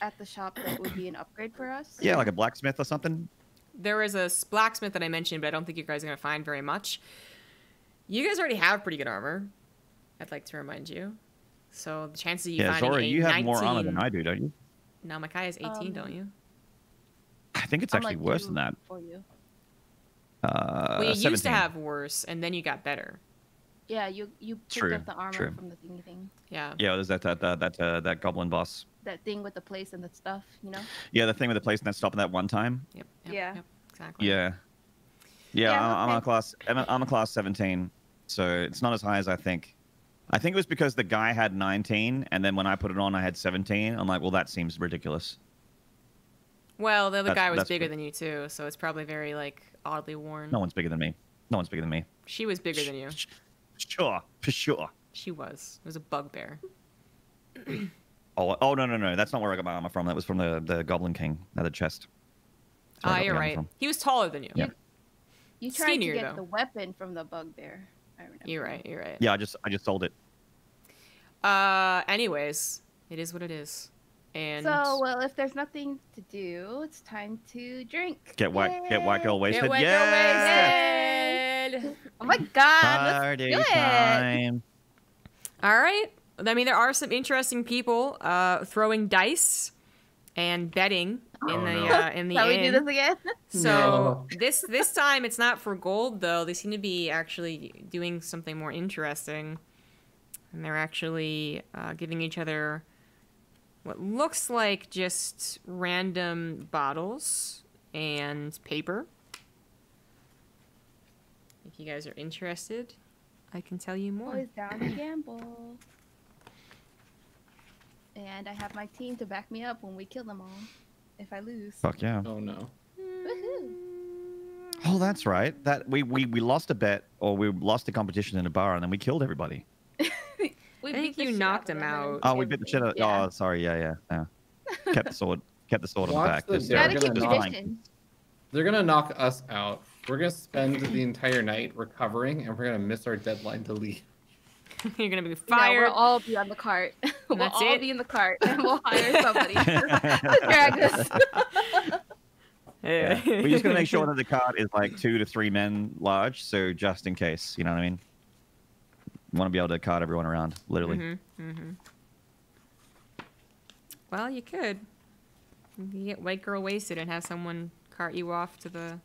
at the shop that would be an upgrade for us? Yeah, like a blacksmith or something. There is a blacksmith that I mentioned, but I don't think you guys are gonna find very much. You guys already have pretty good armor. I'd like to remind you. So the chances of you finding Zora, a you have 19... more armor than I do, don't you? No, Makai is 18, don't you? I think it's I'm actually like worse you than that. For you. Well, you 17. used to have worse, and then you got better. Yeah, you picked True, up the armor true. from the thingy thing. Yeah. Yeah, there's that goblin boss. That thing with the place and the stuff, you know? Yeah, the thing with the place and that stop that one time. Yep. Yeah. Yep. Exactly. Yeah. Yeah, I'm okay. a class 17, so it's not as high as I think. I think it was because the guy had 19, and then when I put it on, I had 17. I'm like, well, that seems ridiculous. Well, the other guy was that's bigger good. than you too, so it's probably very like oddly worn. No one's bigger than me. No one's bigger than me. She was bigger than you. Sure, for sure. She was. It was a bugbear. Oh no. That's not where I got my armor from. That was from the Goblin King, the chest. That's where I got You're the armor right. from. He was taller than you. Yeah. You tried Skinnier, to get though. the weapon from the bugbear. I remember. You're right. You're right. Yeah, I just sold it. Anyways, it is what it is. And So, well, if there's nothing to do, it's time to drink. Get white girl wasted. get wet, Yeah. girl wasted. Oh my god, Party let's do it! time. All right. I mean, there are some interesting people throwing dice and betting in the Shall we do inn. this again? So this time it's not for gold though. They seem to be actually doing something more interesting, and they're actually giving each other what looks like just random bottles and paper. If you guys are interested, I can tell you more. Always down to gamble. And I have my team to back me up when we kill them all. If I lose. Fuck yeah. Oh no. Woohoo. Oh, that's right. That we lost a bet, or we lost a competition in a bar, and then we killed everybody. We I think beat the you shit knocked out of him them and out. Oh, we bit the shit out. Yeah. Oh, sorry. Yeah. Kept the sword. Kept the sword on the Watch back. the Just- They're Gotta gonna keep knock. tradition. They're gonna knock us out. We're gonna spend the entire night recovering, and we're gonna miss our deadline to leave. You're gonna be No, fired. we'll all be on the cart. We'll That's all it? be in the cart, and we'll hire somebody to drag us. Yeah. We're just gonna make sure that the cart is like 2 to 3 men large, so just in case, you know what I mean. Want to be able to cart everyone around, literally. Well, you could. You can get white girl wasted and have someone cart you off to the.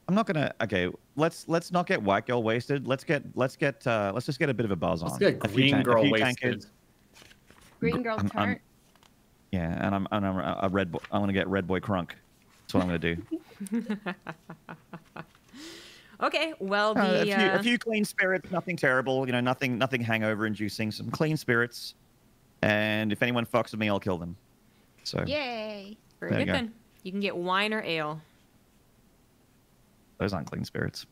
I'm not gonna. Okay, let's not get white girl wasted. Let's just get a bit of a buzz on. Let's get A few green girl a few wasted. tankards. Green girl I'm- turn. Yeah, and I'm a red boy. I'm gonna get red boy crunk. That's what I'm gonna do. Okay, well the a few clean spirits, nothing terrible. You know, nothing hangover inducing. Some clean spirits, and if anyone fucks with me, I'll kill them. So Yay. very there you good go. then. You can get wine or ale. those aren't clean spirits.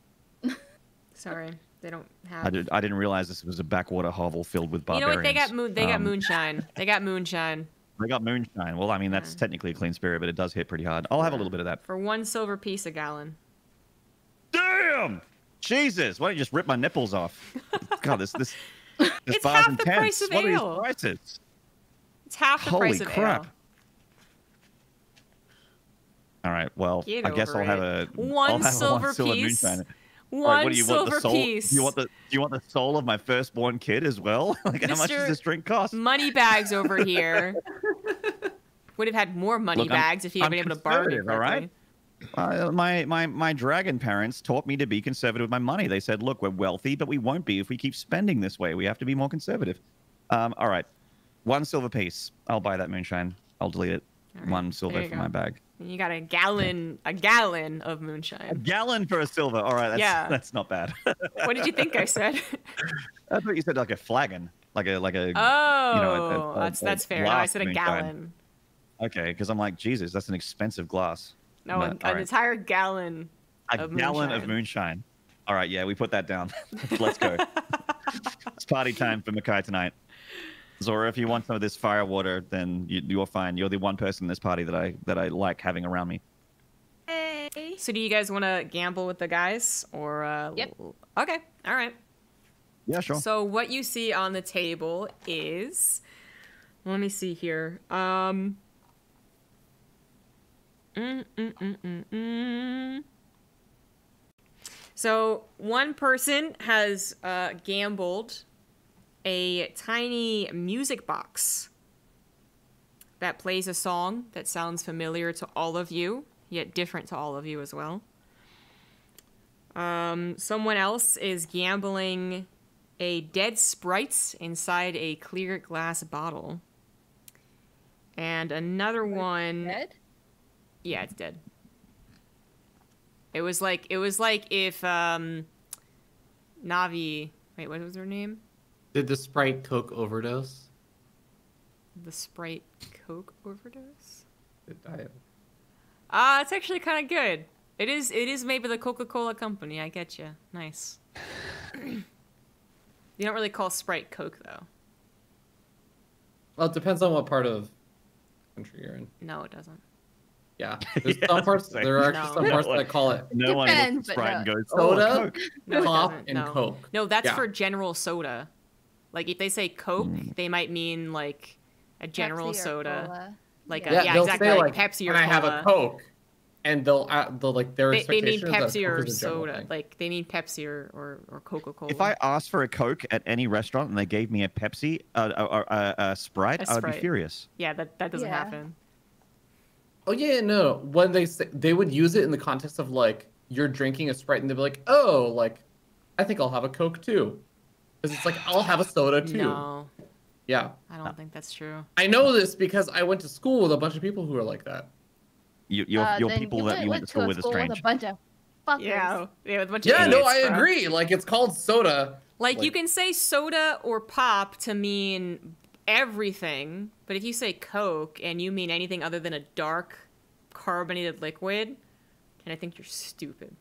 Sorry, they don't have. I didn't realize this was a backwater hovel filled with You barbarians. know what? They got Um, moonshine. They got moonshine They got moonshine. Well, I mean, that's technically a clean spirit, but it does hit pretty hard. I'll have a little bit of that. for 1 silver piece a gallon. Damn! Jesus! Why don't you just rip my nipples off? God, this It's bar's half the price intense. of What are ale. these prices? It's half the Holy price of crap! ale. All right. Well, Get I guess over I'll have it. a One I'll have silver a 1 silver piece. moonshine. All One right, what do you want? silver The soul? piece. Do you want the soul of my firstborn kid as well? Like, how much Mr. does this drink cost? Money bags over here. Would have had more money Look, I'm- bags if you had I'm been able to bargain. conservative, all right? correctly. My dragon parents taught me to be conservative with my money. They said, look, we're wealthy, but we won't be if we keep spending this way. We have to be more conservative. All right. 1 silver piece. I'll buy that moonshine. I'll delete it. All right, 1 silver there you for go. my bag. And you got a gallon of A moonshine. gallon for a silver. All right, that's not bad. What did you think I said? I thought you said like a flagon, like a. Oh, a that's fair. No, I glass said a moonshine. gallon. Okay, because I'm like, Jesus, that's an expensive glass. No, But, an all right. entire gallon. A of gallon of moonshine. moonshine. All right, yeah, we put that down. Let's go. It's party time for Makai tonight. Zora, if you want some of this fire water, then you're fine. You're the one person in this party that I like having around me. Hey. So do you guys want to gamble with the guys or? Yep. Okay. All right. Yeah, sure. So what you see on the table is, let me see here. So one person has gambled a tiny music box that plays a song that sounds familiar to all of you, yet different to all of you as well. Someone else is gambling a dead sprite inside a clear glass bottle. And another one. Dead? Yeah, it's dead. It was like if Navi. Wait, what was her name? Did the Sprite Coke overdose? The Sprite Coke overdose? I- It's actually kind of good. It is made by the Coca-Cola company. I get you. Nice. You don't really call Sprite Coke though. Well, it depends on what part of country you're in. No, it doesn't. Yeah, there's Yeah, some parts. that's There are No. actually some parts that call it No one looks at Depends, but Sprite no. and goes, Soda? oh, Coke. No, it Pop doesn't. and No. Coke. No, that's Yeah. for general soda. Like if they say Coke, Mm. they might mean like a general Pepsi or soda. Cola. Like Yeah. yeah, they'll exactly. say Like like Pepsi or Can I have Cola. a Coke? And they'll like their They mean expectation is that Pepsi Coke or is a general soda. thing. Like they mean Pepsi or Coca-Cola. If I asked for a Coke at any restaurant and they gave me a Pepsi, or a Sprite, A I would be Sprite. furious. Yeah, that doesn't Yeah. happen. Oh yeah, no. When they say they would use it in the context of like you're drinking a Sprite and they'd be like, oh, like I think I'll have a Coke too, because it's like I'll have a soda too. No, Yeah, I don't think that's true. I know this because I went to school with a bunch of people who are like that. Your Then people that you went to school with are a strange. bunch of fuckers. Yeah, with a bunch Yeah, of no, idiots, I bro. agree. Like it's called soda. Like you Like- can say soda or pop to mean everything, but if you say Coke and you mean anything other than a dark carbonated liquid, and I think you're stupid.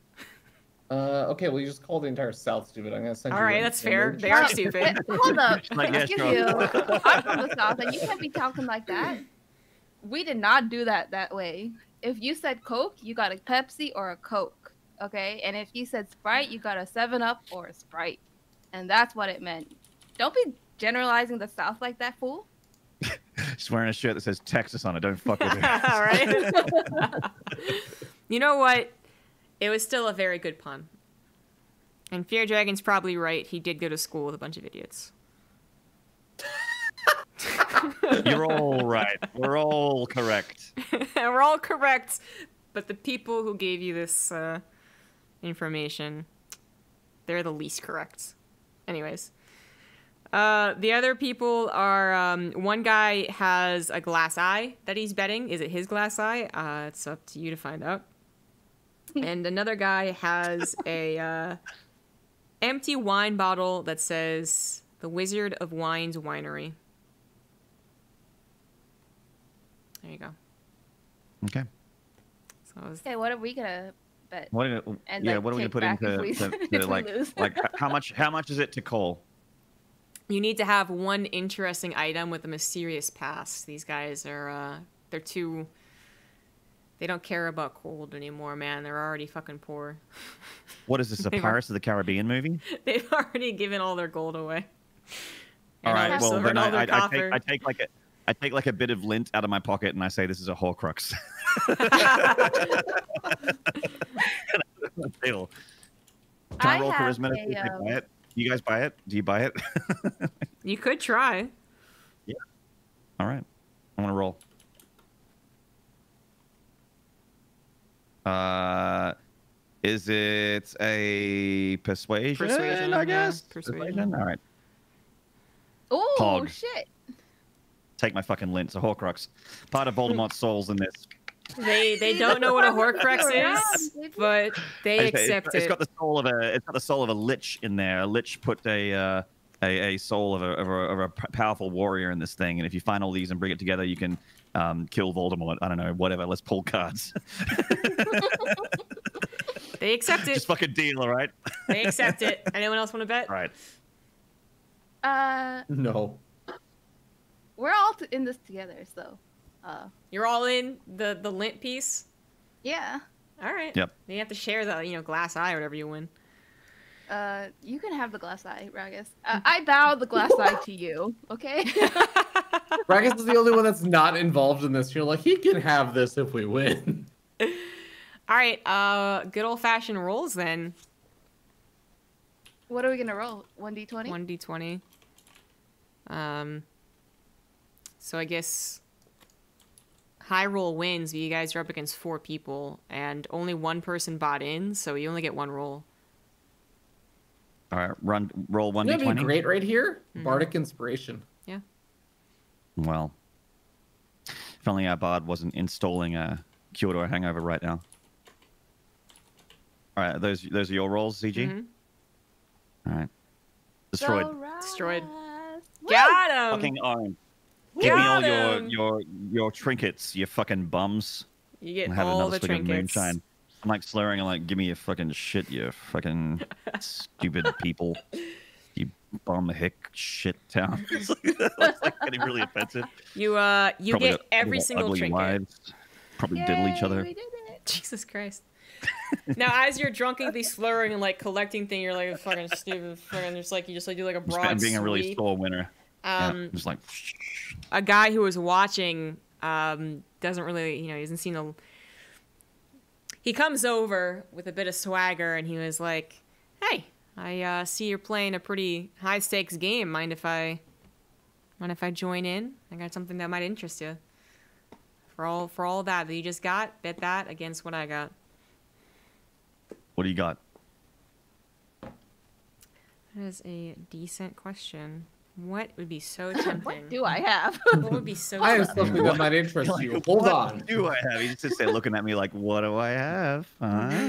Okay, well you just called the entire South stupid. I'm gonna send All you. right, an that's fair. image. They are Well, stupid. Hold up. Like, yeah, Excuse sure. you. I'm from the South, and you can't be talking like that. We did not do that way. If you said Coke, you got a Pepsi or a Coke, okay? And if you said Sprite, you got a 7-Up or a Sprite. And that's what it meant. Don't be generalizing the South like that, fool. She's wearing a shirt that says Texas on it. Don't fuck with it. All right. You know what? It was still a very good pun. And feardragon's probably right. He did go to school with a bunch of idiots. You're all right. We're all correct. We're all correct, but the people who gave you this information, they're the least correct. Anyways. The other people are, one guy has a glass eye that he's betting. Is it his glass eye? It's up to you to find out. And another guy has a empty wine bottle that says The Wizard of Wine's Winery. There you go. Okay. So it was- Okay, what are we gonna bet? What are, And, yeah, like, what are we kick gonna back put if we- into if to we like lose. like how much is it to call? You need to have one interesting item with a mysterious past. These guys are, they're too... They don't care about gold anymore, man. They're already fucking poor. What is this? A They were- Pirates of the Caribbean movie? They've already given all their gold away. All And right. their Well, silver then and all their I copper. take like a bit of lint out of my pocket and I say this is a Horcrux. Deal. Can I I roll have charisma to see if a, they buy it? You guys buy it? Do you buy it? You could try. All right. I'm gonna roll. Is it a persuasion? Persuasion, I yeah, guess. persuasion. All right. Oh, Hog. shit. Take my fucking lint. It's a Horcrux. Part of Voldemort's soul's in this. They don't know what a Horcrux Yeah, is, baby. but they I say accept it's it. got the soul of a lich in there. A lich put a soul of a powerful warrior in this thing, and if you find all these and bring it together, you can kill Voldemort. I don't know, whatever. Let's pull cards. They accept it. Just fucking deal, all right? They accept it. Anyone else want to bet? All right. No. We're all in this together, so. You're all in the lint piece. Yeah. All right. Yep. You have to share the glass eye or whatever you win. You can have the glass eye, Ragas. I bow the glass eye to you, okay? Ragas is the only one that's not involved in this. You're like, he can have this if we win. All right. Good old fashioned rolls then. What are we gonna roll? 1d20? 1d20. So I guess high roll wins, but you guys are up against 4 people, and only one person bought in, so you only get 1 roll. All right, roll That'd be 1d20. great right here. Bardic inspiration. Yeah. Well, if only our bard wasn't installing a cure to a hangover right now. All right, those are your rolls, CG. All right, destroyed. Destroyed. Woo! Got him. Fucking own. Give me all Got him. your trinkets, you fucking bums. You get I have all another the swig of trinkets. moonshine. I'm like slurring. I'm like, give me your fucking shit, you fucking stupid people. You bum hick shit town. It's like getting really offensive. You Probably get got every got single ugly trinket. wives. Probably diddle each other. We did it. Jesus Christ. Now, as you're drunkenly slurring and like collecting things, you're like fucking stupid, fucking just like you just like do like a broad I'm being a really sweep. sore winner. Yeah, just like A guy who was watching doesn't really, he hasn't seen a. He comes over with a bit of swagger and he was like, "Hey, I see you're playing a pretty high stakes game. Mind if I join in? I got something that might interest you. For all that you just got, bet that against what I got." what do you got? That is a decent question. What would be so tempting? What do I have? What would be so I have tempting? something that might interest Like, you. Hold what on. do I have? He just sits there looking at me like, what do I have? Huh?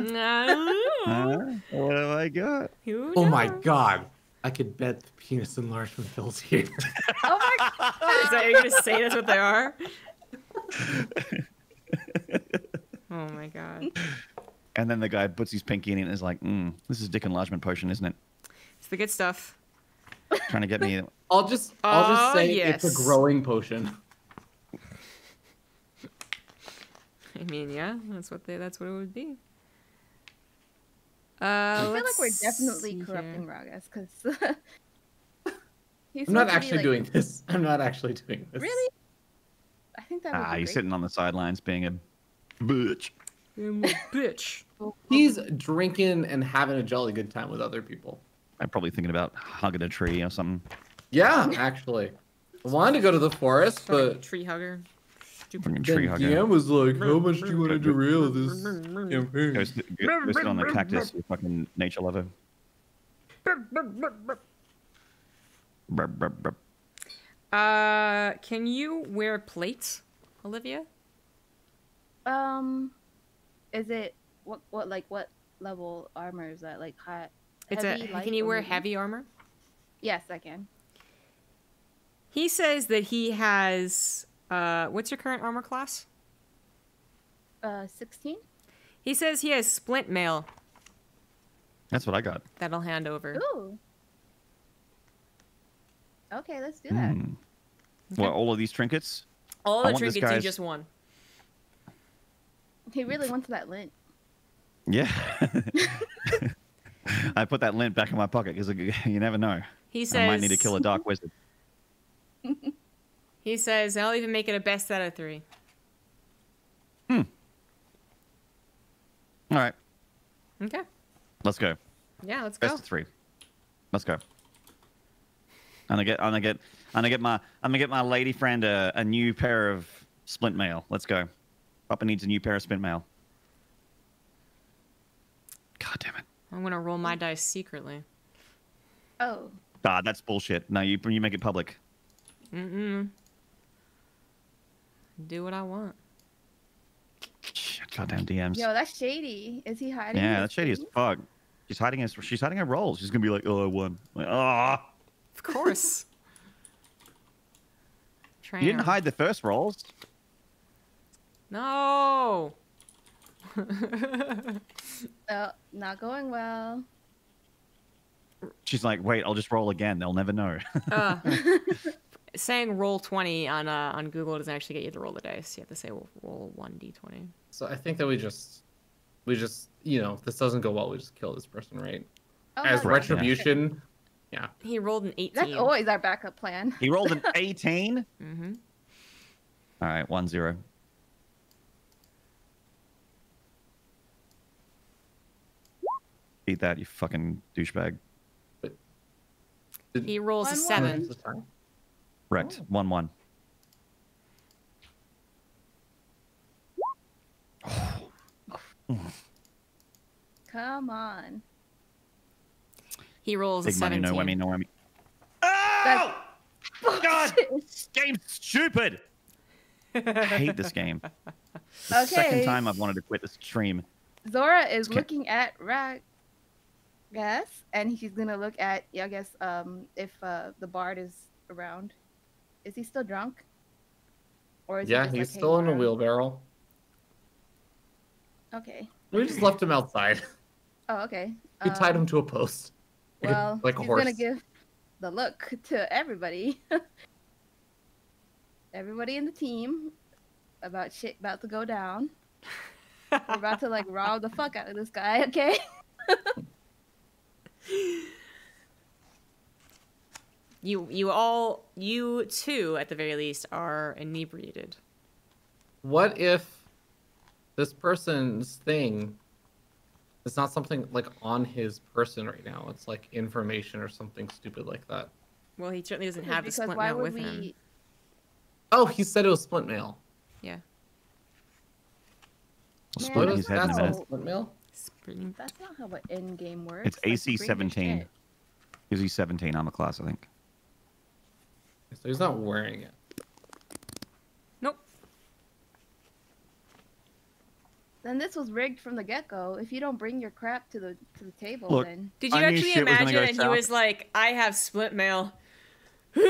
What have I got? Oh my god. I could bet the penis enlargement pills here. Oh my god. Is that you're gonna say that's what they are? Oh my god. And then the guy puts his pinky in it and is like, this is dick enlargement potion, isn't it? It's the good stuff. Trying to get me. I'll just say it's yes. a growing potion. I mean, yeah, that's what it would be. I feel like let's we're definitely see corrupting here. Ragas because he's I'm not supposed to be, actually like, doing this. I'm not actually doing this. Really? I think that would be He's great. sitting on the sidelines being a bitch. I'm a bitch. He's drinking and having a jolly good time with other people. I'm probably thinking about hugging a tree or something. Yeah, actually. I wanted to go to the forest, Fucking but tree hugger. Fucking then tree hugger. DM was like, how much do you want to derail this campaign? Go sit on the cactus, you fucking nature lover. Brr, brr, brr. Can you wear plates, Olivia? Is it what level armor is that? Like high? It's heavy, light, Can you or wear medium? heavy armor? Yes, I can. He says that he has. What's your current armor class? 16. He says he has splint mail. That's what I got. That'll hand over. Ooh. Okay, let's do that. What, all of these trinkets? All I the want this trinkets in guy's- just one. He really wants that lint. Yeah. I put that lint back in my pocket because you never know. He I says. might need to kill a dark wizard. He says, "I'll even make it a best out of 3." All right, Okay. let's go. Yeah, let's Best go. of 3. Let's go. I'm gonna get my lady friend a new pair of splint mail. Let's go. Papa needs a new pair of splint mail. God damn it. I'm gonna roll my dice secretly. Oh. God, that's bullshit. No, you make it public. Do what I want. Shit, goddamn DMs. Yo, that's shady. Is he hiding? Yeah, his that's shady as face? fuck. She's hiding her rolls. She's gonna be like, oh, I won. Like, ah. Of course. You didn't hide the first rolls. No. Oh, not going well. She's like, wait, I'll just roll again. They'll never know. Saying roll 20 on Google doesn't actually get you to roll the dice. You have to say roll 1d20. So I think that we just, this doesn't go well. We just kill this person, right? Oh, As that's retribution. Yeah. He rolled an 18. That's always our backup plan. He rolled an 18. Mm-hmm. All right, 1-0. Eat that, you fucking douchebag. He rolls a 1-1. 7. Correct. 1-1. Come on. He rolls a Big money, 17. no whammy, no whammy. Oh! God! This game's stupid! I hate this game. The second time I've wanted to quit the stream. Zora is looking at Ragas, and she's gonna look at, I guess, if the bard is around. Is he still drunk? Or is he just, he's like, still in a hanging around? wheelbarrow. Okay. We just left him outside. Oh, okay. We tied him to a post. Well, like a he's horse. gonna give the look to everybody. Everybody in the team about shit about to go down. We're about to like rob the fuck out of this guy, okay? You two, at the very least, are inebriated. What if this person's thing is not something like on his person right now? It's like information or something stupid like that. Well, he certainly doesn't have the Because splint why mail would with him. Oh, he said it was splint mail. Yeah. We'll Man, split What his is head in a that? minute. Splint mail? Sprint. That's not how an end game works. It's Like, AC you bring your 17. shit. Gives you 17 armor class, I think. So he's not wearing it. Nope. Then this was rigged from the get-go. If you don't bring your crap to the table, Look, then Did you I knew actually shit was gonna imagine go and he south. was like, I have splint mail? yeah.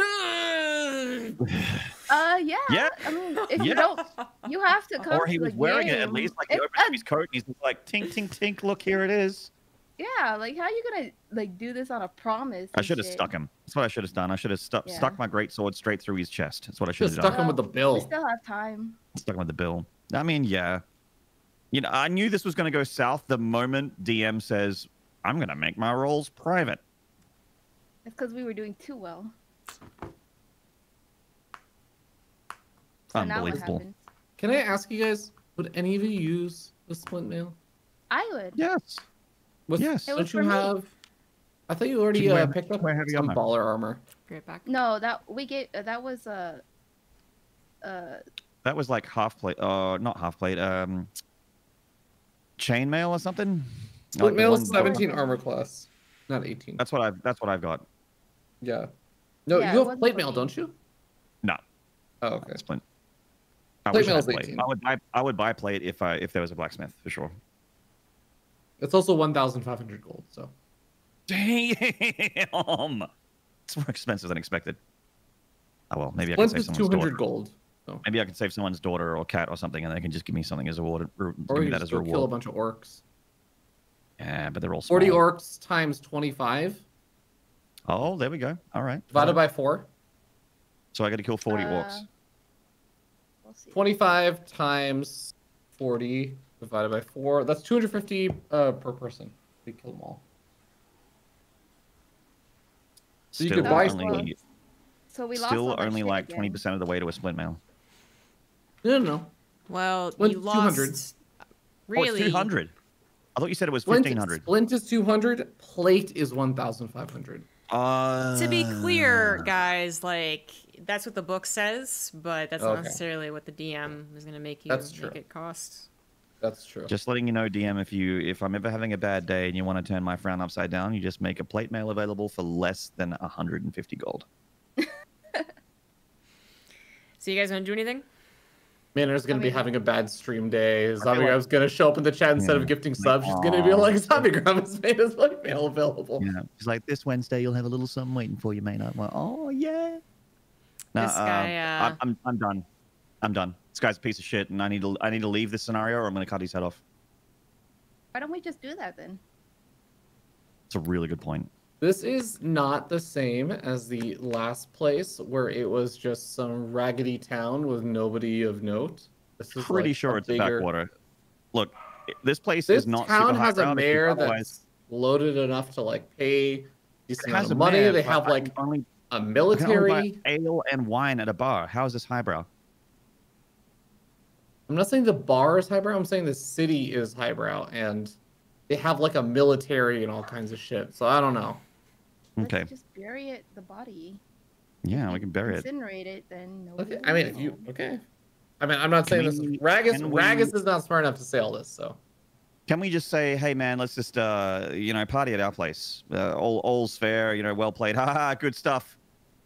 Yeah. I mean, if Yeah. you don't, you have to come. Or he to was the wearing it at game. least. Like he It- opened up his coat and he's like, tink, tink, tink, look, here it is. yeah, like how you gonna like do this on a promise? I and should have shit? stuck him. That's what I should have done. I should have Yeah. stuck my great sword straight through his chest. That's what I should Just have stuck done. him with the We bill. still have time. Stuck him with the bill. I mean, yeah. You know, I knew this was going to go south the moment DM says, I'm going to make my rolls private. It's because we were doing too well. So now what Unbelievable. happens? Can I ask you guys, would any of you use the splint mail? I would. Yes. Yes. It was Don't you for me. have... I thought you already Did you wear- picked up wear heavy some armor? baller armor. Right back. No, that we gave. That was That was like half plate. Not half plate. Chainmail or something. Splint Like the mail one- is 17 armor class, not 18. That's what I've got. Yeah. No, Yeah, it you have wasn't plate for mail, me. don't you? No. Oh, okay. Splint. I Plate wish I mail had is plate. 18. I would buy plate if there was a blacksmith for sure. It's also 1,500 gold, so. Damn. It's more expensive than expected. Oh well, maybe I can Splint save is someone's 200 daughter. gold. So. Maybe I can save someone's daughter or cat or something, and they can just give me something as a reward. Or Give me you that just as a go kill a reward. bunch of orcs. Yeah, but they're all small. 40 orcs times 25 Oh, there we go. All right. divided by 4. So I got to kill 40 orcs. we'll see. 25 times 40 divided by 4. That's 250 per person. We kill them all. So you Still could buy only, So we lost still all that only shit like again. 20% of the way to a splint mail. No. Well, Splint you 200. lost. Oh, Really? it's 200. I thought you said it was Splint, 1,500. splint is 200. Plate is 1,500. To be clear, guys, like that's what the book says, but that's not Okay. necessarily what the DM is going to make you That's true. make it cost. That's true. Just letting you know, DM, if I'm ever having a bad day and you want to turn my frown upside down, you just make a plate mail available for less than 150 gold. So you guys want to do anything? Maynard's gonna be having a bad stream day. feel ZombieGrub's gonna show up in the chat instead Yeah. of gifting subs. She's gonna be like, ZombieGrub has made his plate mail available. Yeah, it's like this Wednesday you'll have a little something waiting for you, Maynard. I'm like, oh yeah. No, This guy, I'm done. I'm done. This guy's a piece of shit, and I need to leave this scenario, or I'm gonna cut his head off. Why don't we just do that then? It's a really good point. This is not the same as the last place where it was just some raggedy town with nobody of note. This is Pretty like sure it's a bigger... backwater. Look, this place This is not town super has a highbrow, because mayor otherwise- that's loaded enough to like pay decent It amount has of a money. mayor, They but have I like can only, a I can only military. buy ale and wine at a bar. How is this highbrow? I'm not saying the bar is highbrow. I'm saying the city is highbrow, and they have like a military and all kinds of shit. So I don't know. Okay. Let's just bury it, the body. Yeah, we can bury it. Incinerate it, then nobody Okay. will I mean, if know. you okay. I mean, I'm not saying this. we- Ragas can we- Ragas is not smart enough to say all this. So Can we just say, hey man, let's just party at our place. All's fair, well played. Ha, good stuff.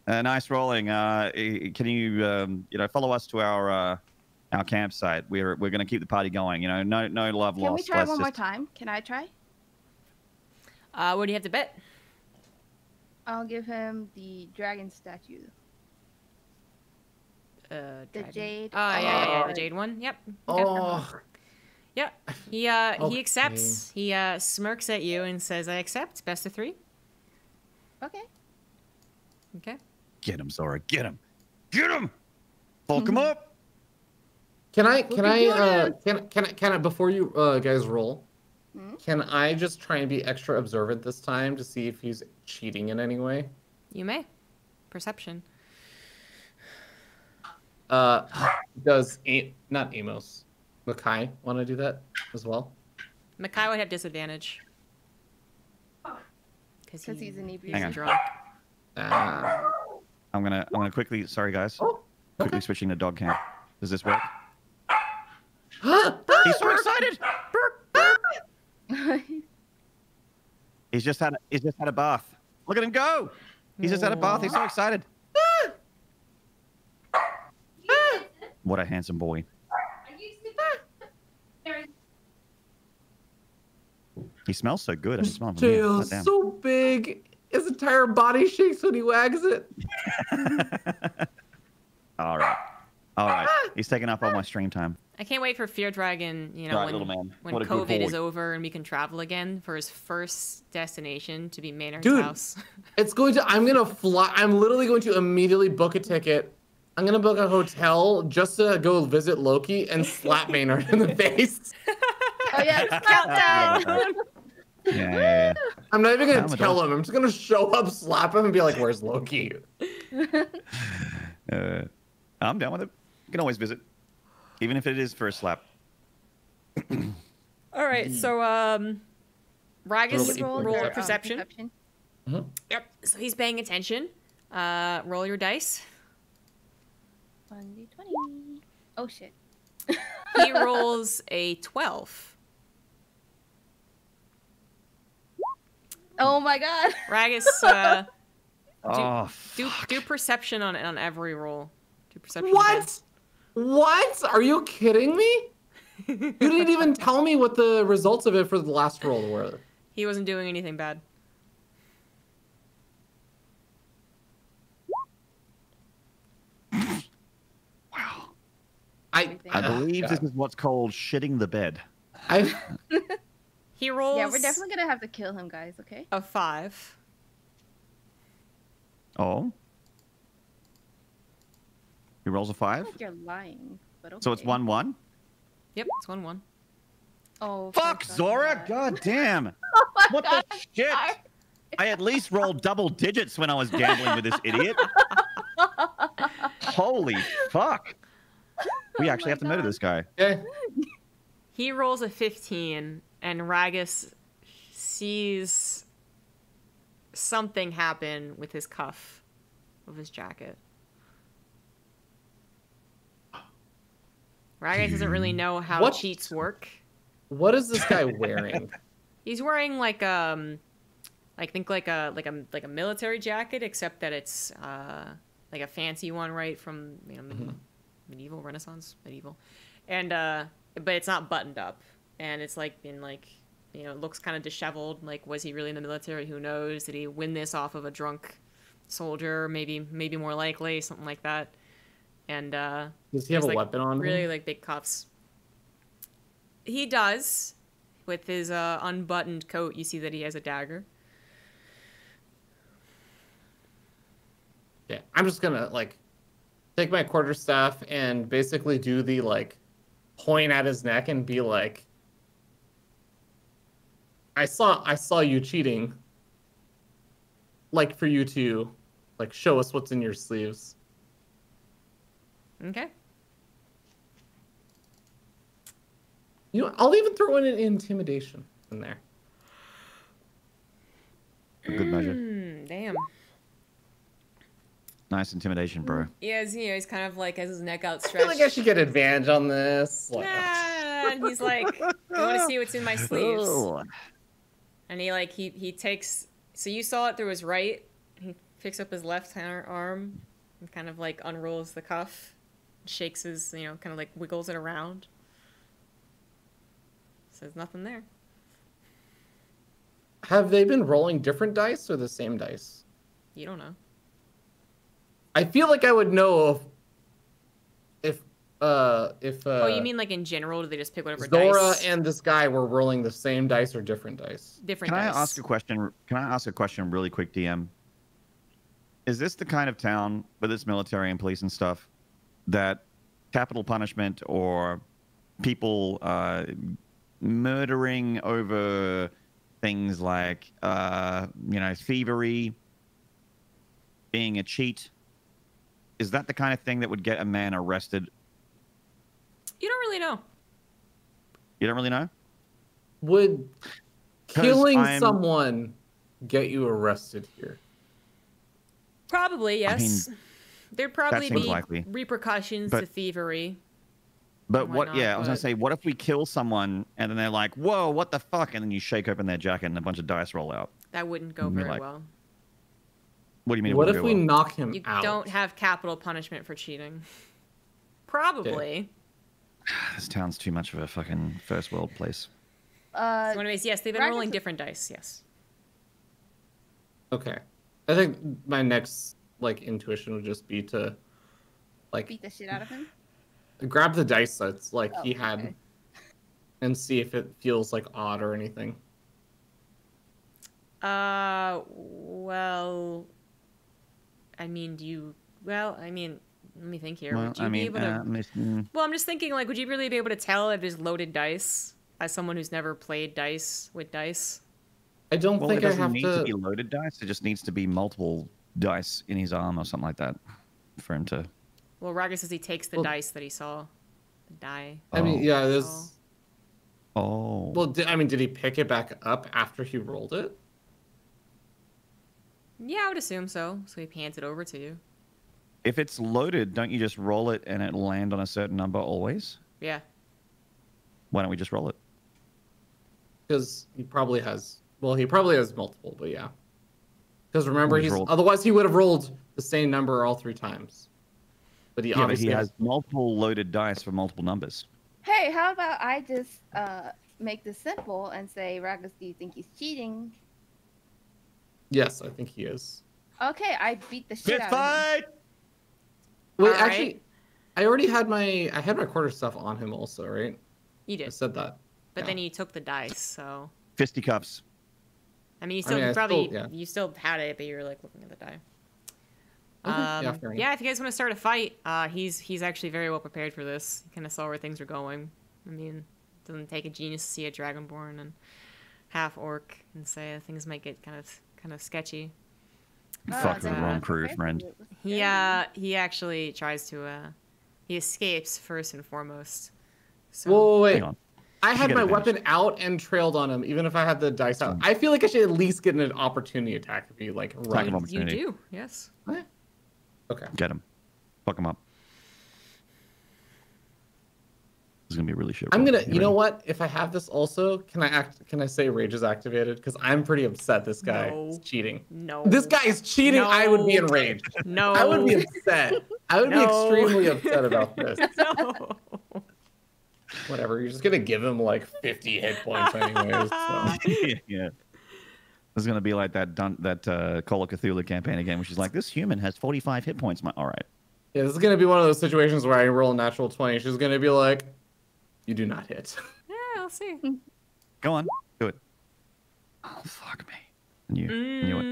Nice rolling. Can you follow us to our campsite? We're gonna keep the party going. No love lost. Can we try one more time? Can I try? What do you have to bet? I'll give him the dragon statue. The Dragon. jade. Oh yeah, the jade one. Yep. Okay. Oh, Yep. He Okay. accepts. He smirks at you and says, "I accept. Best of 3." Okay. Okay. Get him, Zora. Get him. Get him. Bulk him up. can I before you guys roll? Can I just try and be extra observant this time to see if he's cheating in any way? You may. Perception. Does not Amos, Makai want to do that as well? Makai would have disadvantage. Because he's inebriated. Hang on. drunk. I'm gonna quickly. Sorry guys. Oh, Quickly switching to dog camp. Does this work? okay. He's so excited. He's just had a bath. Look at him go. He's just had a bath. He's so excited. What a handsome boy. He smells so good. I can smell him from here. Tail God damn. so big, his entire body shakes when he wags it. All right. He's taking up all my stream time. I can't wait for feardragon, Right, little man. when What a good COVID is boy. over and we can travel again, for his first destination to be Maynard's Dude. house. I'm gonna fly. I'm literally going to immediately book a ticket. I'm gonna book a hotel just to go visit Loki and slap Maynard in the face. Oh yeah, countdown. Yeah. I'm not even gonna I'm a tell dog. him. I'm just gonna show up, slap him, and be like, "Where's Loki?" I'm down with it. You can always visit, even if it is for a slap. All right, so Ragas Roll roll your, perception. Mhm. Yep. So he's paying attention. Roll your dice. 1d20. Oh shit. He rolls a 12. Oh my god. Ragas, Oh, do perception on every roll. Do perception. What? What? Are you kidding me? You didn't even tell me what the results of it for the last roll were. He wasn't doing anything bad. wow. I believe this is what's called shitting the bed. He rolls. Yeah, we're definitely gonna have to kill him, guys. Okay. a 5. Oh. He rolls a I 5. feel like you're lying, but okay. So it's 1-1. Yep, it's 1-1. Oh. Fuck, thank Zora! God. God damn! Oh my What God, the shit? sorry. I at least rolled double digits when I was gambling with this idiot. Holy fuck! We actually have to murder this guy. Okay. He rolls a 15, and Ragas sees something happen with his cuff of his jacket. Ragas doesn't really know how What? cheats work. What is this guy wearing? He's wearing like I think like a military jacket, except that it's like a fancy one, right, from medieval, Renaissance, medieval, and but it's not buttoned up, and it's like in like it looks kind of disheveled. Like, was he really in the military? Who knows? Did he win this off of a drunk soldier? Maybe more likely something like that. And Does he have a like, weapon on really him? like big cuffs. He does. With his unbuttoned coat, you see that he has a dagger. Yeah, I'm just gonna like take my quarterstaff and basically do the like point at his neck and be like, I saw you cheating. Like for you to like show us what's in your sleeves. Okay. You know, I'll even throw in an intimidation in there. A good measure. Damn. Nice intimidation, bro. He has, he's kind of like has his neck I feel outstretched. like I should get advantage on this. Like, Nah, And he's like, "You want to see what's in my sleeves?" Oh. And he takes. So you saw it through his right. He picks up his left arm and kind of like unrolls the cuff, shakes his, kind of like wiggles it around. So there's nothing there. Have they been rolling different dice or the same dice? You don't know. I feel like I would know if Oh, you mean like in general? Do they just pick whatever Zora dice? and this guy were rolling the same dice or different dice? Different Can dice. I ask a question? Can I ask a question really quick, DM? Is this the kind of town with its military and police and stuff that capital punishment or people murdering over things like thievery, being a cheat, is that the kind of thing that would get a man arrested? You don't really know. You don't really know? Would 'Cause killing I'm- someone get you arrested here? Probably, yes. There'd probably seems be likely. repercussions But- to thievery. But Why what? not? Yeah, I was gonna But- say, what if we kill someone and then they're like, "Whoa, what the fuck?" And then you shake open their jacket and a bunch of dice roll out. That wouldn't go You'd be very like, well. What do you mean? it What wouldn't if go we well? knock him You out? don't have capital punishment for cheating. Probably. This town's too much of a fucking first world place. So anyways, yes, they've been Ragas- rolling different dice, yes. Okay. I think my next intuition would just be to Beat the shit out of him. grab the dice that's Oh, he had okay. and see if it feels odd or anything. Well, let me think here. Well, Would you I be mean, able to... Well, I'm just thinking, would you really be able to tell if it's loaded dice as someone who's never played dice with dice? I don't well, it think I doesn't have need to be loaded dice. It just needs to be multiple dice in his arm or something like that for him to. Well, Ragas says he takes the Well- dice that he saw. The die. I mean, Oh. yeah, there's. Oh. Well, did he pick it back up after he rolled it? Yeah, I would assume so. So he hands it over to you. If it's loaded, don't you just roll it and it'll land on a certain number always? Yeah. Why don't we just roll it? Because he probably has. Well, he probably has multiple, but yeah. Because remember, Always rolled. otherwise he would have rolled the same number all 3 times. But he Yeah, but obviously he has multiple loaded dice for multiple numbers. Hey, how about I just make this simple and say, Ragas, do you think he's cheating? Yes, I think he is. Okay, I beat the shit out of him. Wait, All actually, right. I already had my quarter stuff on him also, right? You I did. said that. But yeah. then you took the dice, so... Fisticuffs. I mean, you I still mean, I probably... still- yeah. You still had it, but you were, looking at the die. Okay, yeah, fair enough. Yeah, if you guys want to start a fight, he's actually very well prepared for this. He kind of saw where things are going. I mean, it doesn't take a genius to see a dragonborn and half orc and say things might get kind of sketchy. Fuck it's with the a- wrong crew, friend. He actually tries to he escapes first and foremost. So Whoa, wait. Hang on. I had get my advantage. weapon out and trailed on him, even if I had the dice out. I feel like I should at least get an opportunity attack if he Attack of runs. you opportunity. do, yes. Okay. Get him. Fuck him up. This is gonna be really shit. I'm roll. gonna. You You know ready? what? If I have this also, can I say rage is activated? Because I'm pretty upset. This guy No. is cheating. No. This guy is cheating. I would be No. enraged. No. I would be upset. I would be No. extremely upset about this. No. Whatever. You're just gonna give him 50 hit points anyways. So. Yeah. This is gonna be like that Call of Cthulhu campaign again, which is like, this human has 45 hit points. All right. Yeah, this is gonna be one of those situations where I roll a natural 20. She's gonna be like, "You do not hit." Yeah, I'll see. Go on. Do it. Oh, fuck me. And you knew it.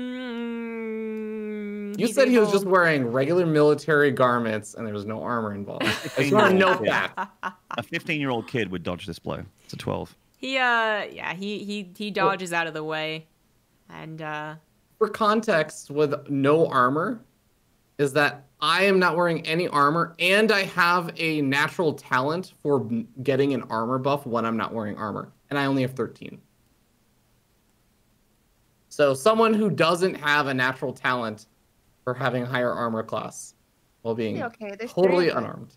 You He's said he was able- just wearing regular military garments and there was no armor involved. I just want to note that. A 15-year-old kid would dodge this blow. It's a 12. He dodges out of the way, and For context, with no armor, is that I am not wearing any armor, and I have a natural talent for getting an armor buff when I'm not wearing armor, and I only have 13. So someone who doesn't have a natural talent for having a higher armor class while being Okay, there's totally three of us. unarmed.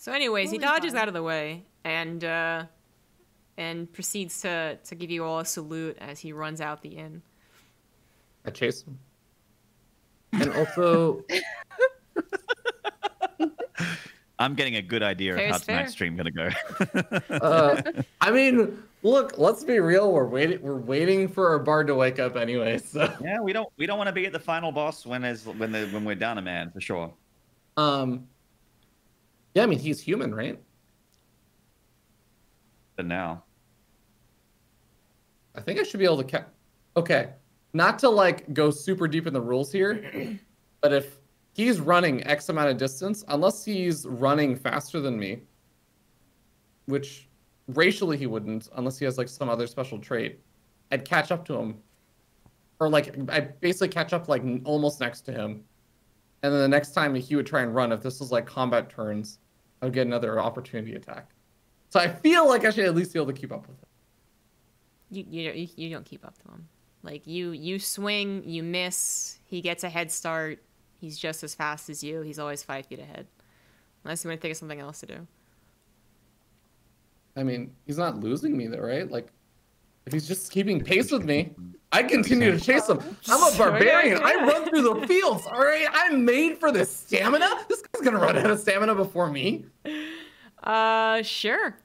So anyways, he Totally dodges fine. out of the way and proceeds to give you all a salute as he runs out the inn. I chase him. And also, I'm getting a good idea Fair's of how tonight's fair. stream gonna go. I mean, look, let's be real. We're waiting for our bard to wake up anyway. So Yeah, we don't want to be at the final boss when we're down a man for sure. yeah, I mean he's human, right? But now, I think I should be able to okay, not to like go super deep in the rules here, but if he's running X amount of distance, unless he's running faster than me, which racially he wouldn't, unless he has like some other special trait, I'd catch up to him. Or like, I'd basically catch up like almost next to him. And then the next time he would try and run, if this was like combat turns, I would get another opportunity attack. So I feel like I should at least be able to keep up with it. You don't keep up to him. Like you swing, you miss. He gets a head start. He's just as fast as you. He's always 5 feet ahead, unless you want to think of something else to do. I mean, he's not losing me though, right? Like, if he's just keeping pace with me, I continue to chase him. I'm a barbarian. I run through the fields, all right? I'm made for this stamina. This guy's gonna run out of stamina before me. Sure.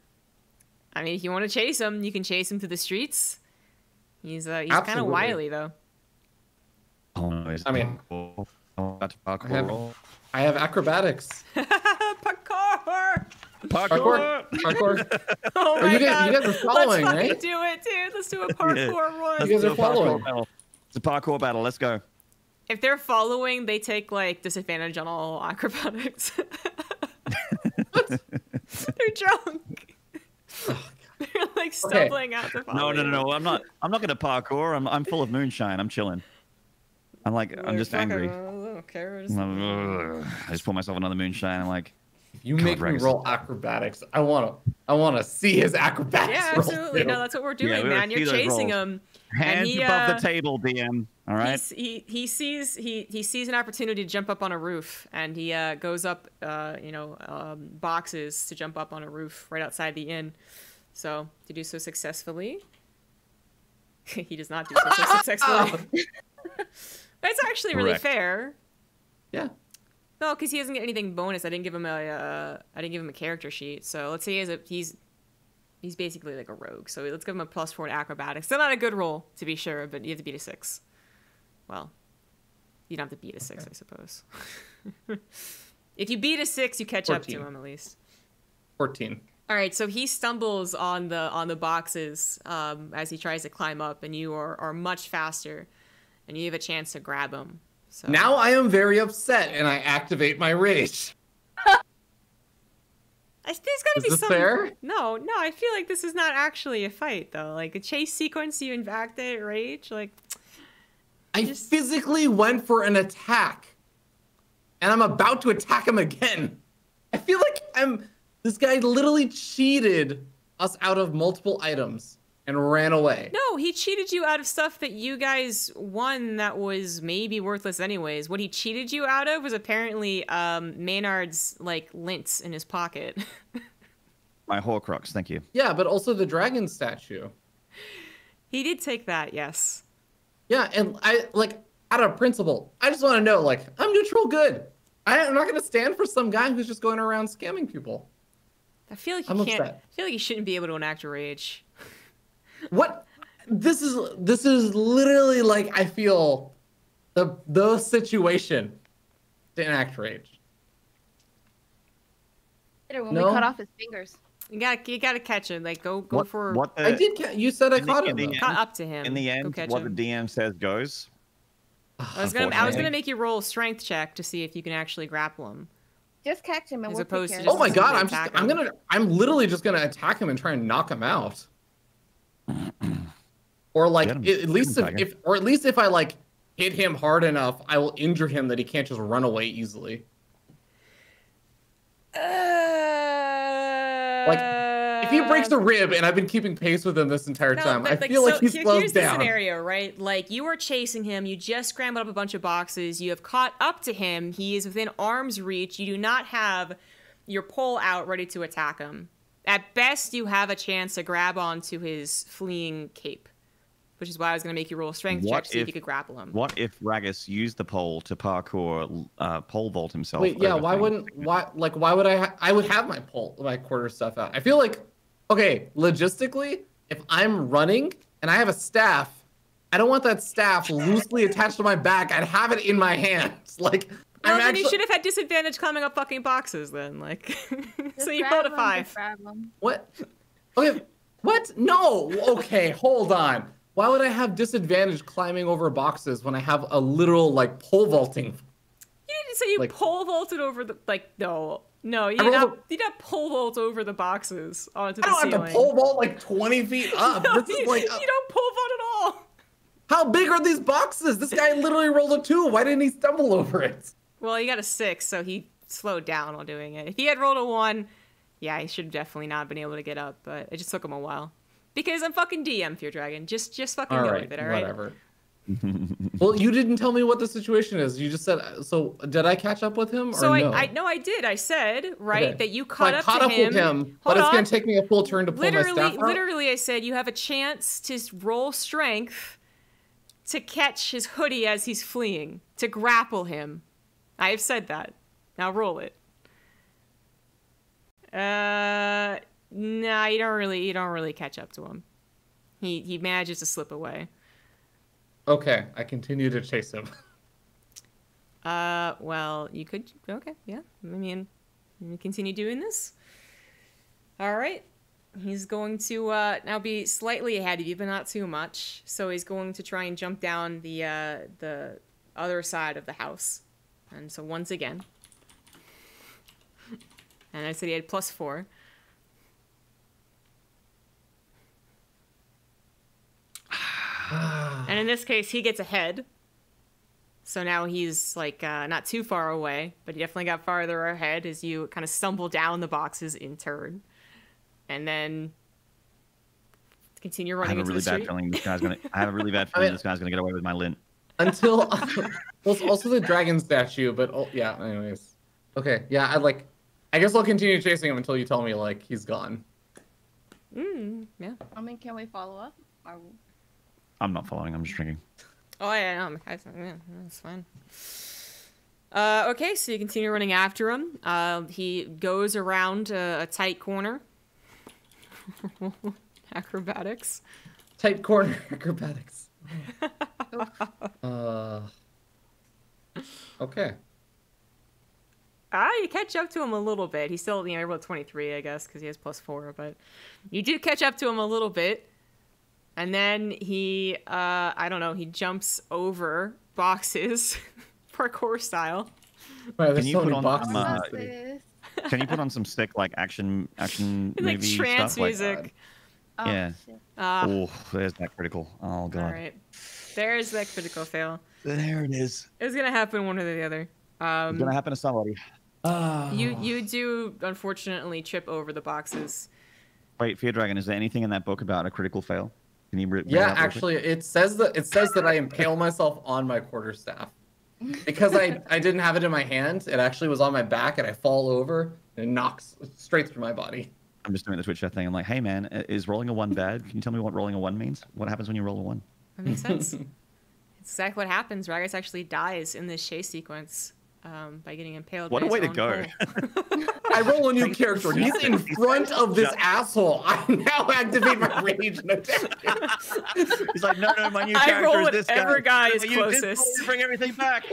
I mean, if you want to chase him, you can chase him through the streets. He's kind of Absolutely. wily though. oh no, I mean, parkour. I have acrobatics. Parkour! Parkour. Oh Oh, my you god! guys are following, Let's fucking right? do it, dude. Let's do a parkour run. You guys are following. It's a parkour battle. Let's go. If they're following, they take like disadvantage on all acrobatics. They're drunk. They're like stumbling out to follow. No. I'm not gonna parkour. I'm full of moonshine. I'm chilling. I'm just angry. Okay, I just pour myself another moonshine. I'm like, If you make me Ragas. roll acrobatics, I wanna see his acrobatics. Yeah, roll absolutely. too. No, that's what we're doing, Yeah, we man. wanna You're see those chasing rolls. him. hands he, above the table, DM. All right. He sees an opportunity to jump up on a roof, and he goes up boxes to jump up on a roof right outside the inn. So to do so successfully, he does not do so successfully. That's actually really Correct. fair. Yeah. No, because he doesn't get anything bonus. I didn't give him a character sheet. So let's say he's basically like a rogue. So let's give him a +4 to acrobatics. Still not a good roll, to be sure, but you have to beat a 6. Well, you don't have to beat a 6, I suppose. If you beat a 6, you catch up to 14. him at least. 14. All right, so he stumbles on the boxes as he tries to climb up, and you are much faster, and you have a chance to grab him. So Now I am very upset, and I activate my rage. there's got to Is be this some. fair? No, I feel like this is not actually a fight though. Like a chase sequence, you activate rage. Like I physically went for an attack, and I'm about to attack him again. I feel like this guy literally cheated us out of multiple items and ran away. no, he cheated you out of stuff that you guys won that was maybe worthless anyways. What he cheated you out of was apparently Maynard's like lints in his pocket. My Horcrux. Thank you. Yeah, but also the dragon statue. He did take that, yes. Yeah, and I like out of principle, I just want to know, like, I'm neutral good. I'm not gonna stand for some guy who's just going around scamming people. I feel like I'm you can't. upset. I feel like you shouldn't be able to enact a rage. What? This is literally like I feel the situation to enact rage. When No? we cut off his fingers. You gotta catch him. Like go What, for what the, I did. You said I in the- caught in him. the though. end- cut up to him. in the Go end, catch what him. the DM says goes. I was gonna Unfortunately. make you roll a strength check to see if you can actually grapple him. Just catch him and As we'll opposed take to care Oh of my him. god! Attack him. I'm literally just gonna attack him and try and knock him out. Or like Get him. at least Get him, if I like hit him hard enough, I will injure him that he can't just run away easily. If he breaks a rib and I've been keeping pace with him this entire time, I feel like he slows here's the down. scenario, right? Like you are chasing him, you just scrambled up a bunch of boxes, you have caught up to him, he is within arm's reach, you do not have your pole out, ready to attack him. At best, you have a chance to grab onto his fleeing cape, which is why I was going to make you roll a strength check to see if you could grapple him. What if Ragas used the pole to parkour pole vault himself? Wait, yeah, why would I would have my quarter stuff out? I feel like, okay, logistically, if I'm running and I have a staff, I don't want that staff loosely attached to my back. I'd have it in my hands. Like, well, then you should have had disadvantage climbing up fucking boxes then. Like, so you rolled a 5. What? Okay, what? No. Okay, hold on. Why would I have disadvantage climbing over boxes when I have a literal, like, pole vaulting? You didn't say you pole vaulted over the, like, no, you did not pole vault over the boxes onto the ceiling. I don't have to pole vault, like, 20 feet up. No, you don't pole vault at all. How big are these boxes? This guy literally rolled a 2. Why didn't he stumble over it? Well, he got a 6, so he slowed down while doing it. If he had rolled a 1, yeah, he should have definitely not been able to get up, but it just took him a while. Because I'm fucking DM, feardragon. Just fucking go with it, all right? Whatever. Well, you didn't tell me what the situation is. You just said, so did I catch up with him or so no? I did. I said, right, that you caught up with him, but it's going to take me a full turn to pull my staff out? Literally, I said you have a chance to roll strength to catch his hoodie as he's fleeing, to grapple him. I have said that. Now roll it. Nah, you don't really catch up to him. He manages to slip away. Okay, I continue to chase him. Well, you could. Okay, yeah. I mean, you continue doing this. All right. He's going to now be slightly ahead of you, but not too much. So he's going to try and jump down the other side of the house. And so once again. And I said he had +4. And in this case, he gets ahead. So now he's like not too far away, but he definitely got farther ahead as you kind of stumble down the boxes in turn. And then continue running into the street. I have a really bad feeling this guy's gonna get away with my lint. Until well, it's also the dragon statue, but yeah. Anyways, okay, yeah. I guess I'll continue chasing him until you tell me like he's gone. Yeah. I mean, can we follow up? I'm not following. I'm just drinking. Oh yeah, no, yeah, that's fine. Okay, so you continue running after him. He goes around a tight corner. Acrobatics. Tight corner acrobatics. Okay. You catch up to him a little bit. He's still, able 23, I guess, because he has +4. But you do catch up to him a little bit. And then he, I don't know, he jumps over boxes, parkour style. Right, Can you put on boxes? Can you put on some sick like action movie like trance stuff? music? Yeah. Oh, there's that critical. Oh god. All right. There's that critical fail. There it is. It's gonna happen one or the other. It's gonna happen to somebody. You do unfortunately trip over the boxes. Wait, feardragon, is there anything in that book about a critical fail? Can you read Yeah, actually, it says that I impale myself on my quarterstaff. Because I didn't have it in my hand, it actually was on my back, and I fall over, and it knocks straight through my body. I'm just doing the Twitch chat thing. I'm like, hey man, is rolling a 1 bad? Can you tell me what rolling a 1 means? What happens when you roll a 1? That makes sense. It's exactly what happens. Ragas actually dies in this chase sequence by getting impaled. What by a way his to go! I roll a new character. He's in front of this asshole. I now activate my rage and attack him. He's like, no, my new character is this guy. Whatever guy is closest. Bring everything back.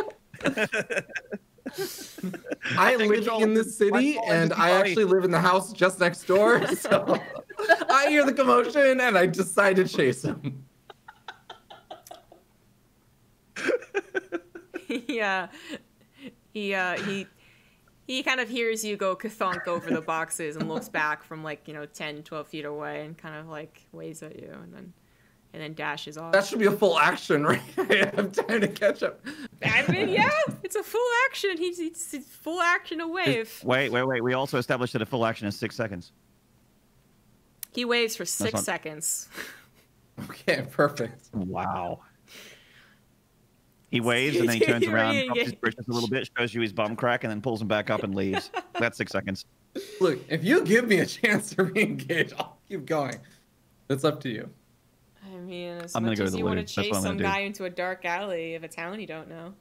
I live in the city, and I actually live in the house just next door. So I hear the commotion, and I decide to chase him. Yeah. He kind of hears you go kathunk over the boxes and looks back from 10, 12 feet away and kind of waves at you and then dashes off. That should be a full action, right? I have time to catch up. I mean, yeah, it's a full action. He's full action a wave. Wait. We also established that a full action is 6 seconds. He waves for 6 seconds. Okay, perfect. Wow. He waves and then he turns around, drops his britches a little bit, shows you his bum crack, and then pulls him back up and leaves. That's 6 seconds. Look, if you give me a chance to re-engage, I'll keep going. It's up to you. I mean, as I'm gonna much go as to the you want to loo. That's what chase I'm some gonna do. guy into a dark alley of a town you don't know.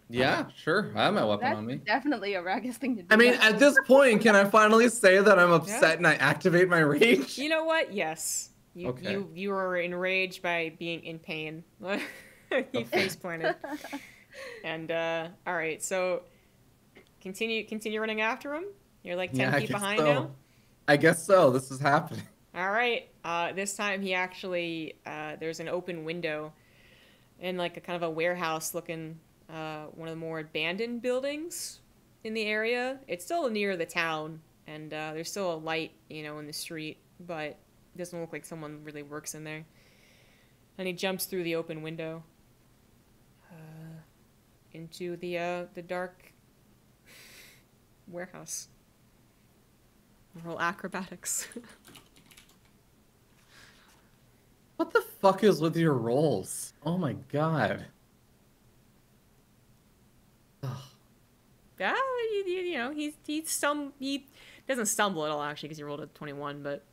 Yeah, sure. I have my weapon That's on me. definitely a Ragas thing to do. I mean, at this point, can I finally say that I'm upset Yeah. and I activate my rage? You know what? Yes. Okay. You were enraged by being in pain. You face planted. And all right, so continue running after him. You're like 10 I feet guess behind so. now. I guess so. This is happening. All right. This time he actually there's an open window in like a kind of a warehouse looking one of the more abandoned buildings in the area. It's still near the town and there's still a light, in the street, but it doesn't look like someone really works in there. And he jumps through the open window into the dark warehouse. Roll acrobatics. What the fuck is with your rolls? Oh my god. Ugh. Yeah, he doesn't stumble at all actually because he rolled a 21, but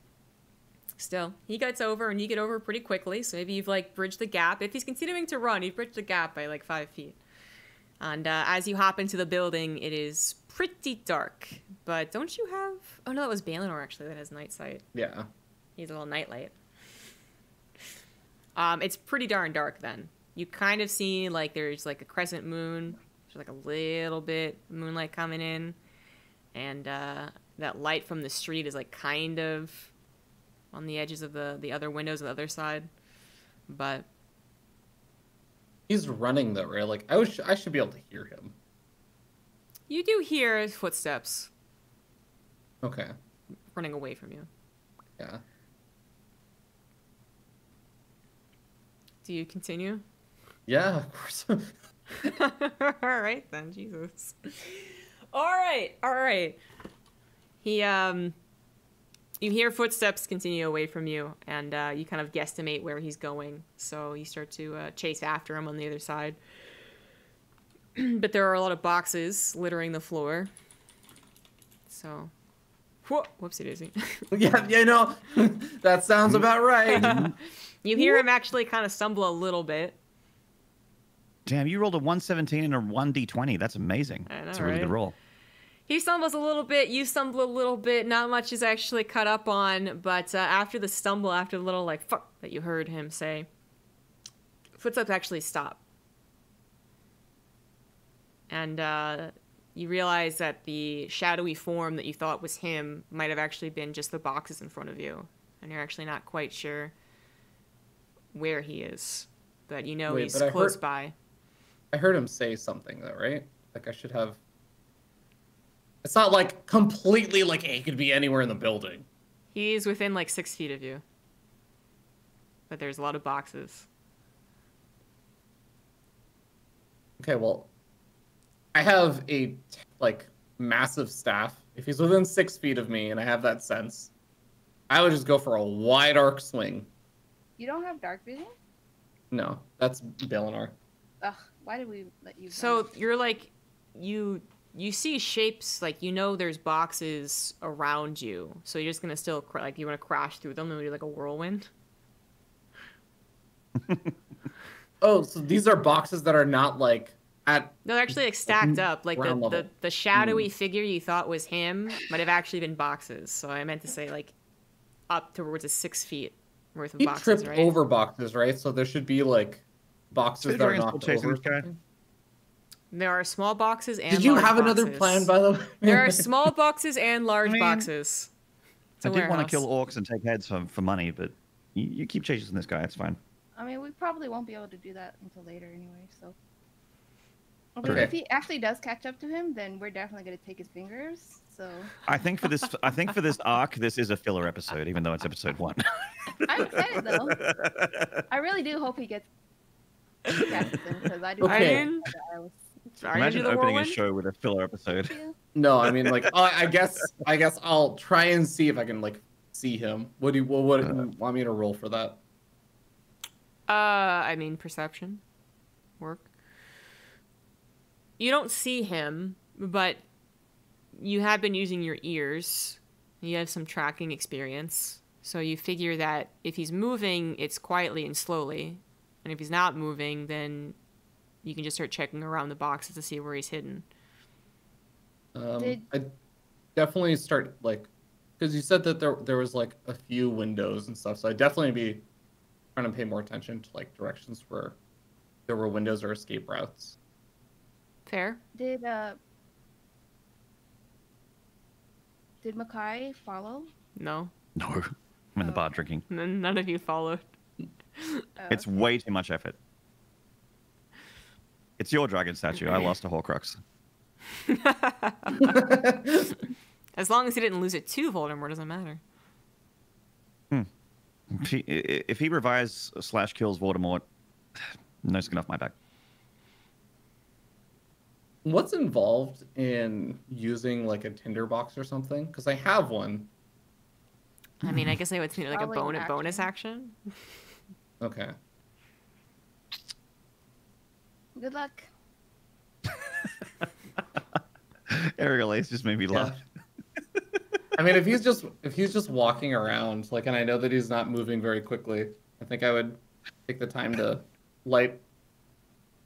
still he gets over and you get over pretty quickly. So maybe you've like bridged the gap. If he's continuing to run, you've bridged the gap by like 5 feet. And as you hop into the building, it is pretty dark. But don't you have? Oh no, that was Baleanor actually that has night sight. Yeah. He has a little nightlight. It's pretty darn dark then. You kind of see like there's like a crescent moon. There's like a little bit of moonlight coming in. And that light from the street is like kind of on the edges of the other windows on the other side. But He's running though, right? Like I should be able to hear him. you do hear footsteps Okay. running away from you. Yeah. Do you continue? Yeah, of course. All right then, Jesus. All right. He you hear footsteps continue away from you, and you kind of guesstimate where he's going. So you start to chase after him on the other side. But there are a lot of boxes littering the floor. So, whoopsie daisy. yeah, no, that sounds about right. You hear him actually kind of stumble a little bit. Damn, you rolled a 117 and a 1d20. That's amazing. I know, That's a really right? good roll. He stumbles a little bit, you stumble a little bit, not much is actually cut up on, but after the stumble, after the little, like, fuck that you heard him say, footsteps actually stop. And you realize that the shadowy form that you thought was him might have actually been just the boxes in front of you, and you're actually not quite sure where he is, but you know Wait, he's but close by. I heard him say something though, right? Like I should have. It's not like completely like he could be anywhere in the building. He's within like 6 feet of you, but there's a lot of boxes. Okay, well, I have a like massive staff. If he's within 6 feet of me and I have that sense, I would just go for a wide arc swing. You don't have dark vision? No, that's Baleanor. Ugh, why did we let you? So you're like, you see shapes, like there's boxes around you, so you're just gonna still like you want to crash through them and do like a whirlwind. Oh, so these are boxes that are not like at. No, they're actually like stacked up. Like ground level. the shadowy figure you thought was him might have actually been boxes. So I meant to say like up towards 6 feet worth of He boxes, tripped right? over boxes, right? So there should be like boxes that are Feardragon's knocked still chasing over. this guy? There are small boxes and Did you large have another boxes. plan, by the way? There are small boxes and large I mean, boxes. It's a I did want warehouse. to kill orcs and take heads for money, but you keep chasing this guy. It's fine. I mean, we probably won't be able to do that until later anyway. So, Okay. if he actually does catch up to him, then we're definitely gonna take his fingers. So I think for this arc, this is a filler episode, even though it's episode 1. I'm excited though. I really do hope he gets catches him because I do. Okay. I mean, I was- are you gonna do Imagine the opening a whirlwind? show with a filler episode. No, I mean like I guess I'll try and see if I can like see him. What do you want me to roll for that? I mean perception, work. You don't see him, but you have been using your ears. You have some tracking experience. So you figure that if he's moving, it's quietly and slowly. And if he's not moving, then you can just start checking around the boxes to see where he's hidden. I definitely start, like, because you said that there was, like, a few windows and stuff. So I'd definitely be trying to pay more attention to, like, directions where there were windows or escape routes. Fair. Did Makai follow? No. No, I'm in the bar drinking. None of you followed. It's way too much effort. It's your dragon statue. I lost a Horcrux. As long as he didn't lose it to Voldemort, doesn't matter. If he revives / kills Voldemort, no skin off my back. What's involved in using, like, a tinderbox or something? Because I have one. I mean, I guess I would think like Probably a bonus action. Okay. Good luck. Ariel Ace just made me laugh. I mean, if he's just walking around, like, and I know that he's not moving very quickly, I think I would take the time to light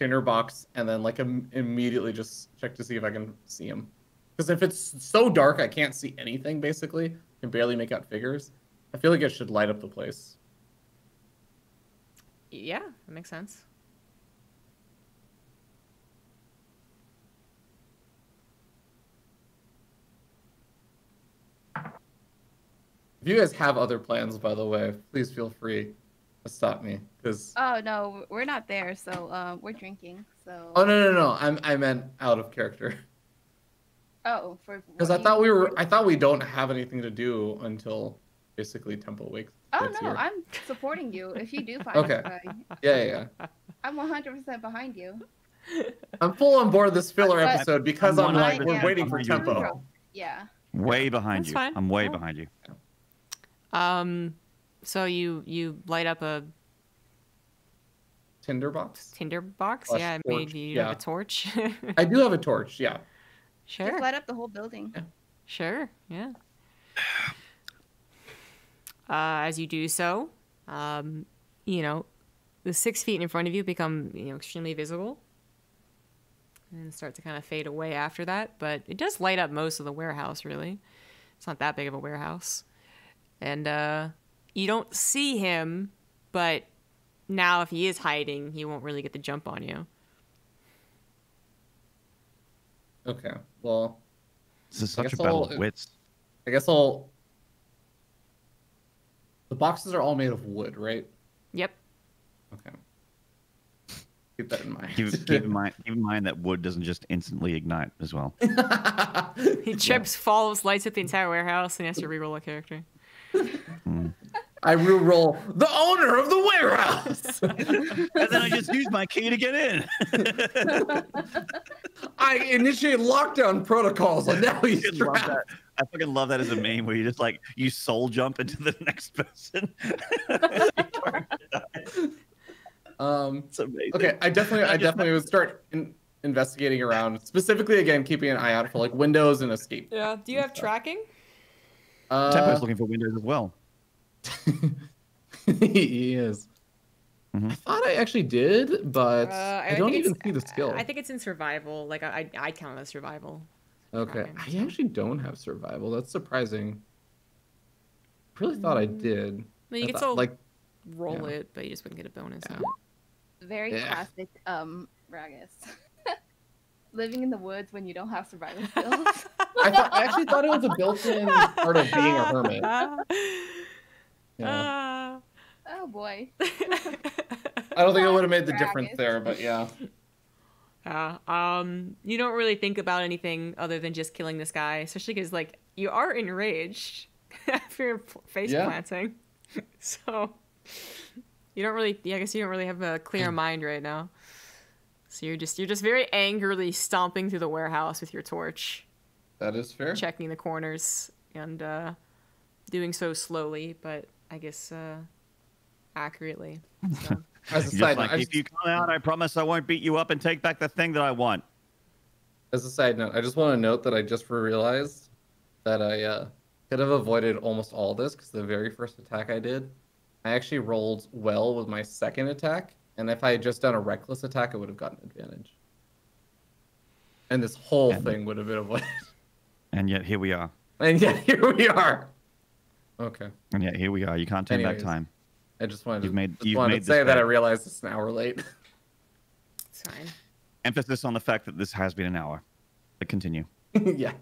tinderbox and then, like, immediately just check to see if I can see him. Because if it's so dark I can't see anything, basically, can barely make out figures, I feel like it should light up the place. Yeah, that makes sense. If you guys have other plans, by the way, please feel free to stop me. Because Oh no, we're not there. So we're drinking. So. oh no, I meant out of character. Oh, for. Because I thought we don't have anything to do until basically Temple wakes. Oh gets no, here. I'm supporting you. If you do find Okay. somebody, Yeah. I'm 100% behind you. I'm full on board this filler But- episode because I'm like, we're Yeah. waiting for Tempo. Yeah. Way behind That's you. fine. I'm way Yeah. behind you. So you light up a Tinderbox? tinder box? Slash Yeah, torch, maybe you have yeah. a torch. I do have a torch, yeah. Sure. Just light up the whole building. Sure, yeah. As you do so, you know, the 6 feet in front of you become, you know, extremely visible and start to kind of fade away after that. But it does light up most of the warehouse, really. It's not that big of a warehouse. And you don't see him, but now if he is hiding, he won't really get the jump on you. Okay, well, This is I such a guess battle I'll- of wits. I guess I'll... The boxes are all made of wood, right? Yep. Okay. Keep that in mind. Keep in mind that wood doesn't just instantly ignite as well. He trips, falls, lights up the entire warehouse, and has to reroll a character. I roll the owner of the warehouse. And then I just use my key to get in. I initiate lockdown protocols, and now he's I love trapped. that. I fucking love that as a meme where you just like you soul jump into the next person. It's amazing. Okay, I definitely would start investigating around, specifically again keeping an eye out for like windows and escape. Yeah. Do you have tracking? Tempo's looking for windows as well. He is. Mhm. I thought I actually did, but I don't think even it's- see the skill. I think it's in survival. Like I count it as survival. Okay, Tracking. I actually don't have survival. That's surprising. I really thought I did. Well, you I could thought- still like roll yeah. it, but you just wouldn't get a bonus Yeah. on it. Very Yeah. classic, Ragas. Living in the woods when you don't have survival skills. I actually thought it was a built-in part of being a hermit. Yeah. Oh boy. I don't think it would have made the difference Ragas. there, but yeah. You don't really think about anything other than just killing this guy, especially because like you are enraged after your face Yeah. planting, so you don't really. Yeah, I guess you don't really have a clear mind right now. So you're just very angrily stomping through the warehouse with your torch, That is fair. checking the corners and doing so slowly, but I guess accurately. So. As a Just side like, note, if you come out, I promise I won't beat you up and take back the thing that I want. As a side note, I just want to note that I just realized that I could have avoided almost all this because the very first attack I did, I actually rolled well with my second attack, and if I had just done a reckless attack, I would have gotten advantage. And this whole thing would have been avoided. And yet here we are. And yet here we are. Okay. And yet here we are. You can't turn back time. I just wanted You've made to say that I realized it's an hour late. It's fine. Emphasis on the fact that this has been an hour. But continue. Yeah.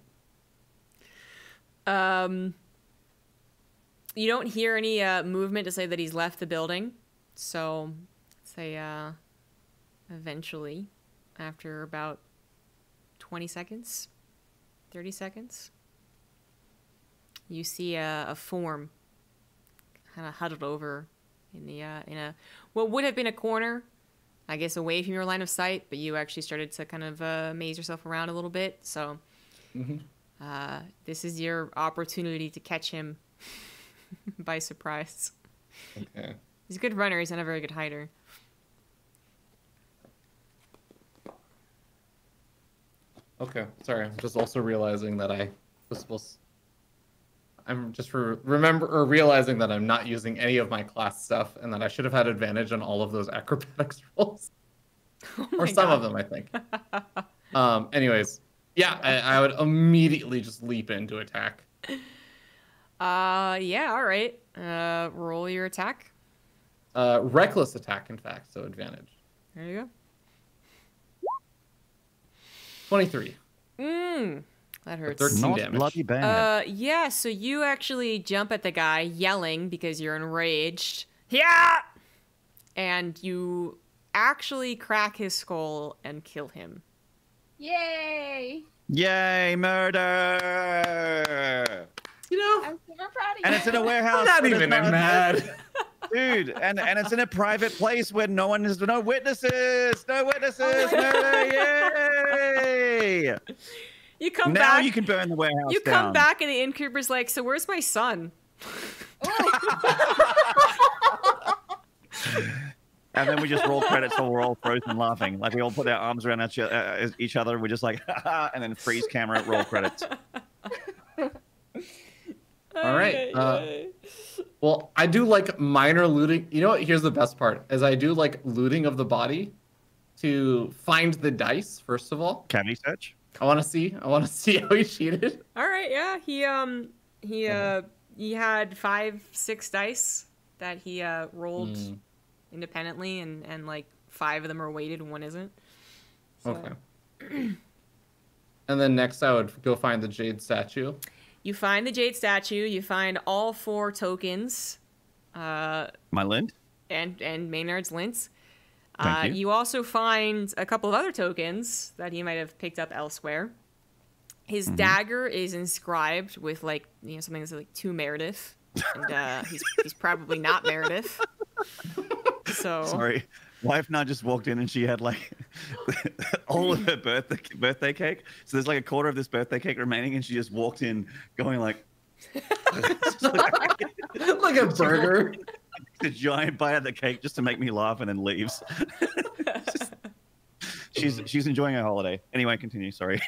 You don't hear any movement to say that he's left the building. So, say eventually, after about 20 seconds, 30 seconds, you see a form kind of huddled over in a what would have been a corner, I guess, away from your line of sight, but you actually started to kind of maze yourself around a little bit. So this is your opportunity to catch him by surprise. Okay. He's a good runner. He's not a very good hider. Okay. Sorry, I'm just also realizing that I was supposed. I'm just realizing that I'm not using any of my class stuff, and that I should have had advantage on all of those acrobatics rolls, or some of them, I think. Anyways, yeah, I would immediately just leap into attack. Yeah, all right. Roll your attack. Reckless attack, in fact, so advantage. There you go. 23. That hurts. 13 Not damage. bloody bad. Yeah, so you actually jump at the guy yelling because you're enraged. Yeah! And you actually crack his skull and kill him. Yay! Yay, murder! You know, I'm super proud of you. And it's in a warehouse. I'm not where even there's no- mad. Dude, and it's in a private place where no witnesses! No witnesses! Oh my Murder! Yay! You come Now back. you can burn the warehouse You down. come back and the innkeeper's like, so where's my son? And then we just roll credits while we're all frozen laughing. Like we all put our arms around each other. We're just like, and then freeze camera, roll credits. All right. Well, I do like minor looting. You know what? Here's the best part: is I do like looting of the body to find the dice. First of all, Cavity search. I want to see how he cheated. All right, yeah. He had 5-6 dice that he rolled independently, and like 5 of them are weighted and 1 isn't. So. Okay. And then next, I would go find the jade statue. You find the jade statue. You find all 4 tokens. My lint. And Maynard's lints. Thank you. You also find a couple of other tokens that he might have picked up elsewhere. His dagger is inscribed with something that's like to Meredith, and he's probably not Meredith. So Sorry, wife now just walked in and she had like all of her birthday cake. So there's like a quarter of this birthday cake remaining, and she just walked in going like Like a burger. a giant bite of the cake just to make me laugh, and then leaves. She's enjoying her holiday. Anyway, continue. Sorry.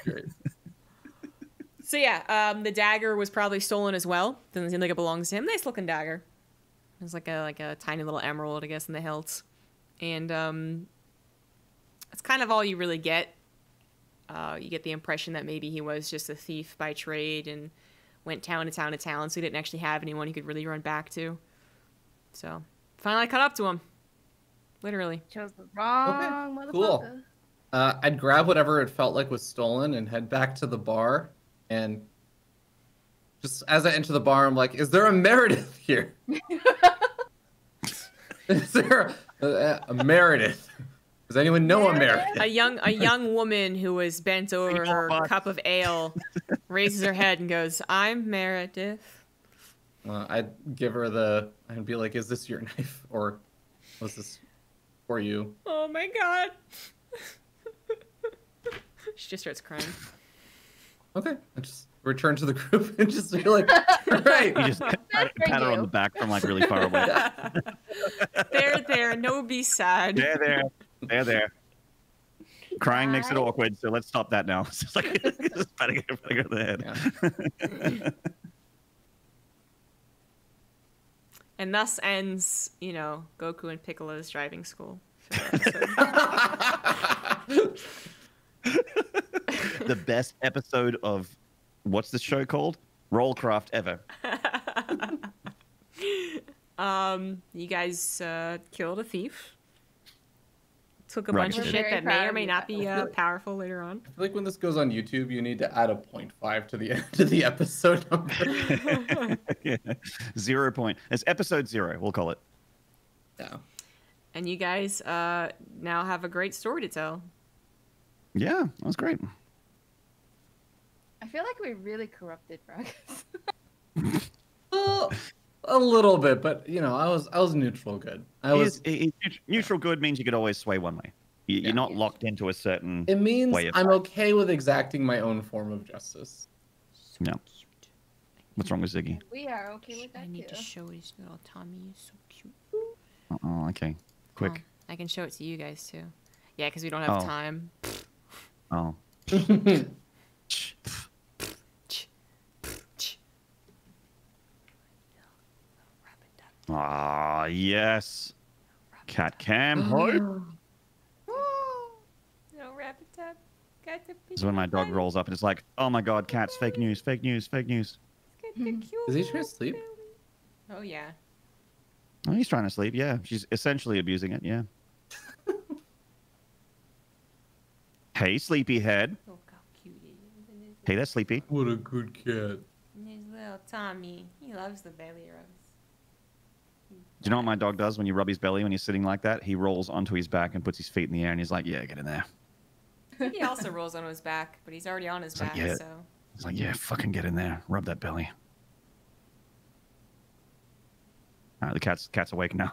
So yeah, the dagger was probably stolen as well. Doesn't seem like it belongs to him. Nice looking dagger. It's like a tiny little emerald, I guess, in the hilt. And that's kind of all you really get. You get the impression that maybe he was just a thief by trade and went town to town to town, so he didn't actually have anyone he could really run back to. So finally caught up to him. Literally. Chose the wrong motherfucker. Cool. I'd grab whatever it felt like was stolen and head back to the bar. And just as I enter the bar, I'm like, is there a Meredith here? Is there a Meredith? Does anyone know a Meredith? A young woman who was bent over her cup of ale raises her head and goes, "I'm Meredith." I'd give her I'd be like, is this your knife? Or was this for you? Oh my god. She just starts crying. Okay. I just return to the group and just be like, all right. You just pat her on the back from like really far away. There, no be sad. There. Crying makes it Bye. awkward, so let's stop that now. It's just like it's better go to the head. Yeah. And thus ends, Goku and Piccolo's driving school. For that episode. The best episode of what's the show called? RollCraft ever. You guys killed a thief. Took a Ragas bunch of did. shit Very that may proud or of may you not be guys. powerful later on. I feel like when this goes on YouTube, you need to add a 0.5 to the to the episode number. Yeah. 0 point. It's episode 0, we'll call it. Yeah. And you guys now have a great story to tell. Yeah, that was great. I feel like we really corrupted Ragas. Well, a little bit, but I was neutral good. I was. Neutral good means you could always sway one way. You're not locked into a certain It means way of I'm fight. okay with exacting my own form of justice. No. What's wrong with Ziggy? We are okay with I that need too. to show his little Tommy. He's so cute. Oh, okay. Quick. I can show it to you guys too. Yeah, because we don't have Oh. time. Oh. Ah, yes. Cat cam. Hope. No rabbit tap. Got the This is when my dog rolls up and it's like, oh my god, cats, fake news, fake news, fake news. Is he trying to sleep? Oh yeah. Oh, he's trying to sleep, yeah. She's essentially abusing it, yeah. Hey, sleepyhead. Look how cute he is. And his, Hey, that's sleepy. What a good cat. and his little Tommy. He loves the belly rubs. Do you know what my dog does when you rub his belly when he's sitting like that? He rolls onto his back and puts his feet in the air and he's like, yeah, get in there. He also rolls on his back, but he's already on his It's like, back, yeah. so. It's like, yeah, fucking get in there. Rub that belly. All right, the cat's awake now.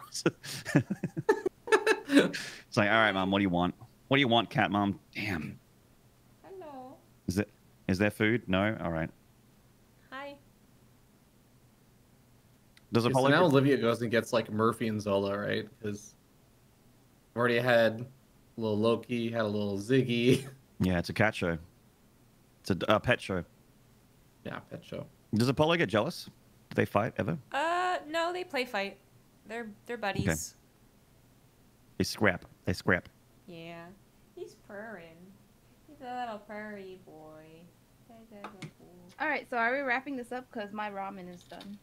It's like, all right, Mom, what do you want? What do you want, cat mom? Damn. Hello. Is there food? No? All right. Hi. Does So Apollo... now Olivia goes and gets like Murphy and Zola, right? Because I've already had a little Loki, had a little Ziggy. Yeah, it's a cat show. It's a pet show. Yeah, pet show. Does Apollo get jealous? Do they fight ever? No, they play fight. They're buddies. Okay. They scrap. They scrap. Yeah. He's purring. He's a little purry boy. All right, so are we wrapping this up? Because my ramen is done.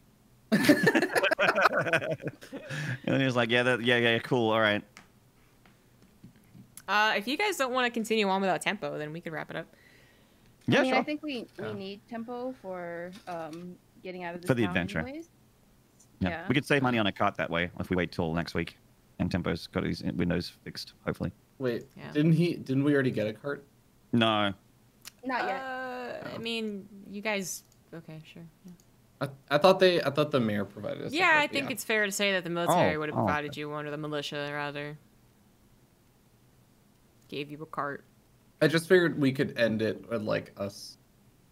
And he was like, yeah, cool, all right. If you guys don't want to continue on without tempo, then we could wrap it up. Yeah, I mean, sure. I think we Yeah. need tempo for getting out of this For the town adventure. anyways. Yeah. Yeah. We could save money on a cart that way if we wait till next week. And Tempo's got his windows fixed, hopefully. Wait, Yeah. didn't we already get a cart? No. Not yet. I mean, you guys. Okay, sure. Yeah, I thought the mayor provided us. a yeah cart, I think it's fair to say that the military Oh, would have oh, provided you one, or the militia rather. Gave you a cart. I just figured we could end it with like us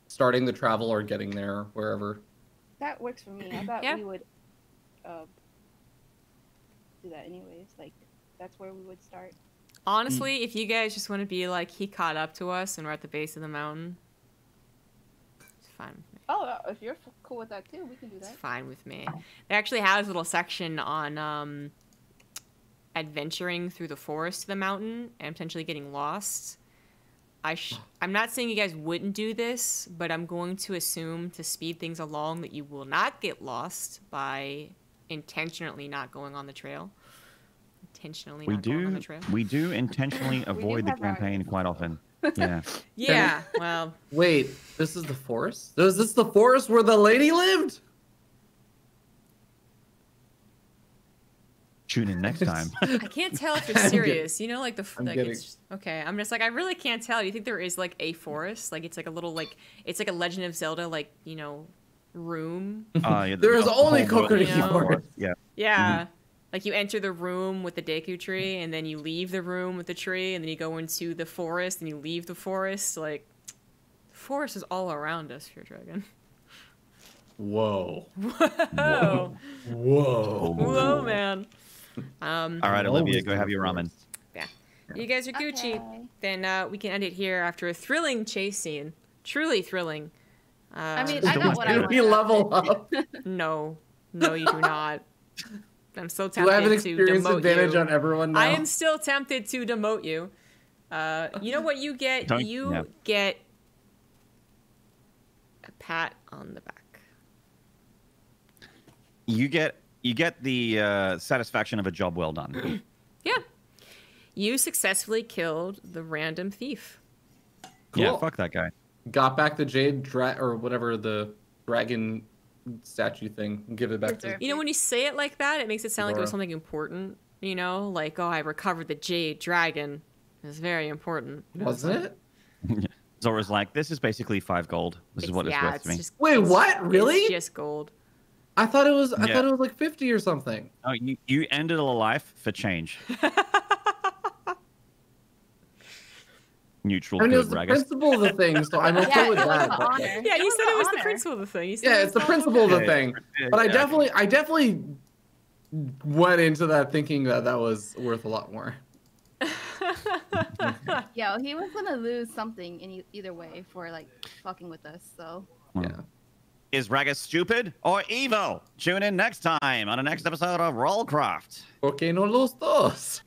starting the travel or getting there wherever. That works for me. I thought Yeah. we would do that anyways. Like, that's where we would start. Honestly, if you guys just want to be like, he caught up to us and we're at the base of the mountain, it's fine with me. Oh, if you're cool with that too, we can do It's that. fine with me. It actually has a little section on adventuring through the forest to the mountain and potentially getting lost. I'm not saying you guys wouldn't do this, but I'm going to assume to speed things along that you will not get lost by intentionally not going on the trail. Intentionally We not going on the do trail. we do intentionally avoid the have our- campaign quite often. Yeah. Yeah, well, Wait, this is the forest? Is this the forest where the lady lived? Tune in next time. I can't tell if you're I'm serious. You know, like I'm like getting- it's okay. I'm just like I really can't tell. Do you think there is like a forest? Like it's like a little like it's like a Legend of Zelda like room. Yeah, There is the only whole world coconut is forest. Yeah. Yeah. Like you enter the room with the Deku tree, and then you leave the room with the tree, and then you go into the forest, and you leave the forest. Like, the forest is all around us, feardragon. Whoa. Whoa. Whoa. Whoa, man. All right, Olivia, go have your ramen. Yeah. You guys are Gucci. Okay. Then we can end it here after a thrilling chase scene. Truly thrilling. I mean, I got what I Did wanted. we level up? No, you do not. I'm still Do I have an tempted to experience demote advantage you. on everyone now? I am still tempted to demote you. You know what you get? You get a pat on the back. You get the satisfaction of a job well done. Yeah. You successfully killed the random thief. Cool. Yeah, fuck that guy. Got back the jade or whatever the dragon statue thing and give it back to You know, when you say it like that, it makes it sound like it was Zora. something important. You know, like, oh, I recovered the jade dragon. It's very important. Wasn't it? Zora's like, this is basically 5 gold. This is what it's worth to me. Just, Wait, what? Really? It's just gold. I thought it was. I Yeah. thought it was like 50 or something. Oh, you ended a life for change. Neutral I mean, it was good, the Ragas. principle of the thing, so I'm okay Yeah, with it was that. the but, like- honor. Yeah, you said it was the honor. principle of the thing. You said yeah, it it's the was all principle of the Yeah, thing. yeah, But I yeah. definitely went into that thinking that was worth a lot more. Yeah, he was gonna lose something in either way for like fucking with us. So Hmm. Yeah. Is Ragas stupid or evil? Tune in next time on the next episode of RollCraft. Okay, no los dos.